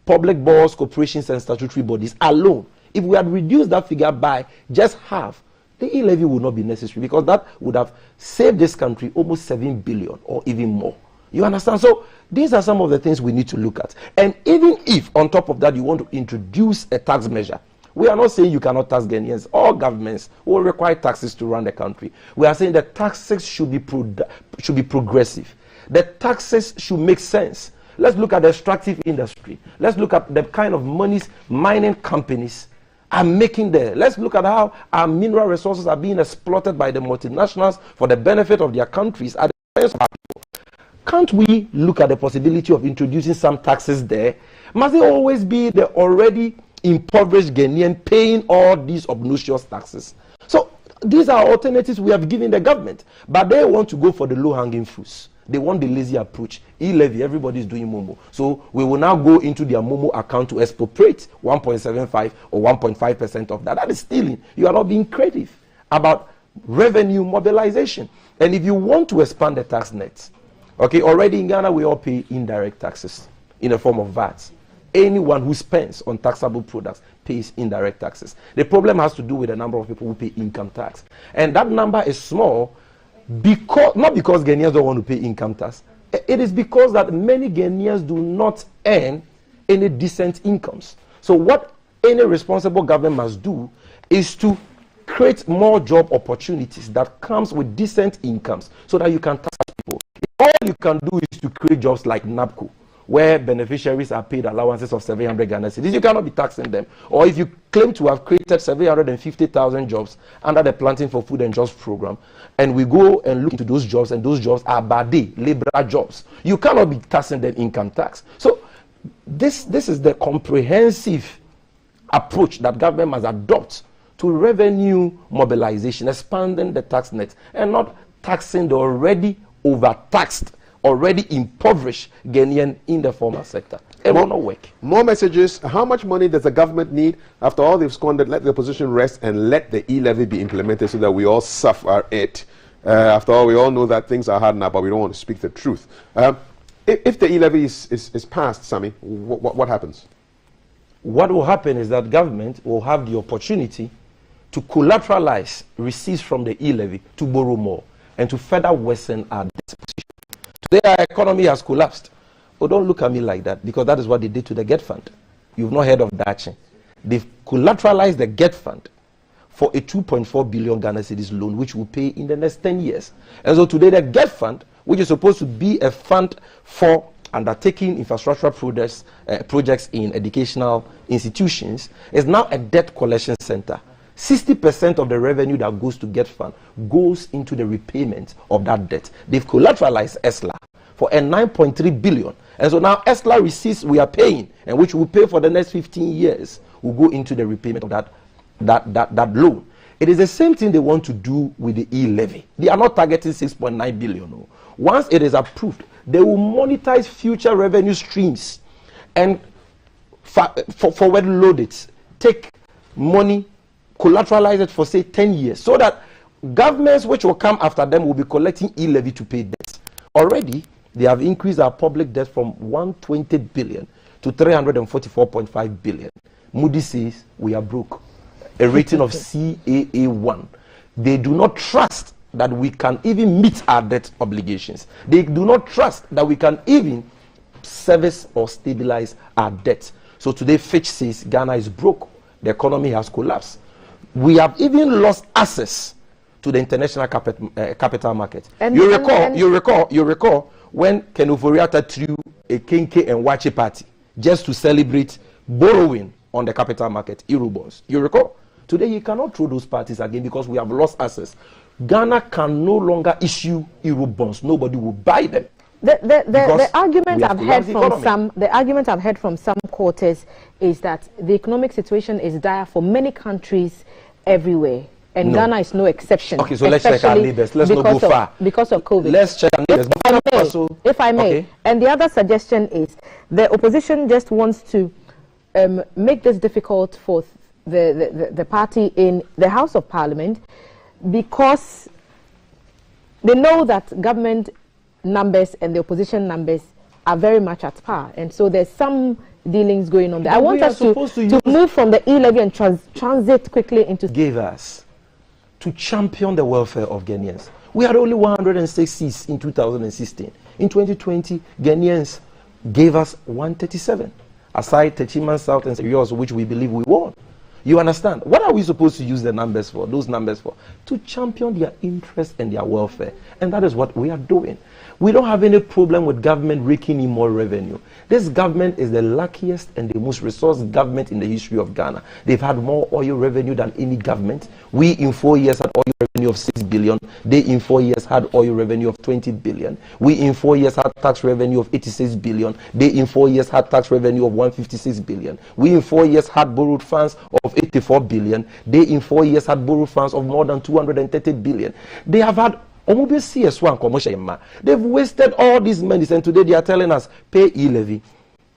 X: public boards, corporations, and statutory bodies alone. If we had reduced that figure by just half, the E-Levy would not be necessary, because that would have saved this country almost 7 billion or even more. You understand? So these are some of the things we need to look at. And even if on top of that you want to introduce a tax measure, we are not saying you cannot tax Ghanaians. All governments will require taxes to run the country. We are saying that taxes should be progressive. The taxes should make sense. Let's look at the extractive industry. Let's look at the kind of monies mining companies are making there. Let's look at how our mineral resources are being exploited by the multinationals for the benefit of their countries at the expense of our people. Can't we look at the possibility of introducing some taxes there? Must it always be the already impoverished Ghanaian paying all these obnoxious taxes? So these are alternatives we have given the government, but they want to go for the low-hanging fruits. They want the lazy approach. E-Levy, everybody is doing Momo. So we will now go into their Momo account to expropriate 1.75 or 1.5% of that. That is stealing. You are not being creative about revenue mobilization. And if you want to expand the tax net, okay, already in Ghana we all pay indirect taxes in the form of VAT. Anyone who spends on taxable products pays indirect taxes. The problem has to do with the number of people who pay income tax. And that number is small because, not because Ghanaians don't want to pay income tax. It is because that many Ghanaians do not earn any decent incomes. So what any responsible government must do is to create more job opportunities that comes with decent incomes so that you can tax people. All you can do is to create jobs like NABCO, where beneficiaries are paid allowances of 700 Ghana cedis. You cannot be taxing them. Or if you claim to have created 750,000 jobs under the Planting for Food and Jobs program, and we go and look into those jobs, and those jobs are bad labor jobs, you cannot be taxing them income tax. So this is the comprehensive approach that government must adopt to revenue mobilization, expanding the tax net, and not taxing the already overtaxed, already impoverished Ghanaian in the formal sector. It will not work.
A: More messages. How much money does the government need? After all they've squandered, let the opposition rest and let the E-Levy be implemented so that we all suffer it. After all, we all know that things are hard now, but we don't want to speak the truth. If the E-Levy is passed, Sammy, what happens?
X: What will happen is that government will have the opportunity to collateralize receipts from the E-Levy to borrow more and to further worsen our debt position. Today our economy has collapsed. Oh, don't look at me like that, because that is what they did to the GET Fund. You've not heard of that. They've collateralized the GET Fund for a 2.4 billion Ghana cedis loan, which will pay in the next 10 years. And so today the GET Fund, which is supposed to be a fund for undertaking infrastructure projects in educational institutions, is now a debt collection center. 60% of the revenue that goes to GET Fund goes into the repayment of that debt. They've collateralized ESLA for a 9.3 billion. And so now ESLA receipts we are paying, and which we'll pay for the next 15 years, will go into the repayment of that loan. It is the same thing they want to do with the E-Levy. They are not targeting 6.9 billion. No. Once it is approved, they will monetize future revenue streams and forward load it, take money, collateralize it for say 10 years, so that governments which will come after them will be collecting E-Levy to pay debts. Already, they have increased our public debt from 120 billion to 344.5 billion. Moody says we are broke. A rating of CAA1. They do not trust that we can even meet our debt obligations. They do not trust that we can even service or stabilize our debt. So today Fitch says Ghana is broke. The economy has collapsed. We have even lost access to the international capital market. You recall when Ken Ofori-Atta threw a Kenke and Wache party just to celebrate borrowing on the capital market, Eurobonds. You recall? Today he cannot throw those parties again because we have lost access. Ghana can no longer issue Eurobonds. Nobody will buy them.
N: The argument I've heard from some quarters is that the economic situation is dire for many countries everywhere, and Ghana is no exception.
X: Okay, so let's check our neighbors. Let's not go far.
N: Because of COVID.
X: Let's check our neighbors.
N: If I may. Okay. And the other suggestion is the opposition just wants to make this difficult for the party in the House of Parliament, because they know that government numbers and the opposition numbers are very much at par, and so there's some dealings going on there. I want us to move from the E-Levy and transit quickly into...
X: Gave us to champion the welfare of Ghanaians. We had only 106 seats in 2016. In 2020, Ghanaians gave us 137, aside Techiman South and yours, which we believe we won. You understand? What are we supposed to use the numbers for, those numbers for? To champion their interests and their welfare. And that is what we are doing. We don't have any problem with government raking in more revenue. This government is the luckiest and the most resourced government in the history of Ghana. They've had more oil revenue than any government. We in 4 years had oil revenue of 6 billion. They in 4 years had oil revenue of 20 billion. We in 4 years had tax revenue of 86 billion. They in 4 years had tax revenue of 156 billion. We in 4 years had borrowed funds of 84 billion. They in 4 years had borrowed funds of more than 230 billion. They have had they've wasted all these money, and today they are telling us pay E-Levy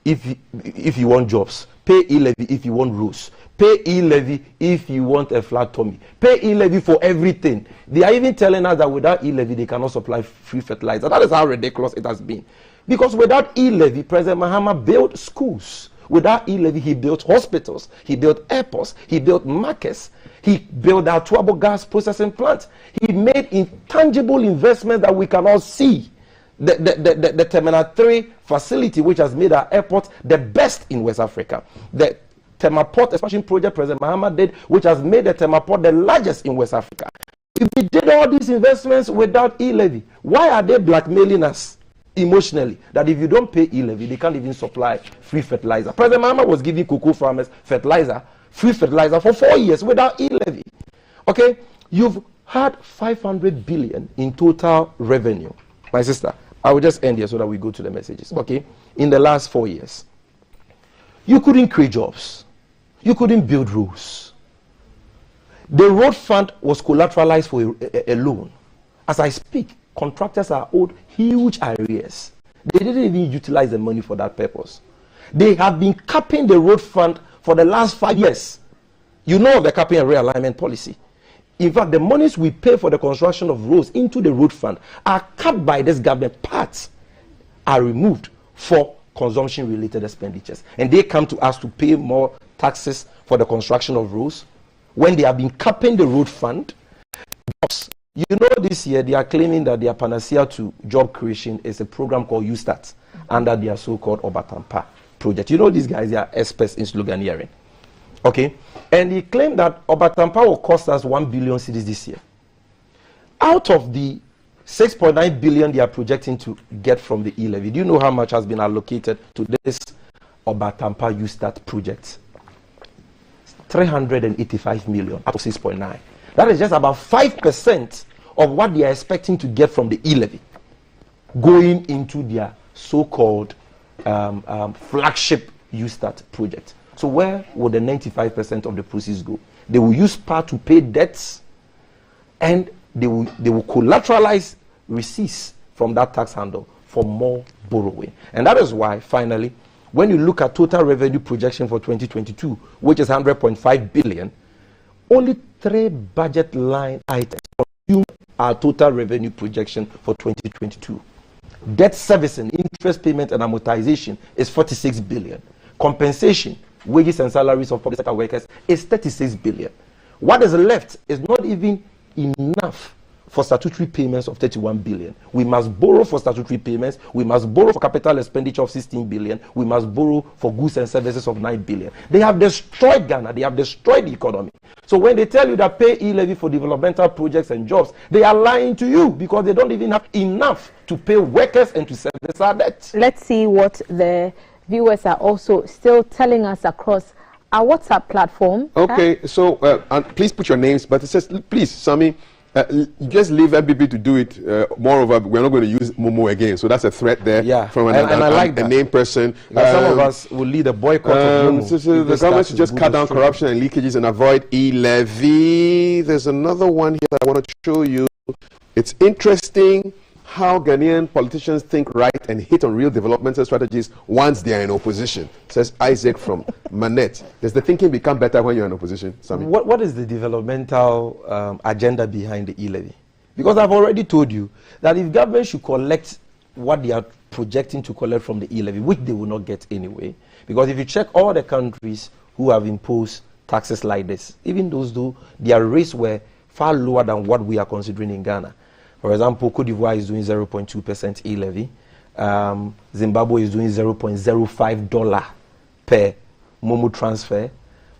X: if you want jobs, pay E-Levy if you want roads, pay E-Levy if you want a flat tummy, pay E-Levy for everything. They are even telling us that without E-Levy they cannot supply free fertilizer. That is how ridiculous it has been. Because without E-Levy, President Mahama built schools. With that E-Levy, he built hospitals, he built airports, he built markets, he built our Tuabo gas processing plant. He made intangible investments that we cannot see. The Terminal 3 facility, which has made our airport the best in West Africa. The Temaport expansion project President Mahama did, which has made the Temaport the largest in West Africa. If we did all these investments without E-Levy, why are they blackmailing us emotionally? That if you don't pay E-Levy, they can't even supply free fertilizer. President Mahama was giving cocoa farmers fertilizer, free fertilizer for 4 years without E-Levy. Okay, you've had 500 billion in total revenue. My sister, I will just end here so that we go to the messages. Okay, in the last 4 years, you couldn't create jobs. You couldn't build roads. The road fund was collateralized for a loan. As I speak, contractors are owed huge arrears. They didn't even utilize the money for that purpose. They have been capping the road fund for the last 5 years. You know the capping and realignment policy. In fact, the monies we pay for the construction of roads into the road fund are capped by this government. Parts are removed for consumption-related expenditures. And they come to us to pay more taxes for the construction of roads when they have been capping the road fund. You know, this year they are claiming that their panacea to job creation is a program called USTART under their so-called Obatampa project. You know, these guys, they are experts in sloganeering. Okay? And he claimed that Obatampa will cost us 1 billion cedis this year. Out of the 6.9 billion they are projecting to get from the E-Levy, do you know how much has been allocated to this Obatampa USTART project? 385 million out of 6.9. That is just about 5% of what they are expecting to get from the E-Levy going into their so-called flagship USTART project. So where will the 95% of the proceeds go? They will use part to pay debts, and they will collateralize receipts from that tax handle for more borrowing. And that is why, finally, when you look at total revenue projection for 2022, which is 100.5 billion, only 3 budget line items consume our total revenue projection for 2022. Debt servicing, interest payment and amortization is 46 billion. Compensation, wages and salaries of public sector workers is 36 billion. What is left is not even enough for statutory payments of 31 billion. We must borrow for statutory payments. We must borrow for capital expenditure of 16 billion. We must borrow for goods and services of 9 billion. They have destroyed Ghana. They have destroyed the economy. So when they tell you that pay E-Levy for developmental projects and jobs, they are lying to you because they don't even have enough to pay workers and to service our debt.
N: Let's see what the viewers are also still telling us across our WhatsApp platform.
A: Okay, so please put your names, but it says, please, Sammy, just leave MBB to do it. Moreover, we're not going to use Momo again, so that's a threat there.
X: Yeah,
A: from
X: and I like
A: a named person.
X: Some of us will lead a boycott of Momo.
A: So the government should just cut down corruption and leakages and avoid E-Levy. There's another one here that I want to show you. It's interesting how Ghanaian politicians think right and hit on real developmental strategies once they are in opposition, says Isaac from Manette. Does the thinking become better when you're in opposition, Sammy?
X: What is the developmental agenda behind the E-Levy? Because I've already told you that if government should collect what they are projecting to collect from the E-Levy, which they will not get anyway, because if you check all the countries who have imposed taxes like this, even those though their rates were far lower than what we are considering in Ghana. For example, Cote d'Ivoire is doing 0.2% E-Levy. Zimbabwe is doing $0.05 per Momo transfer.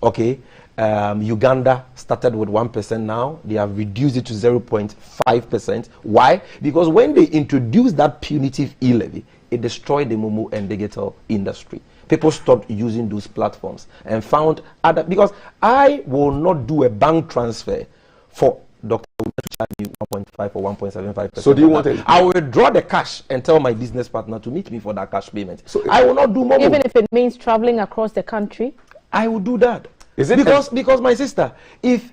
X: Okay. Uganda started with 1% now. They have reduced it to 0.5%. Why? Because when they introduced that punitive E-Levy, it destroyed the Momo and digital industry. People stopped using those platforms and found other, because I will not do a bank transfer for Dr. to charge me 1.5 or 1.75%.
A: So do you want it?
X: I will withdraw the cash and tell my business partner to meet me for that cash payment. So I will not do more.
N: Even if it means traveling across the country?
X: I will do that.
A: Is it
X: because my sister, if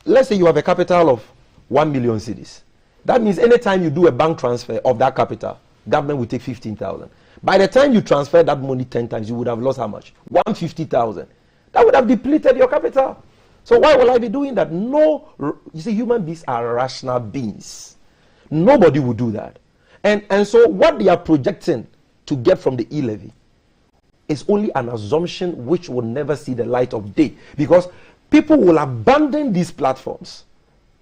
X: let's say you have a capital of 1 million cedis, that means anytime you do a bank transfer of that capital, government will take 15,000. By the time you transfer that money 10 times, you would have lost how much? 150,000. That would have depleted your capital. So why will I be doing that? No, you see, human beings are rational beings. Nobody will do that. And so what they are projecting to get from the E-Levy is only an assumption which will never see the light of day, because people will abandon these platforms.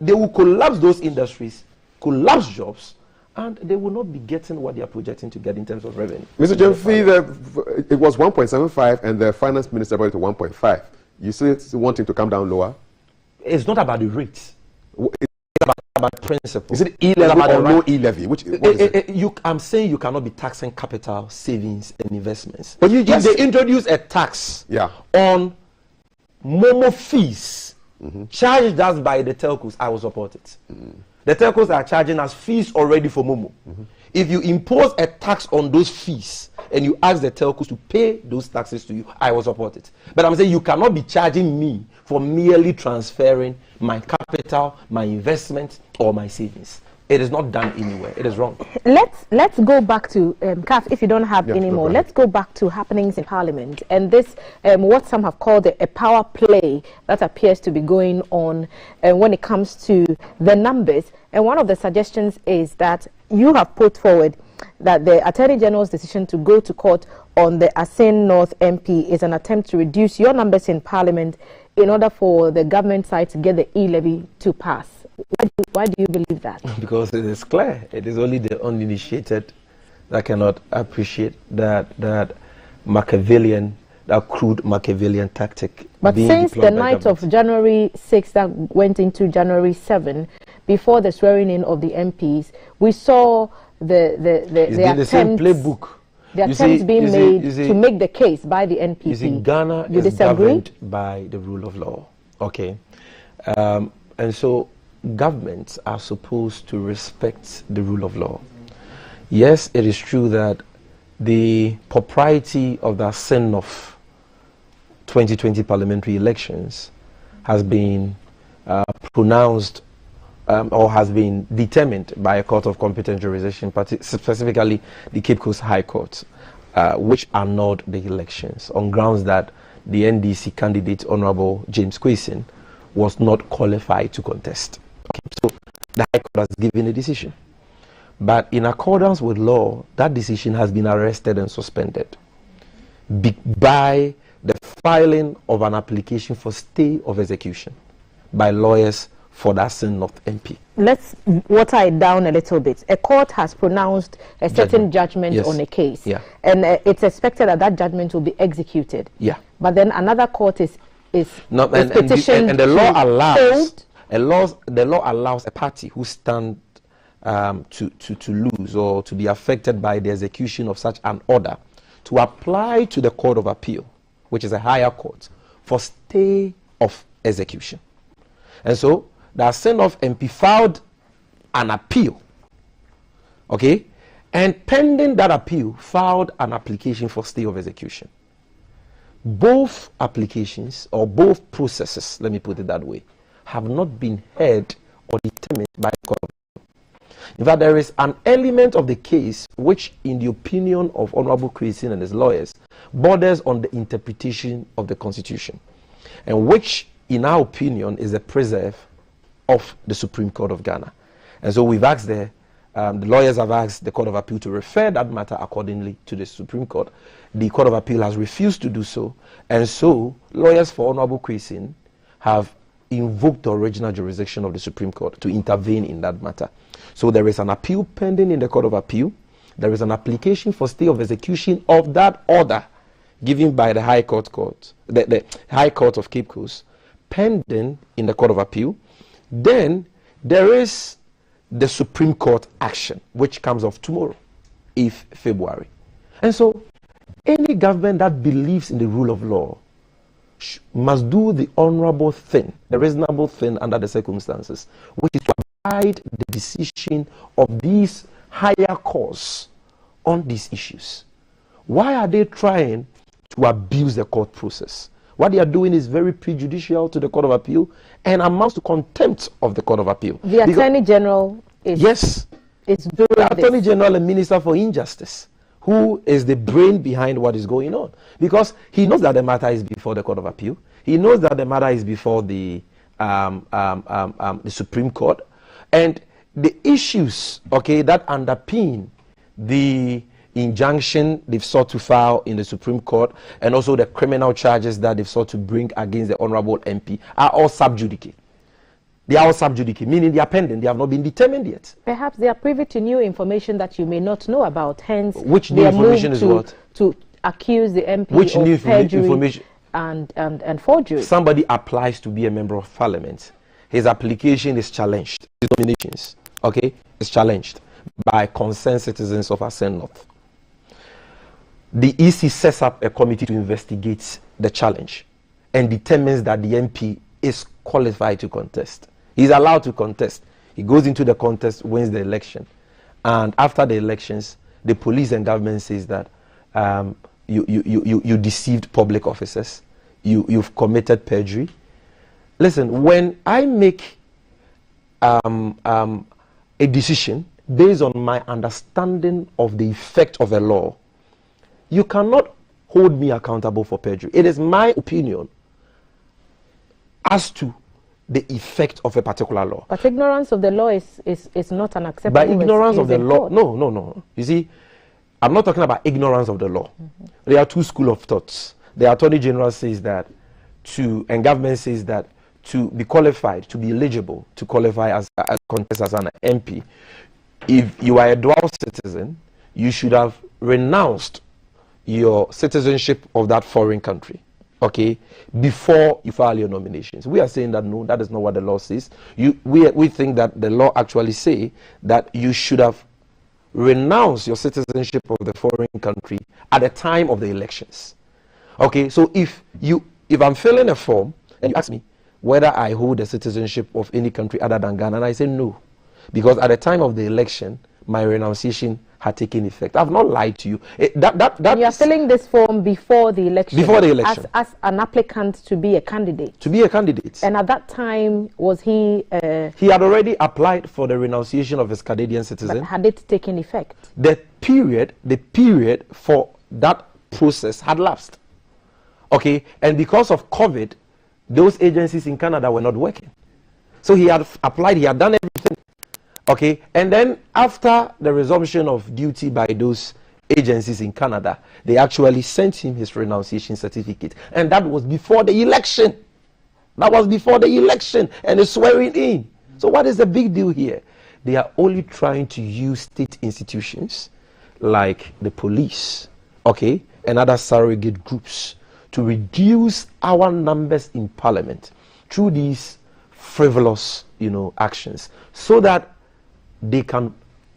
X: They will collapse those industries, collapse jobs, and they will not be getting what they are projecting to get in terms of revenue.
A: Mr. Jemfi, it was 1.75 and the finance minister brought it to 1.5. You still wanting to come down lower?
X: It's not about the rates. It's about principle.
A: Is it E-Levy or no E-Levy?
X: I'm saying you cannot be taxing capital, savings, and investments. But if they introduce a tax on Momo fees, charged us by the telcos, I will support it. The telcos are charging us fees already for Momo. If you impose a tax on those fees and you ask the telcos to pay those taxes to you, I will support it. But I'm saying you cannot be charging me for merely transferring my capital, my investment, or my savings. It is not done anywhere. It is wrong.
N: Let's go back to CAF, if you don't have any more. Let's go back to happenings in Parliament and this what some have called a power play that appears to be going on when it comes to the numbers. And one of the suggestions is that you have put forward that the Attorney General's decision to go to court on the Asin North MP is an attempt to reduce your numbers in Parliament in order for the government side to get the E-Levy to pass. Why do you believe that?
X: Because it is clear. It is only the uninitiated that cannot appreciate that Machiavellian, that crude Machiavellian tactic.
N: But since the night of January 6 that went into January 7, before the swearing in of the MPs, we saw the attempts,
X: same playbook.
N: The attempts being made to make the case by the NPP.
X: You see, Ghana is governed by the rule of law. Okay. And so governments are supposed to respect the rule of law. Yes, it is true that the propriety of the Asin of 2020 parliamentary elections has been pronounced or has been determined by a court of competent jurisdiction, specifically the Cape Coast High Court, which annulled the elections on grounds that the NDC candidate, Honorable James Kwesing, was not qualified to contest. Okay, so the High Court has given a decision. But in accordance with law, that decision has been arrested and suspended by the filing of an application for stay of execution by lawyers for that Asin North MP.
N: Let's water it down a little bit. A court has pronounced a certain judgment on a case. And it's expected that that judgment will be executed. But then another court is petitioned
X: and the law allows a party who stand to lose or to be affected by the execution of such an order to apply to the Court of Appeal, which is a higher court, for stay of execution. And so the Asin of MP filed an appeal, okay, and pending that appeal filed an application for stay of execution. Both applications or both processes, let me put it that way, have not been heard or determined by the Court of Appeal. In fact, there is an element of the case which, in the opinion of Honorable Kwesing and his lawyers, borders on the interpretation of the Constitution, and which, in our opinion, is a preserve of the Supreme Court of Ghana. And so we've asked the lawyers have asked the Court of Appeal to refer that matter accordingly to the Supreme Court. The Court of Appeal has refused to do so, and so lawyers for Honorable Kwesing have invoked the original jurisdiction of the Supreme Court to intervene in that matter. So there is an appeal pending in the Court of Appeal. There is an application for stay of execution of that order given by the High Court, the High Court of Cape Coast, pending in the Court of Appeal. Then there is the Supreme Court action, which comes off tomorrow, 8th February. And so any government that believes in the rule of law must do the honorable thing, the reasonable thing under the circumstances, which is to abide the decision of these higher courts on these issues. Why are they trying to abuse the court process? What they are doing is very prejudicial to the Court of Appeal and amounts to contempt of the Court of Appeal.
N: The Attorney General is doing
X: the Attorney General and Minister for Injustice, who is the brain behind what is going on, because he knows that the matter is before the Court of Appeal. He knows that the matter is before the Supreme Court, and the issues, okay, that underpin the injunction they've sought to file in the Supreme Court, and also the criminal charges that they've sought to bring against the Honorable MP are all sub judice. They are all sub judice, meaning they are pending. They have not been determined yet.
N: Perhaps they are privy to new information that you may not know about. Hence,
X: which new information is what?
N: To accuse the MP
X: which
N: of
X: new
N: perjury
X: information?
N: And forgery.
X: Somebody applies to be a member of parliament. His application is challenged. His nominations, okay, is challenged by concerned citizens of ASEAN North. The EC sets up a committee to investigate the challenge and determines that the MP is qualified to contest. He's allowed to contest. He goes into the contest, wins the election. And after the elections, the police and government says that you deceived public officers. You've committed perjury. Listen, when I make a decision based on my understanding of the effect of a law, you cannot hold me accountable for perjury. It is my opinion as to the effect of a particular law.
N: But ignorance of the law is not an acceptable.
X: By ignorance of the law, no. You see, I'm not talking about ignorance of the law. There are two schools of thoughts. The Attorney General says that and government says that to be qualified, to be eligible to qualify as a contest as an MP, if you are a dual citizen, you should have renounced your citizenship of that foreign country, okay, before you file your nominations. We are saying that no, that is not what the law says. We think that the law actually say that you should have renounced your citizenship of the foreign country at the time of the elections. Okay, so if I'm filling a form and you ask me whether I hold the citizenship of any country other than Ghana, and I say no, because at the time of the election, my renunciation had taken effect. I've not lied to you.
N: You are filling this form before the election.
X: Before the election.
N: As an applicant to be a candidate.
X: To be a candidate.
N: And at that time, was he...
X: he had already applied for the renunciation of his Canadian citizen.
N: But had it taken effect?
X: The period for that process had lapsed. Okay, and because of COVID, those agencies in Canada were not working. So he had applied, he had done everything. Okay, and then after the resumption of duty by those agencies in Canada, they actually sent him his renunciation certificate. And that was before the election. That was before the election and the swearing in. So what is the big deal here? They are only trying to use state institutions like the police, okay, and other surrogate groups to reduce our numbers in parliament through these frivolous, actions, so that they can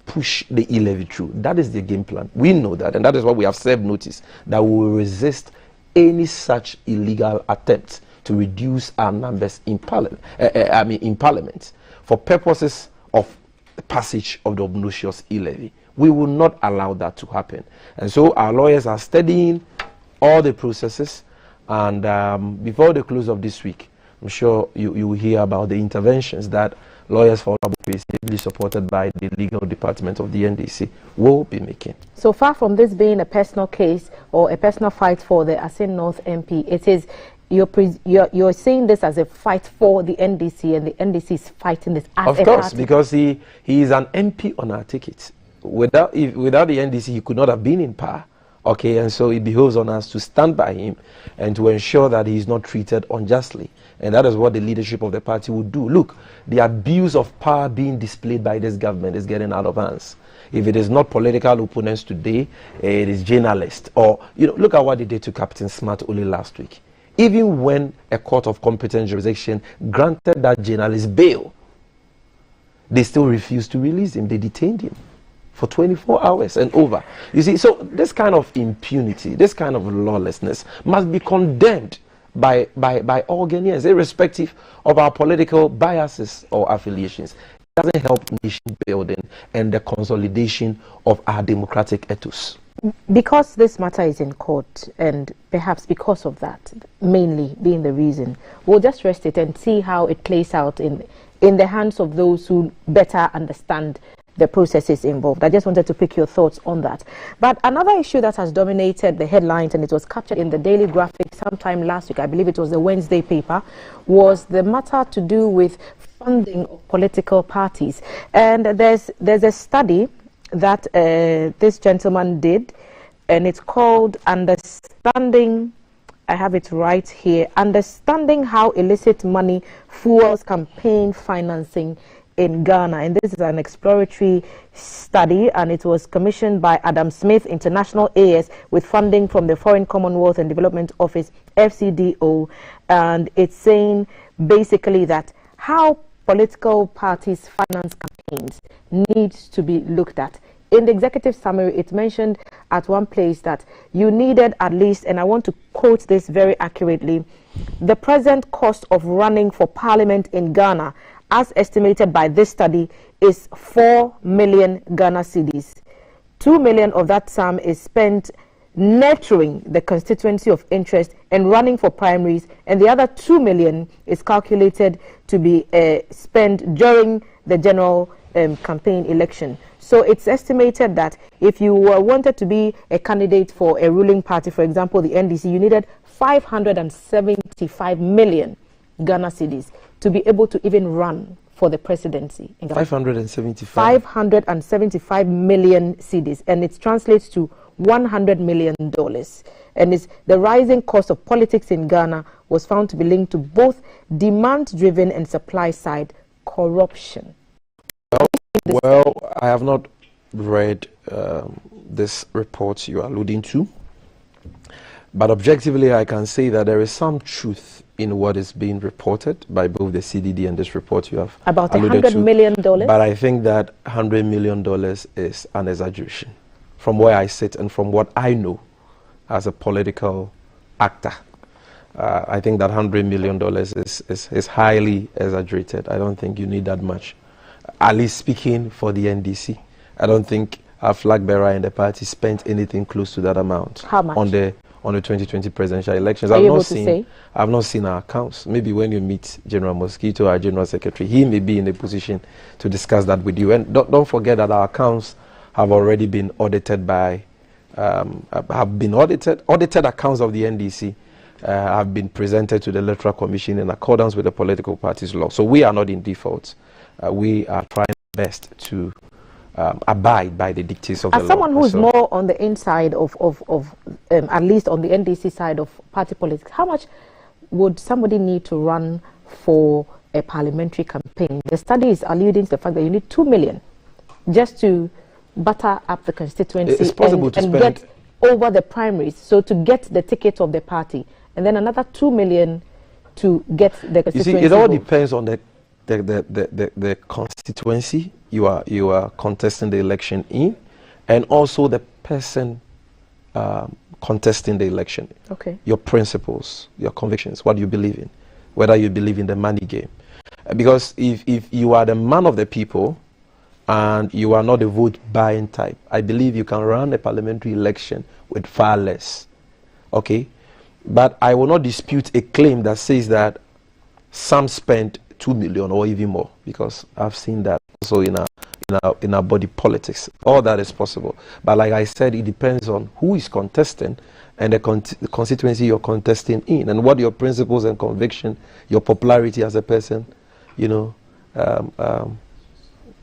X: push the E-Levy through. That is the game plan. We know that, and that is why we have served notice that we will resist any such illegal attempt to reduce our numbers in parliament. In parliament, for purposes of the passage of the obnoxious E-Levy. We will not allow that to happen. And so our lawyers are studying all the processes, and before the close of this week, I'm sure you will hear about the interventions that lawyers for Honorable, heavily supported by the legal department of the NDC, will be making.
N: So far from this being a personal case or a personal fight for the ASEAN North MP, it is you're seeing this as a fight for the NDC, and the NDC is fighting this as a party. Of course, because he is an MP on our ticket. Without the NDC, he could not have been in power. Okay, and so it behoves on us to stand by him and to ensure that he is not treated unjustly. And that is what the leadership of the party would do. Look, the abuse of power being displayed by this government is getting out of hands. If it is not political opponents today, it is journalists. Or, look at what they did to Captain Smart only last week. Even when a court of competent jurisdiction granted that journalist bail, they still refused to release him. They detained him for 24 hours and over. You see, so this kind of impunity, this kind of lawlessness must be condemned by all Ghanaians, irrespective of our political biases or affiliations. It doesn't help nation building and the consolidation of our democratic ethos. Because this matter is in court, and perhaps because of that, mainly being the reason, we'll just rest it and see how it plays out in the hands of those who better understand the processes involved. I just wanted to pick your thoughts on that. But another issue that has dominated the headlines, and it was captured in the Daily Graphic sometime last week, I believe it was the Wednesday paper, was the matter to do with funding of political parties. And there's a study that this gentleman did, and it's called Understanding, I have it right here, Understanding How Illicit Money Fuels Campaign Financing in Ghana. And this is an exploratory study, and it was commissioned by Adam Smith International AS with funding from the Foreign Commonwealth and Development Office, FCDO. And it's saying basically that how political parties finance campaigns needs to be looked at. In the executive summary, it mentioned at one place that you needed at least, and I want to quote this very accurately, the present cost of running for parliament in Ghana, as estimated by this study, is 4 million Ghana cedis. 2 million of that sum is spent nurturing the constituency of interest and running for primaries, and the other 2 million is calculated to be spent during the general campaign election. So it's estimated that if you wanted to be a candidate for a ruling party, for example, the NDC, you needed 575 million Ghana cedis to be able to even run for the presidency. 575 million cedis, and it translates to $100 million. And it's the rising cost of politics in Ghana was found to be linked to both demand-driven and supply-side corruption.
X: Well, I have not read this report you are alluding to, but objectively I can say that there is some truth in what is being reported by both the CDD and this report you have
N: about
X: alluded
N: $100
X: to.
N: million.
X: But I think that $100 million is an exaggeration from where I sit and from what I know as a political actor. I think that $100 million is highly exaggerated. I don't think you need that much. At least speaking for the NDC, I don't think our flag bearer and the party spent anything close to that amount.
N: How much?
X: On the 2020 presidential elections.
N: Are you able to say?
X: I've not seen our accounts. Maybe when you meet General Mosquito, our General Secretary, he may be in a position to discuss that with you. And don't forget that our accounts have already been audited by, audited accounts of the NDC have been presented to the Electoral Commission in accordance with the political parties law. So we are not in default. We are trying our best to abide by the dictates of the law.
N: As someone who is more on the inside of at least on the NDC side of party politics, how much would somebody need to run for a parliamentary campaign? The study is alluding to the fact that you need 2 million just to butter up the constituency
X: it's possible to
N: and
X: spend
N: get over the primaries, so to get the ticket of the party, and then another 2 million to get the constituency.
X: You see, it all depends on the constituency you are contesting the election in, and also the person contesting the election.
N: Okay.
X: Your principles, your convictions, what you believe in, whether you believe in the money game. Because if you are the man of the people and you are not a vote buying type, I believe you can run a parliamentary election with far less. Okay? But I will not dispute a claim that says that some spent 2 million or even more, because I've seen that also in our body politics. All that is possible. But like I said, it depends on who is contesting and the constituency you're contesting in, and what your principles and conviction, your popularity as a person, you know,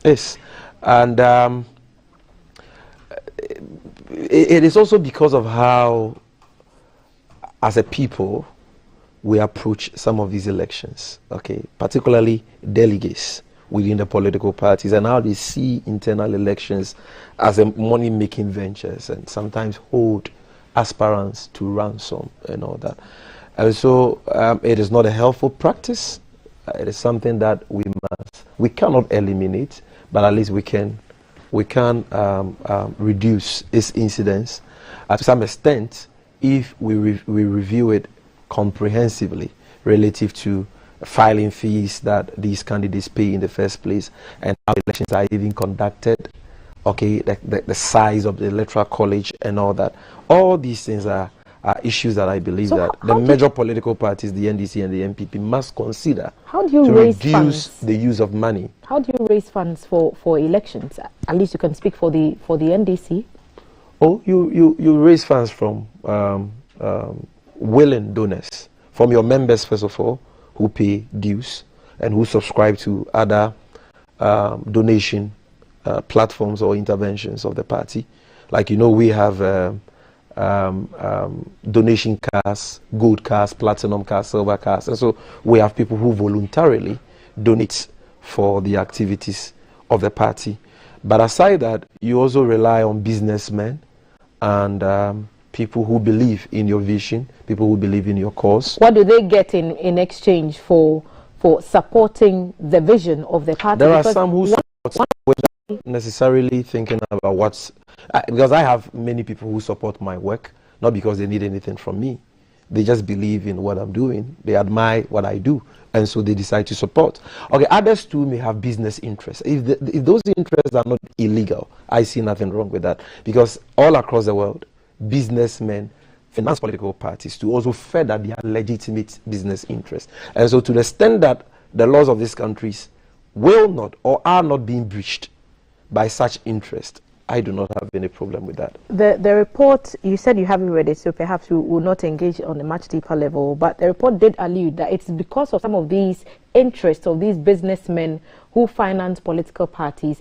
X: is. And it is also because of how, as a people, we approach some of these elections, okay, particularly delegates within the political parties, and how they see internal elections as a money-making ventures, and sometimes hold aspirants to ransom and all that. And so it is not a helpful practice. It is something that we cannot eliminate, but at least we can reduce its incidence to some extent if we review it comprehensively relative to filing fees that these candidates pay in the first place, and how elections are even conducted, okay, the size of the electoral college and all that. All these things are issues that I believe that the major political parties, the NDC and the MPP, must consider to reduce the use of money.
N: How do you raise funds for elections? At least you can speak for the NDC.
X: Oh, you raise funds from willing donors, from your members first of all, who pay dues and who subscribe to other donation platforms or interventions of the party. Like, you know, we have donation cars, gold cars, platinum cars, silver cars, and so we have people who voluntarily donate for the activities of the party. But aside that, you also rely on businessmen and people who believe in your vision, people who believe in your cause.
N: What do they get in exchange for supporting the vision of the party?
X: There are some who support without necessarily thinking about what's... because I have many people who support my work, not because they need anything from me. They just believe in what I'm doing. They admire what I do, and so they decide to support. Okay, others too may have business interests. If those interests are not illegal, I see nothing wrong with that, because all across the world, businessmen finance political parties to also further their legitimate business interests. And so to the extent that the laws of these countries will not or are not being breached by such interest, I do not have any problem with that.
N: The report, you said you haven't read it, so perhaps we will not engage on a much deeper level, but the report did allude that it's because of some of these interests of these businessmen who finance political parties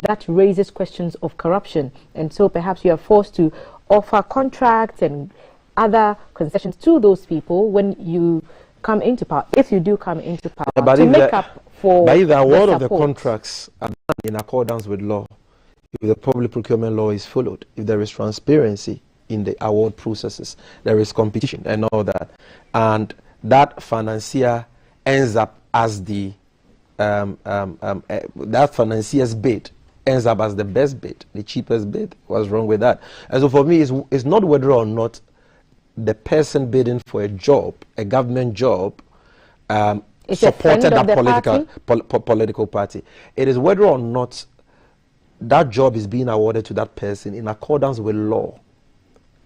N: that raises questions of corruption. And so perhaps you are forced to offer contracts and other concessions to those people when you come into power, if you do come into power, to make up for
X: the award
N: the
X: of the contracts are done in accordance with law, if the public procurement law is followed, if there is transparency in the award processes, there is competition and all that, and that financier ends up as the that financier's bid ends up as the best bid, the cheapest bid. What's wrong with that? And so for me, it's not whether or not the person bidding for a job, a government job, supported that political party. It is whether or not that job is being awarded to that person in accordance with law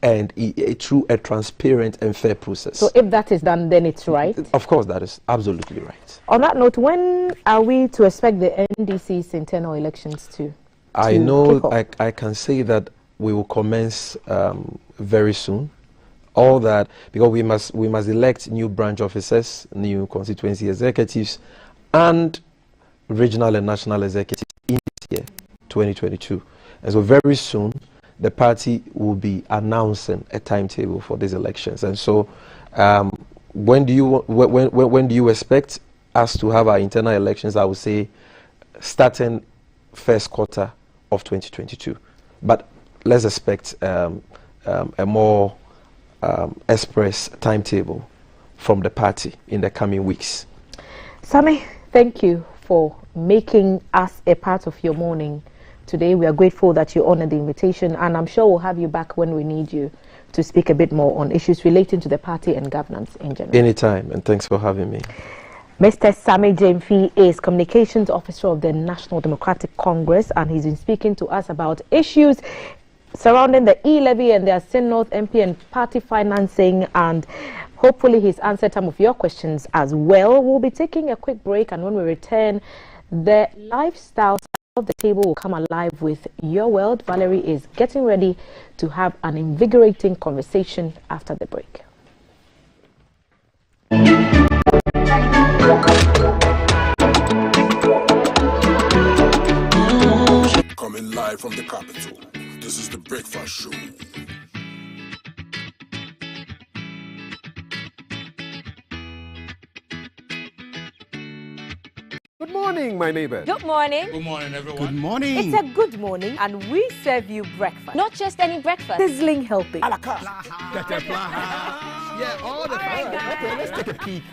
X: and through a transparent and fair process.
N: So if that is done, then it's right?
X: Of course, that is absolutely right.
N: On that note, when are we to expect the NDC's internal elections to
X: I know I can say that we will commence very soon. All that, because we must elect new branch officers, new constituency executives, and regional and national executives in this year, 2022. And so very soon, the party will be announcing a timetable for these elections. And so, when do you expect us to have our internal elections? I would say, starting first quarter of 2022. But let's expect a more express timetable from the party in the coming weeks.
N: Sammy, thank you for making us a part of your morning today. We are grateful that you honored the invitation, and I'm sure we'll have you back when we need you to speak a bit more on issues relating to the party and governance in general.
X: Anytime, and thanks for having me.
N: Mr. Sammy Jemfi is Communications Officer of the National Democratic Congress, and he's been speaking to us about issues surrounding the E-Levy and the Asin North MP and party financing, and hopefully he's answered some of your questions as well. We'll be taking a quick break, and when we return, the lifestyle of the table will come alive with Your World. Valerie is getting ready to have an invigorating conversation after the break.
R: Coming live from the capital. This is the Breakfast Show.
E: Good morning, my neighbors.
U: Good morning.
M: Good morning, everyone.
E: Good morning.
C: It's a good morning, and we serve you breakfast.
U: Not just any breakfast.
C: Sizzling healthy.
E: Yeah, all the time. Okay, let's take a peek.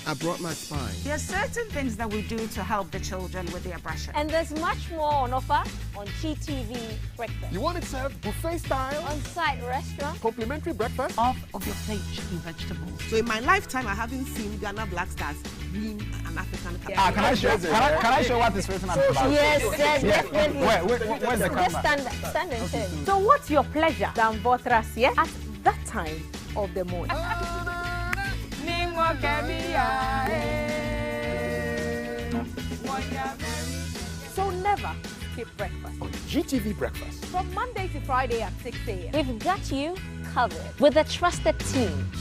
E: I brought my spine.
H: There are certain things that we do to help the children with their brushing.
U: And there's much more on offer on GTV Breakfast.
E: You want it served buffet style?
U: On-site restaurant.
E: Complimentary breakfast?
I: Off of your plate chicken vegetables. So in my lifetime, I haven't seen Ghana Black Stars being an African country.
B: Can I show what this person has about?
U: Yes, definitely.
B: Where's the camera?
U: Just stand and turn.
C: So what's your pleasure, Dan Votras, at that time of the morning? So never skip breakfast.
E: On GTV Breakfast.
C: From Monday to Friday at 6 a.m.
U: We've got you covered with a trusted team.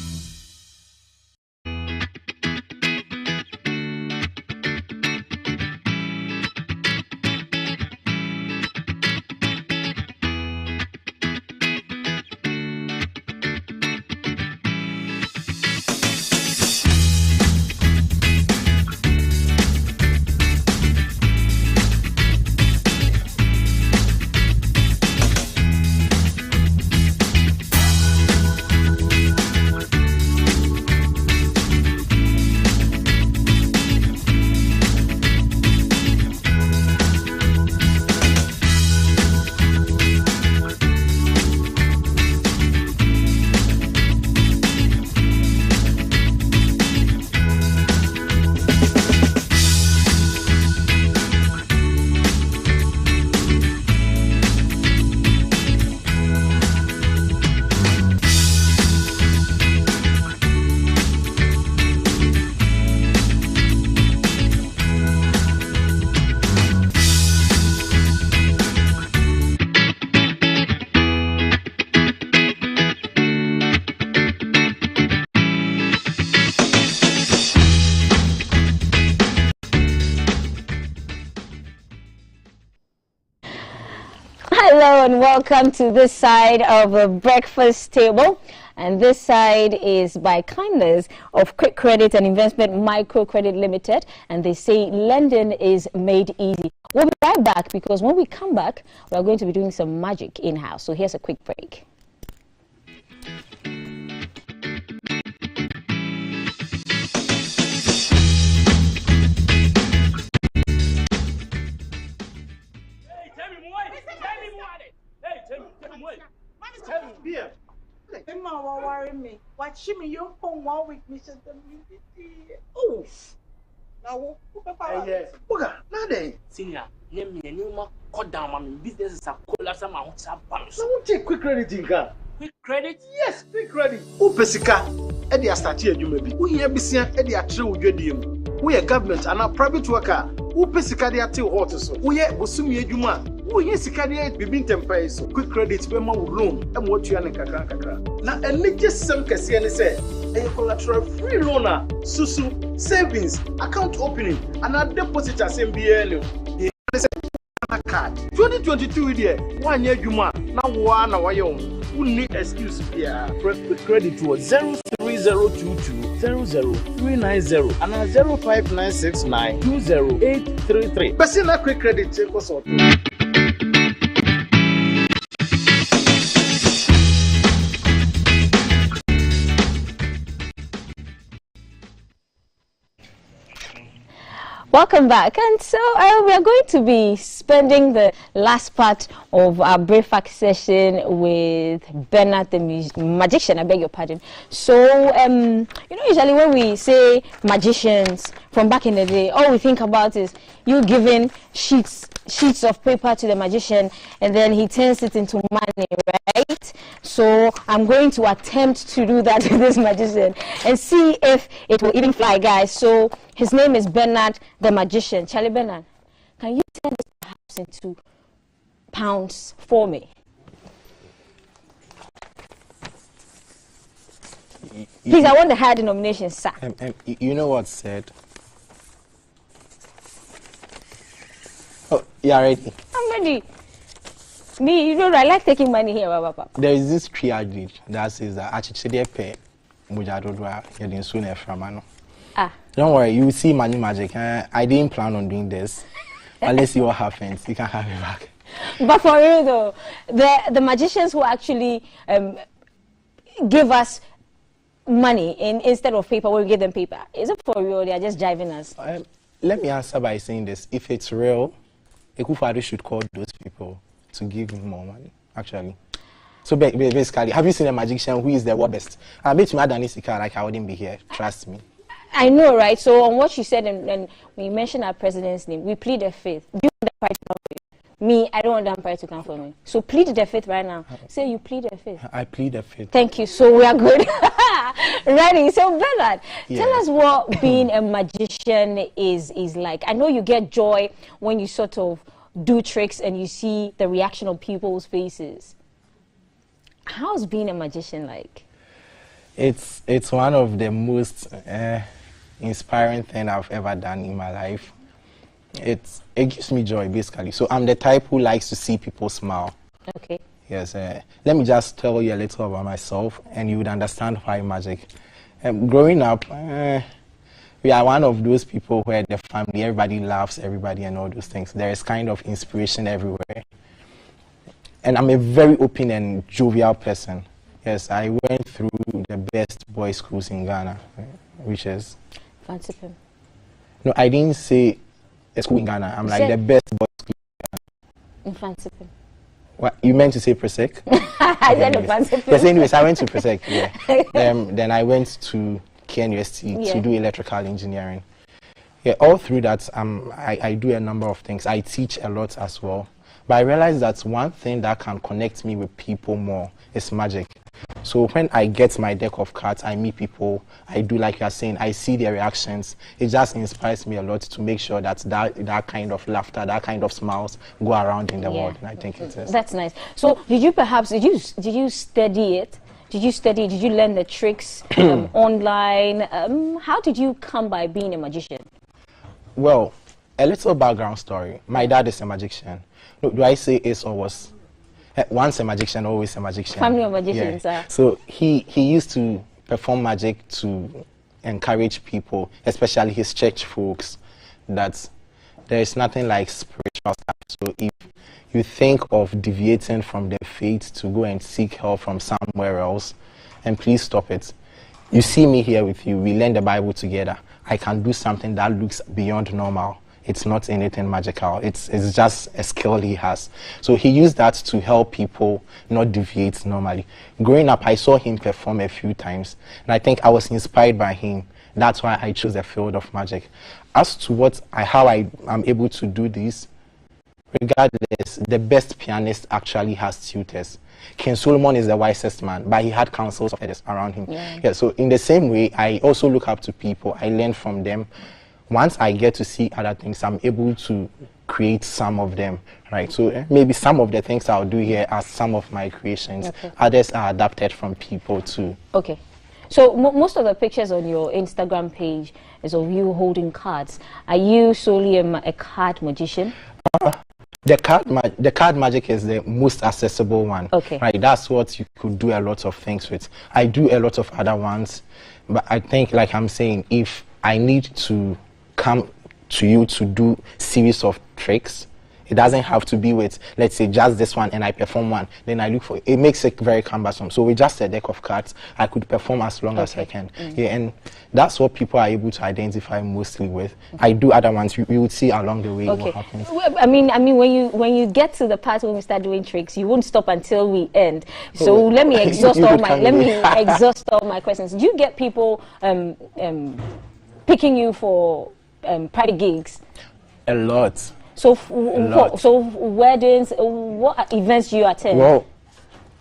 L: and welcome to this side of the breakfast table. And this side is by kindness of Quick Credit and Investment Microcredit Limited. And they say lending is made easy. We'll be right back because when we come back, we're going to be doing some magic in-house. So here's a quick break.
F: Me. Watch me, you come 1 week, Mr. Oh, now, yes, nothing. Senior, name me and you cut down my business is a collapse. I'm out of bounds. So, take quick credit in car. Quick credit? Yes, quick credit. Who Pesica? Eddie Astatia, you may be. Who here be seen Eddie a true Judim. We are government and a private worker. Who Pesica de Atil Hortus. We are Busumi Juma. Who yes, Cadia be been tempers. Quick credit, Bema room, and what you are in Kakaka. Now, and let just some Cassian say, a collateral free loaner, Susu, savings, account opening, and a deposit as MBL. Card 2022 year 1 year Juma now one hour young who need excuse here for quick credit to 03022 00390 and 05969 20833. But quick credit take us out.
L: Welcome back, and so we are going to be spending the last part of our breakfast session with Bernard the magician. I beg your pardon. So, you know, usually when we say magicians from back in the day, all we think about is you giving sheets of paper to the magician, and then he turns it into money, right? So I'm going to attempt to do that with this magician and see if it will even fly, guys. So his name is Bernard the magician. Charlie Bernard, can you turn this perhaps into pounds for me? Please, I want the higher denomination, sir.
B: You know what's said? Oh, you are ready?
L: I'm ready. Me, you know, I like taking money here, Papa.
B: There is this triage that says that actually pay Mujadodwa getting sooner from Mano.
L: Ah.
B: Don't worry, you will see money magic. I didn't plan on doing this. Let's see what happens. You can have it back.
L: But for real though, the magicians who actually give us money instead of paper, we'll give them paper. Is it for real? They are just jiving us.
B: Let me answer by saying this. If it's real, Ekufado should call those people to give him more money, actually. So basically, have you seen a magician who is the best? I bet you Madani Sika, like I wouldn't be here. Trust me.
L: I know, right? So on what you said, and when you mentioned our president's name, we plead the faith. Do you want the party to come for you? Me, I don't want the party to come for me. So plead the faith right now. Say you plead the faith.
B: I plead the faith.
L: Thank you. So we are good. Ready? So Bernard, tell us what being a magician is like. I know you get joy when you sort of do tricks and you see the reaction of people's faces. How's being a magician like?
B: It's one of the most inspiring thing I've ever done in my life. It gives me joy, basically. So I'm the type who likes to see people smile.
L: Okay.
B: Yes. Let me just tell you a little about myself, and you would understand why magic. Growing up, we are one of those people where the family, everybody loves everybody and all those things. There is kind of inspiration everywhere. And I'm a very open and jovial person. Yes, I went through the best boys' schools in Ghana, which is...
L: Fancy him.
B: No, I didn't say a school in Ghana. I'm like the best boys' school in
L: Ghana. Fancy him.
B: What, you meant to say Presec?
L: I said Fancy him.
B: Yes, anyways, I went to Presec, yeah. Then I went to KNUST to do electrical engineering. Yeah, all through that, I do a number of things. I teach a lot as well. But I realized that one thing that can connect me with people more is magic. So when I get my deck of cards, I meet people, I do like you're saying, I see their reactions. It just inspires me a lot to make sure that that kind of laughter, that kind of smiles go around in the world. And I think it is.
L: That's nice. So did you study it? Did you learn the tricks online? How did you come by being a magician?
B: Well, a little background story. My dad is a magician. No, do I say is or was?
J: Once a magician, always a magician.
L: Family of magicians,
J: So he used to perform magic to encourage people, especially his church folks, that there is nothing like spiritual stuff. So if you think of deviating from the faith to go and seek help from somewhere else, and please stop it. You see me here with you, we learn the Bible together. I can do something that looks beyond normal. It's not anything magical. It's just a skill he has. So he used that to help people not deviate normally. Growing up, I saw him perform a few times, and I think I was inspired by him. That's why I chose the field of magic. As to how I am able to do this, regardless, the best pianist actually has tutors. King Solomon is the wisest man, but he had counsels of others around him. Yeah, so in the same way, I also look up to people. I learn from them. Once I get to see other things, I'm able to create some of them, right? So maybe some of the things I'll do here are some of my creations. Okay. Others are adapted from people too.
L: Okay. So most of the pictures on your Instagram page is of you holding cards. Are you solely a card magician?
J: The card magic is the most accessible one.
L: Okay.
J: Right, that's what you could do a lot of things with. I do a lot of other ones, but I think, like I'm saying, if I need to come to you to do series of tricks, it doesn't have to be with, let's say, just this one and I perform one, then I look for it. It makes it very cumbersome. So with just a deck of cards, I could perform as long as I can. Yeah, and that's what people are able to identify mostly with. I do other ones. You would see along the way what happens.
L: Well, I mean, when you get to the part when we start doing tricks, you won't stop until we end. So let me exhaust all my questions. Do you get people picking you for private gigs?
J: A lot.
L: So weddings, what events do you attend?
J: Well,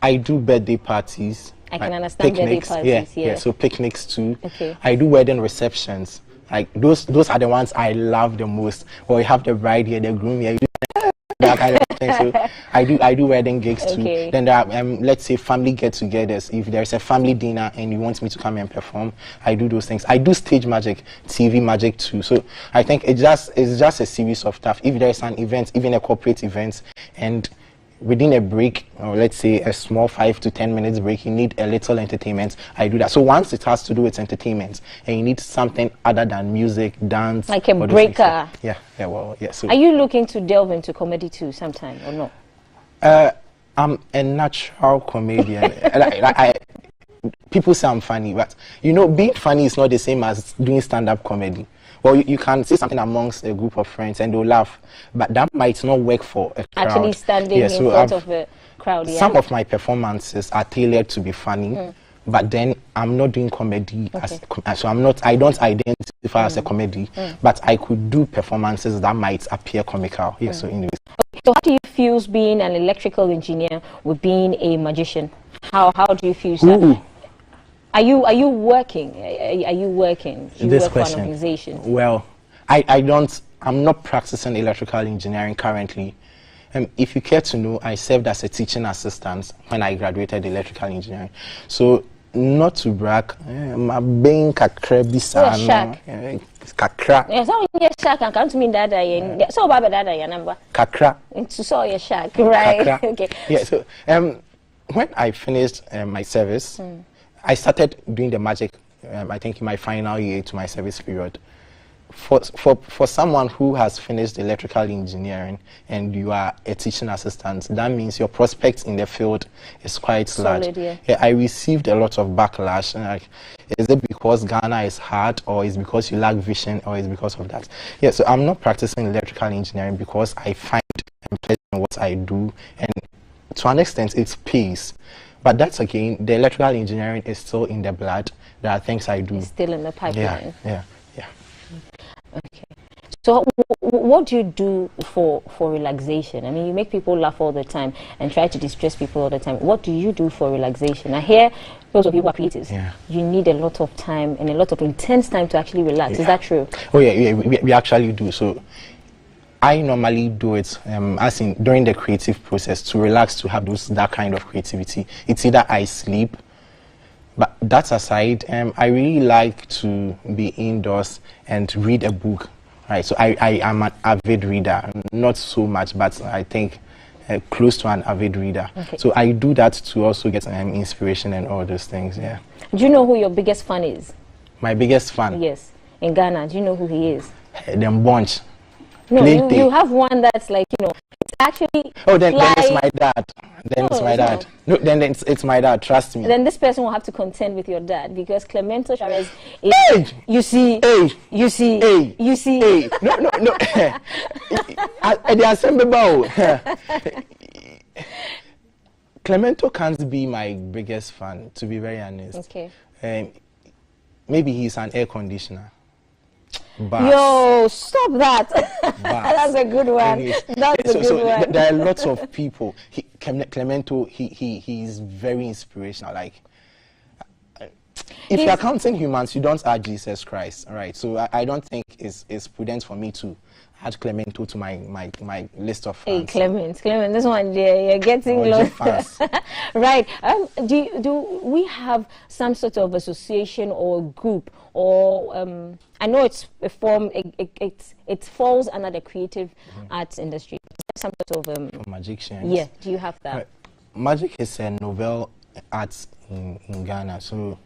J: I do birthday parties.
L: I can understand
J: picnics,
L: birthday parties.
J: Yeah, so picnics too.
L: Okay.
J: I do wedding receptions. Like those are the ones I love the most. Or you have the bride here, the groom here. You do that kind of thing. So I do wedding gigs too. Then there are let's say family get-togethers. If there's a family dinner and you want me to come and perform, I do those things. I do stage magic, TV magic too. So I think it's just a series of stuff. If there's an event, even a corporate event, and within a break, or let's say a small 5 to 10 minutes break, you need a little entertainment, I do that. So once it has to do with entertainment and you need something other than music, dance,
L: like a breaker.
J: So
L: are you looking to delve into comedy too sometime or no?
J: I'm a natural comedian. People say I'm funny, but you know, being funny is not the same as doing stand-up comedy. Well, you can say something amongst a group of friends and they'll laugh, but that might not work for a crowd.
L: Actually standing in front of a crowd,
J: Some of my performances are tailored to be funny, but then I'm not doing comedy, so I don't identify as a comedy, but I could do performances that might appear comical. So anyways.
L: So how do you feel being an electrical engineer with being a magician? How do you feel that? Are you working? Are you working? Do you work for an organization?
J: Well, I'm not practicing electrical engineering currently. If you care to know, I served as a teaching assistant when I graduated electrical engineering. So, not to brag, I'm being kakra bisa. Kakra.
L: Yes, I mean shark and come to me that so baba that number.
J: Kakra.
L: Into saw your shark, right?
J: Kakra.
L: Okay.
J: Yeah. So, when I finished my service, I started doing the magic, I think in my final year to my service period. For someone who has finished electrical engineering and you are a teaching assistant, that means your prospects in the field is quite large. Yeah, I received a lot of backlash. Is it because Ghana is hard, or is it because you lack vision, or is it because of that? Yeah, so I'm not practicing electrical engineering because I find pleasure in what I do, and to an extent it pays. But that's again, the electrical engineering is still in the blood. There are things I do.
L: It's still in the pipeline.
J: Yeah.
L: Okay. So what do you do for relaxation? I mean, you make people laugh all the time and try to distress people all the time. What do you do for relaxation? I hear those of you who are creators, you need a lot of time and a lot of intense time to actually relax. Is that true?
J: Oh yeah, we actually do. So I normally do it as in during the creative process to relax, to have that kind of creativity. It's either I sleep, but that aside, I really like to be indoors and read a book. Right, so I am an avid reader, not so much, but I think close to an avid reader. Okay. So I do that to also get inspiration and all those things. Yeah.
L: Do you know who your biggest fan is?
J: My biggest fan?
L: Yes. In Ghana, do you know who he is?
J: Them bunch.
L: No, you have one that's like, you know, it's actually.
J: Oh, then it's my dad. Then it's my dad. No, then it's my dad. Trust me.
L: Then this person will have to contend with your dad because Clemento Chavez is. You see. You see. You see.
J: No. The assembly bow. Clemento can't be my biggest fan, to be very honest.
L: Okay.
J: Maybe he's an air conditioner.
L: Yo, stop that. That's a good one. That's a good one.
J: There are lots of people. Clemento, he is very inspirational. Like, if you're counting humans, you don't add Jesus Christ, all right? So I don't think it's prudent for me to add Clemento to my list of fans.
L: Hey, Clement, this one there, you're getting lost. Right. Do we have some sort of association or group, or I know it's a form, it falls under the creative arts industry. Some sort of
J: magicians.
L: Yeah. Do you have that?
J: Magic is a novel arts in Ghana, so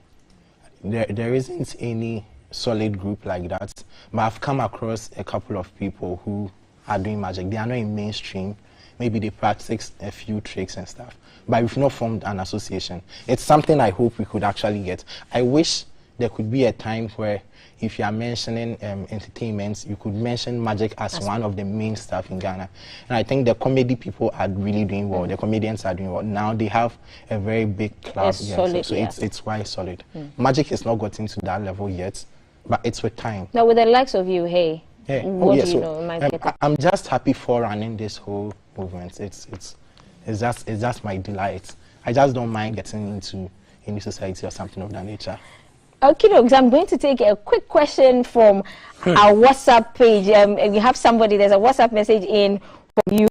J: there isn't any solid group like that, but I've come across a couple of people who are doing magic. They are not in mainstream. Maybe they practice a few tricks and stuff, but we've not formed an association. It's something I hope we could actually get. I wish there could be a time where if you are mentioning entertainment, you could mention magic as one of the main stuff in Ghana. And I think the comedy people are really doing well. The comedians are doing well. Now they have a very big club. It's quite solid. Magic has not gotten to that level yet, but it's with time.
L: Now with the likes of you, what do you know?
J: I'm just happy for running this whole movement. It's just my delight. I just don't mind getting into any society or something of that nature.
L: Okay, I'm going to take a quick question from our WhatsApp page. We have somebody, there's a WhatsApp message in from you.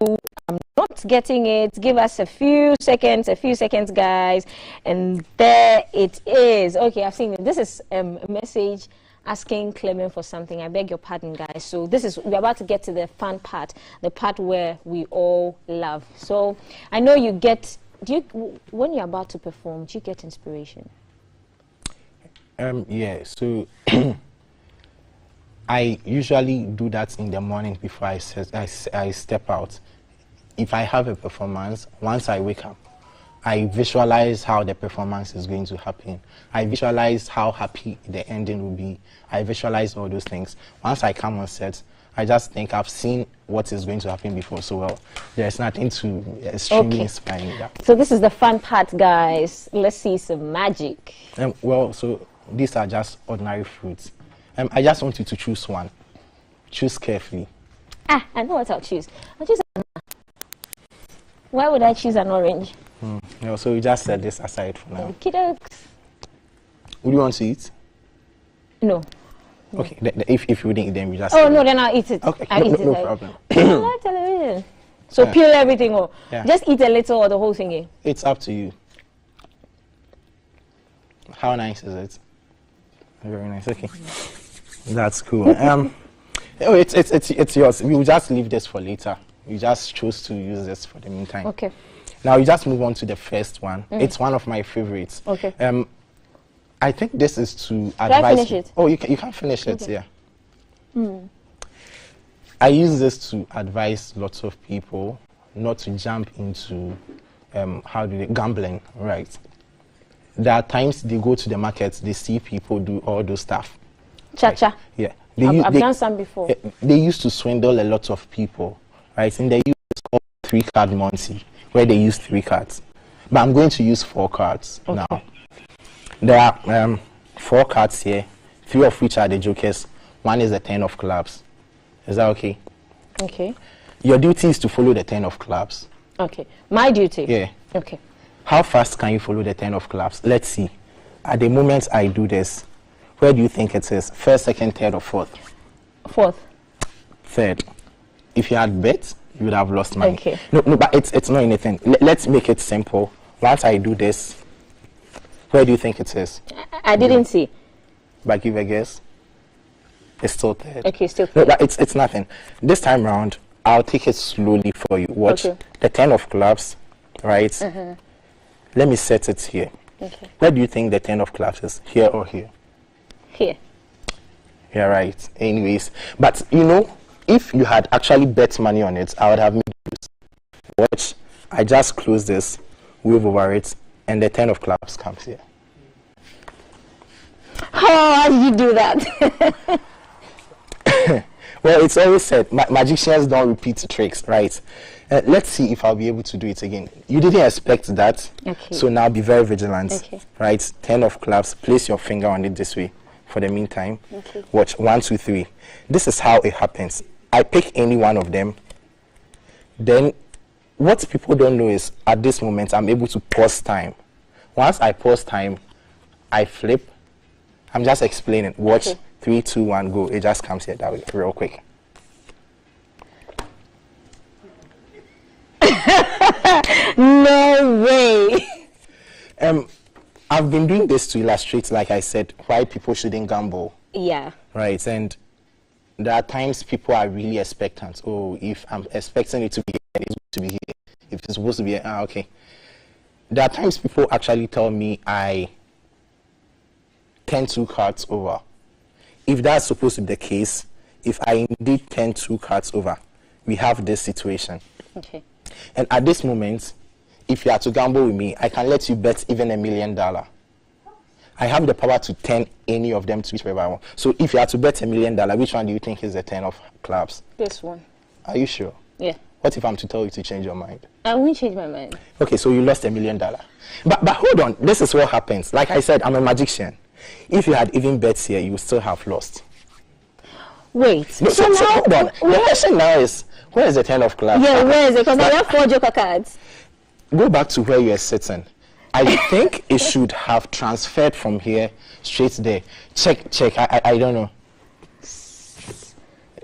L: I'm not getting it. Give us a few seconds, guys. And there it is. Okay, I've seen it. This is a message asking Clement for something. I beg your pardon, guys. So we're about to get to the fun part, the part where we all love. So I know when you're about to perform, do you get inspiration?
J: Yeah, so I usually do that in the morning before I step out. If I have a performance, once I wake up, I visualize how the performance is going to happen. I visualize how happy the ending will be. I visualize all those things. Once I come on set, I just think I've seen what is going to happen before, so there's nothing too extremely inspiring.
L: So this is the fun part, guys. Let's see some magic.
J: So these are just ordinary fruits. I just want you to choose one. Choose carefully.
L: I know what I'll choose. I'll choose an orange. Why would I choose an orange?
J: So we just set this aside for now.
L: Okey-dokes.
J: Would you want to eat?
L: No.
J: Okay, if you wouldn't eat, then we just...
L: Oh, no, then I'll eat it.
J: Okay, no problem.
L: I like television. So peel everything off.
J: Yeah.
L: Just eat a little or the whole thing.
J: It's up to you. How nice is it? Very nice. Okay, that's cool. It's yours. We will just leave this for later. We just chose to use this for the meantime.
L: Okay.
J: Now we just move on to the first one. It's one of my favorites.
L: Okay.
J: I think this is to advise.
L: Can I finish it?
J: Oh, you can finish it. Yeah. I use this to advise lots of people not to jump into gambling, right? There are times they go to the market, they see people do all those stuff.
L: Cha-cha.
J: Right?
L: Yeah. I've done some before.
J: They used to swindle a lot of people, right? And they use called 3-card Monty, where they use 3 cards. But I'm going to use 4 cards now. There are 4 cards here, 3 of which are the jokers. 1 is the 10 of clubs. Is that okay?
L: Okay.
J: Your duty is to follow the 10 of clubs.
L: Okay. My duty?
J: Yeah.
L: Okay.
J: How fast can you follow the 10 of clubs? Let's see. At the moment I do this, where do you think it is? First, second, third, or fourth?
L: Fourth.
J: Third. If you had bet, you would have lost money.
L: Okay.
J: No, but it's not anything. Let's make it simple. Once I do this, where do you think it is?
L: I didn't see.
J: But give a guess. It's still third.
L: Okay, still third.
J: No, but it's nothing. This time round, I'll take it slowly for you. Watch the 10 of clubs, right? Let me set it here.
L: Okay.
J: Where do you think the 10 of clubs is? Here or here?
L: Here.
J: Yeah, right. Anyways, but you know, if you had actually bet money on it, I would have made this. Watch, I just close this, wave over it, and the 10 of clubs comes here.
L: How did you do that?
J: Well, it's always said, magicians don't repeat tricks, right? Let's see if I'll be able to do it again. You didn't expect that, so now be very vigilant, right? 10 of clubs, place your finger on it this way for the meantime. Watch, 1, 2, 3. This is how it happens. I pick any one of them. Then, what people don't know is, at this moment, I'm able to pause time. Once I pause time, I flip. I'm just explaining. Watch. 3, 2, 1, go. It just comes here that way, real quick.
L: No way.
J: I've been doing this to illustrate, like I said, why people shouldn't gamble.
L: Yeah.
J: Right, and there are times people are really expectant. Oh, if I'm expecting it to be here, it's supposed to be here. If it's supposed to be here, okay. There are times people actually tell me I 10 2 cards over. If that's supposed to be the case, if I indeed 10 2 cards over, we have this situation.
L: Okay.
J: And at this moment, if you are to gamble with me, I can let you bet even $1 million. I have the power to turn any of them to whichever I want. So if you are to bet $1 million, which one do you think is the 10 of clubs?
L: This one.
J: Are you sure?
L: Yeah.
J: What if I'm to tell you to change your mind?
L: I won't change my mind.
J: Okay, so you lost $1 million. But hold on, this is what happens. Like I said, I'm a magician. If you had even bets here, you would still have lost.
L: Wait.
J: No, so hold on. The question now is, where is the 10 of clubs?
L: Yeah, where is it? Because I have 4 joker cards.
J: Go back to where you are sitting. I think it should have transferred from here straight there. Check. I don't know.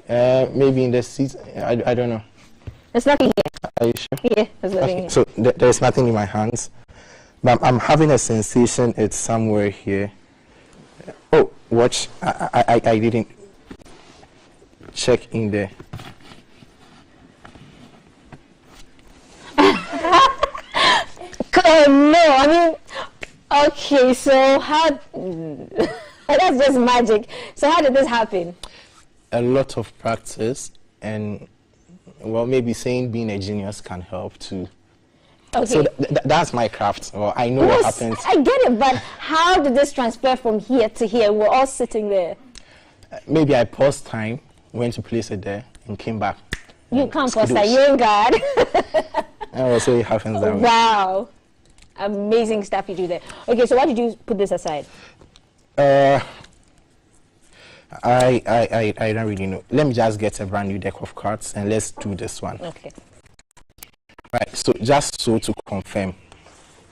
J: Maybe in the seat. I don't know.
L: There's nothing here.
J: Are you sure?
L: Yeah, there's nothing here.
J: So there's nothing in my hands. But I'm having a sensation it's somewhere here. Oh, watch. I didn't check in there.
L: No, I mean, okay, so how, that's just magic. So how did this happen?
J: A lot of practice and, well, maybe saying being a genius can help too.
L: Okay.
J: So that's my craft. Well, I know what happens.
L: I get it, but how did this transfer from here to here? We're all sitting there.
J: Maybe I paused time, went to place it there, and came back.
L: You can't pause that. You're God.
J: Oh, so it happens that way.
L: Wow. Amazing stuff you do there. Okay, so why did you put this aside?
J: I don't really know. Let me just get a brand new deck of cards and let's do this one.
L: Okay.
J: Right, so just so to confirm,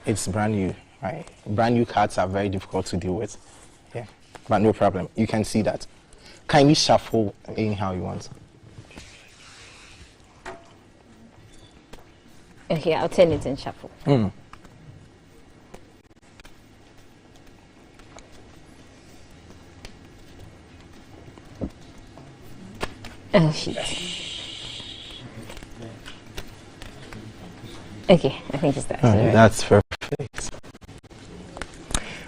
J: it's brand new, right? Brand new cards are very difficult to deal with. Yeah, but no problem. You can see that. Kindly shuffle anyhow you want.
L: Okay, I'll turn it in shuffle. Oh, shit. Okay, I think it's that. Right.
J: That's perfect.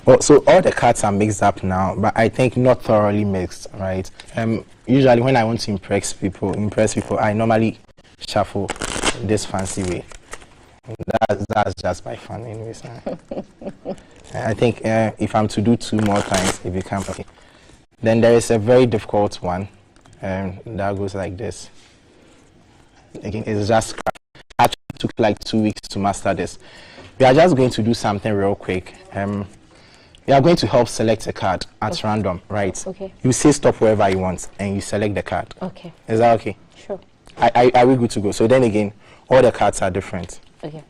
J: Well, so all the cards are mixed up now, but I think not thoroughly mixed, right? Usually when I want to impress people, I normally shuffle this fancy way. That's just by fun, anyways. I think if I'm to do 2 more times, it becomes okay. Then there is a very difficult one, that goes like this. Again, it's just actually took like 2 weeks to master this. We are just going to do something real quick. We are going to help select a card at random, right?
L: Okay.
J: You say stop wherever you want, and you select the card.
L: Okay.
J: Is that okay?
L: Sure.
J: Are we good to go? So then again, all the cards are different.
L: Okay.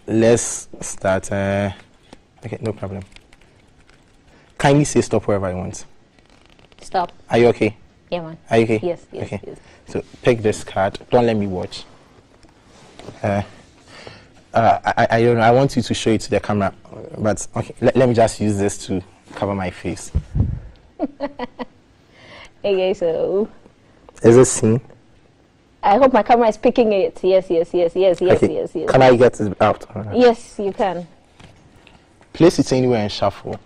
J: Let's start. Okay, no problem. Kindly say stop wherever you want.
L: Stop.
J: Are you okay?
L: Yeah, man.
J: Are you okay?
L: Yes.
J: Okay. Yes. So pick this card. Don't let me watch. I don't know. I want you to show it to the camera, but okay. Let me just use this to cover my face.
L: Okay, so
J: is it seen?
L: I hope my camera is picking it. Yes.
J: Can I get it out?
L: Yes, you can.
J: Place it anywhere and shuffle.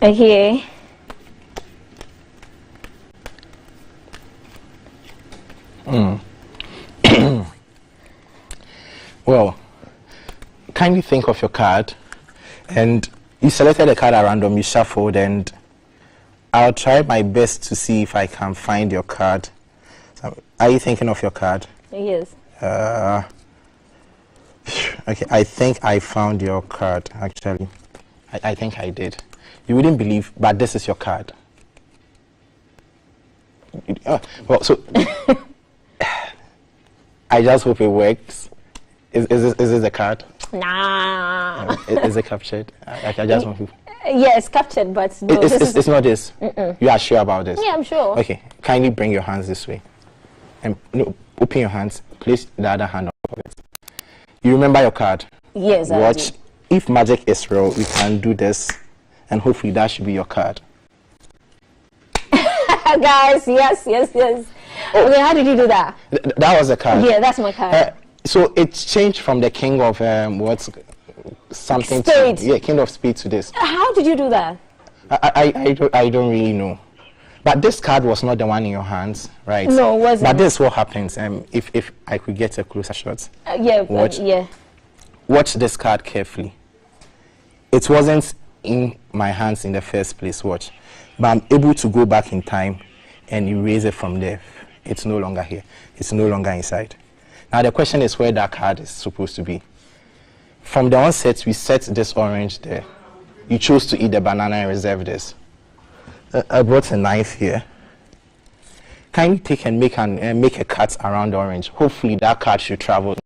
L: Okay.
J: Well, kindly think of your card, and you selected a card at random, you shuffled, and I'll try my best to see if I can find your card. Are you thinking of your card?
L: Yes.
J: Okay, I think I found your card, actually. I think I did. You wouldn't believe, but this is your card. Well, so I just hope it works. Is this the card?
L: Nah.
J: Is it captured? I just want to.
L: Yes, captured, but no,
J: it's not this. You are sure about this?
L: Yeah, I'm sure.
J: Okay, kindly bring your hands this way, and no, open your hands. Place the other hand on top of it. You remember your card?
L: Yes, I
J: Watch.
L: do.
J: If magic is real, we can do this, and hopefully that should be your card.
L: Guys, yes. Okay, how did you do that?
J: That was the card.
L: Yeah, that's my card.
J: So it changed from the king of something
L: Spades.
J: to king of spades to this.
L: How did you do that?
J: I don't really know, but this card was not the one in your hands, right?
L: No, it wasn't.
J: But this is what happens. If I could get a closer shot. Watch this card carefully. It wasn't in my hands in the first place. Watch, but I'm able to go back in time and erase it from there. It's no longer here. It's no longer inside. Now the question is where that card is supposed to be. From the onset, we set this orange there. You chose to eat the banana and reserve this. I brought a knife here. Kindly take and make a cut around the orange. Hopefully that card should travel.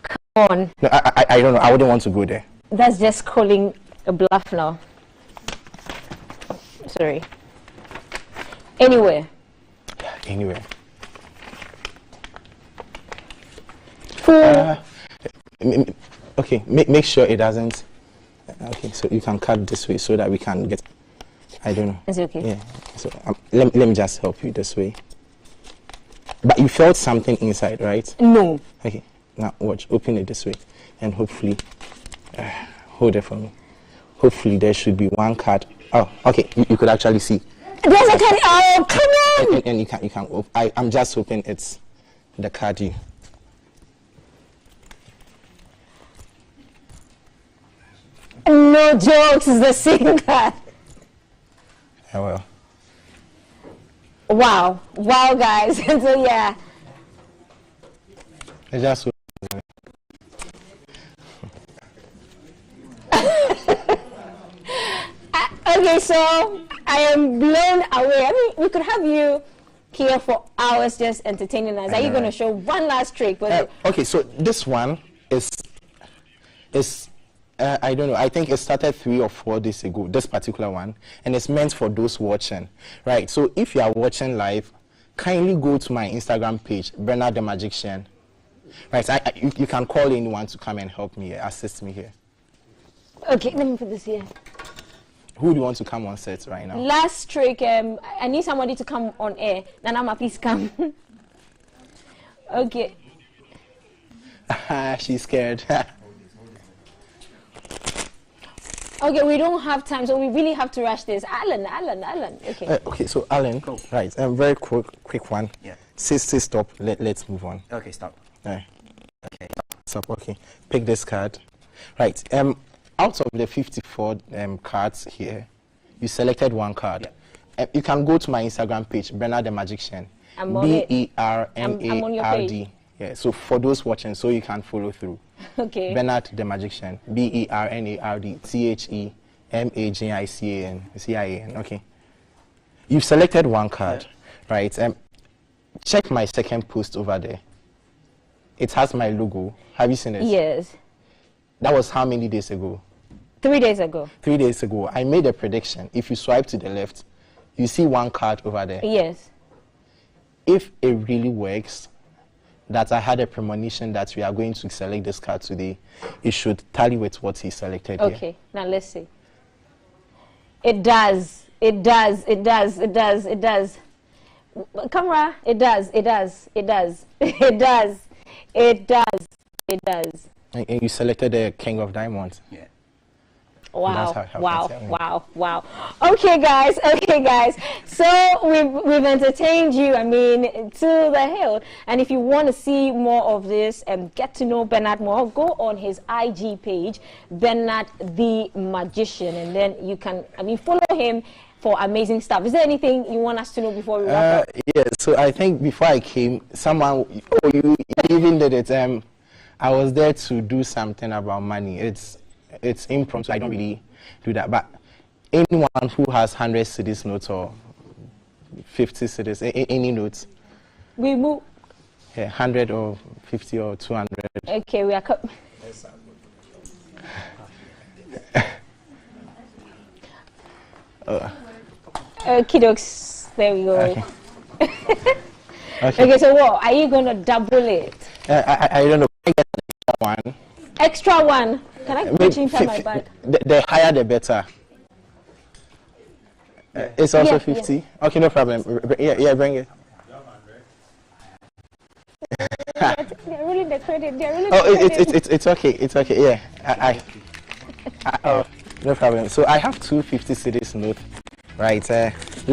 L: Come on.
J: No, I don't know. I wouldn't want to go there.
L: That's just calling a bluff now. Sorry. Anywhere.
J: Okay, make sure it doesn't. Okay, so you can cut this way so that we can get. I don't know.
L: Is it okay?
J: Yeah. So let me just help you this way. But you felt something inside, right?
L: No.
J: Okay. Now watch. Open it this way, and hopefully, hold it for me. Hopefully there should be one card. Oh, okay. You could actually see.
L: There's a card. Oh, come on!
J: And you can. I'm just hoping it's the card you.
L: No jokes, it's the same card.
J: Oh
L: well. Wow, guys. So yeah.
J: It's just.
L: Okay, so I am blown away. I mean, we could have you here for hours just entertaining us. Are you going to show one last trick?
J: Okay, so this one is I don't know. I think it started 3 or 4 days ago, this particular one, and it's meant for those watching, right? So if you are watching live, kindly go to my Instagram page, Bernard the Magician, right? You can call anyone to come and help me, assist me here.
L: Okay, let me put this here.
J: Who do you want to come on set right now?
L: Last trick, I need somebody to come on air. Nana, please come. Okay.
J: She's scared.
L: Okay, we don't have time, so we really have to rush this. Alan. Okay.
J: Okay, so Alan, cool. Right, very quick one.
O: Yeah.
J: Say stop. Let's move on.
O: Okay, stop.
J: Right. Okay. Stop. Okay. Pick this card. Right. Out of the 54 cards here, you selected one card. Yeah. You can go to my Instagram page, Bernard the Magician. BERNARD. Yeah. So for those watching, so you can follow through.
L: Okay.
J: Bernard the Magician. BERNARD THEMAGICAN. Okay. You've selected one card, right? Check my second post over there. It has my logo. Have you seen it?
L: Yes.
J: That was how many days ago?
L: 3 days ago.
J: 3 days ago. I made a prediction. If you swipe to the left, you see one card over there.
L: Yes.
J: If it really works, that I had a premonition that we are going to select this card today, it should tally with what he selected here.
L: Okay, now let's see. It does. It does. It does. It does. It does. Camera. It does. It does. It does. It does. It does. It does.
J: And you selected the King of Diamonds. Yeah.
L: Wow, wow, wow, wow. Okay, guys. So we've entertained you, I mean, to the hill. And if you want to see more of this and get to know Bernard more, go on his IG page, Bernard the Magician. And then you can, follow him for amazing stuff. Is there anything you want us to know before we wrap up?
J: Yeah, so I think before I came, you even did it. I was there to do something about money. It's impromptu, I don't really do that. But anyone who has 100 cedis notes or 50 cedis, any notes.
L: We move.
J: Yeah, 100 or 50 or 200.
L: Okay, we are Okie dokes. There we go.
J: Okay.
L: Okay, so what? Are you going to double it?
J: I don't know. I get one.
L: Extra one. Can I reach inside my bag?
J: The higher the better. It's also 50. Yeah. Okay, no problem. Yeah, bring it.
L: They're really the credit. They're really
J: it's okay. It's okay. Yeah. Oh, no problem. So I have 250 cedis note. Right.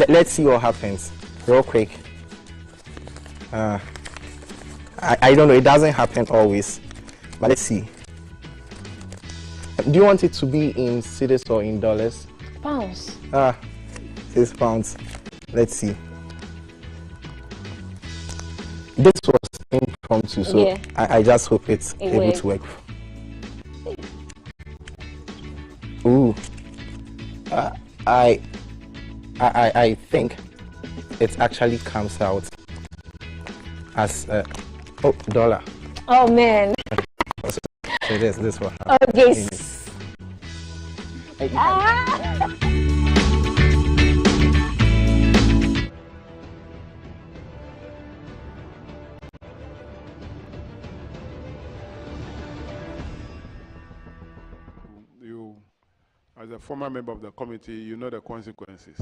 J: Let's see what happens. Real quick. I don't know. It doesn't happen always. But let's see. Do you want it to be in cedis or in dollars?
L: Pounds.
J: 6 pounds. Let's see. This was impromptu, so yeah. I just hope it's able to work. Ooh. I think it actually comes out as dollar.
L: Oh man.
J: So this one.
L: Okay.
O: You, as a former member of the committee, you know the consequences.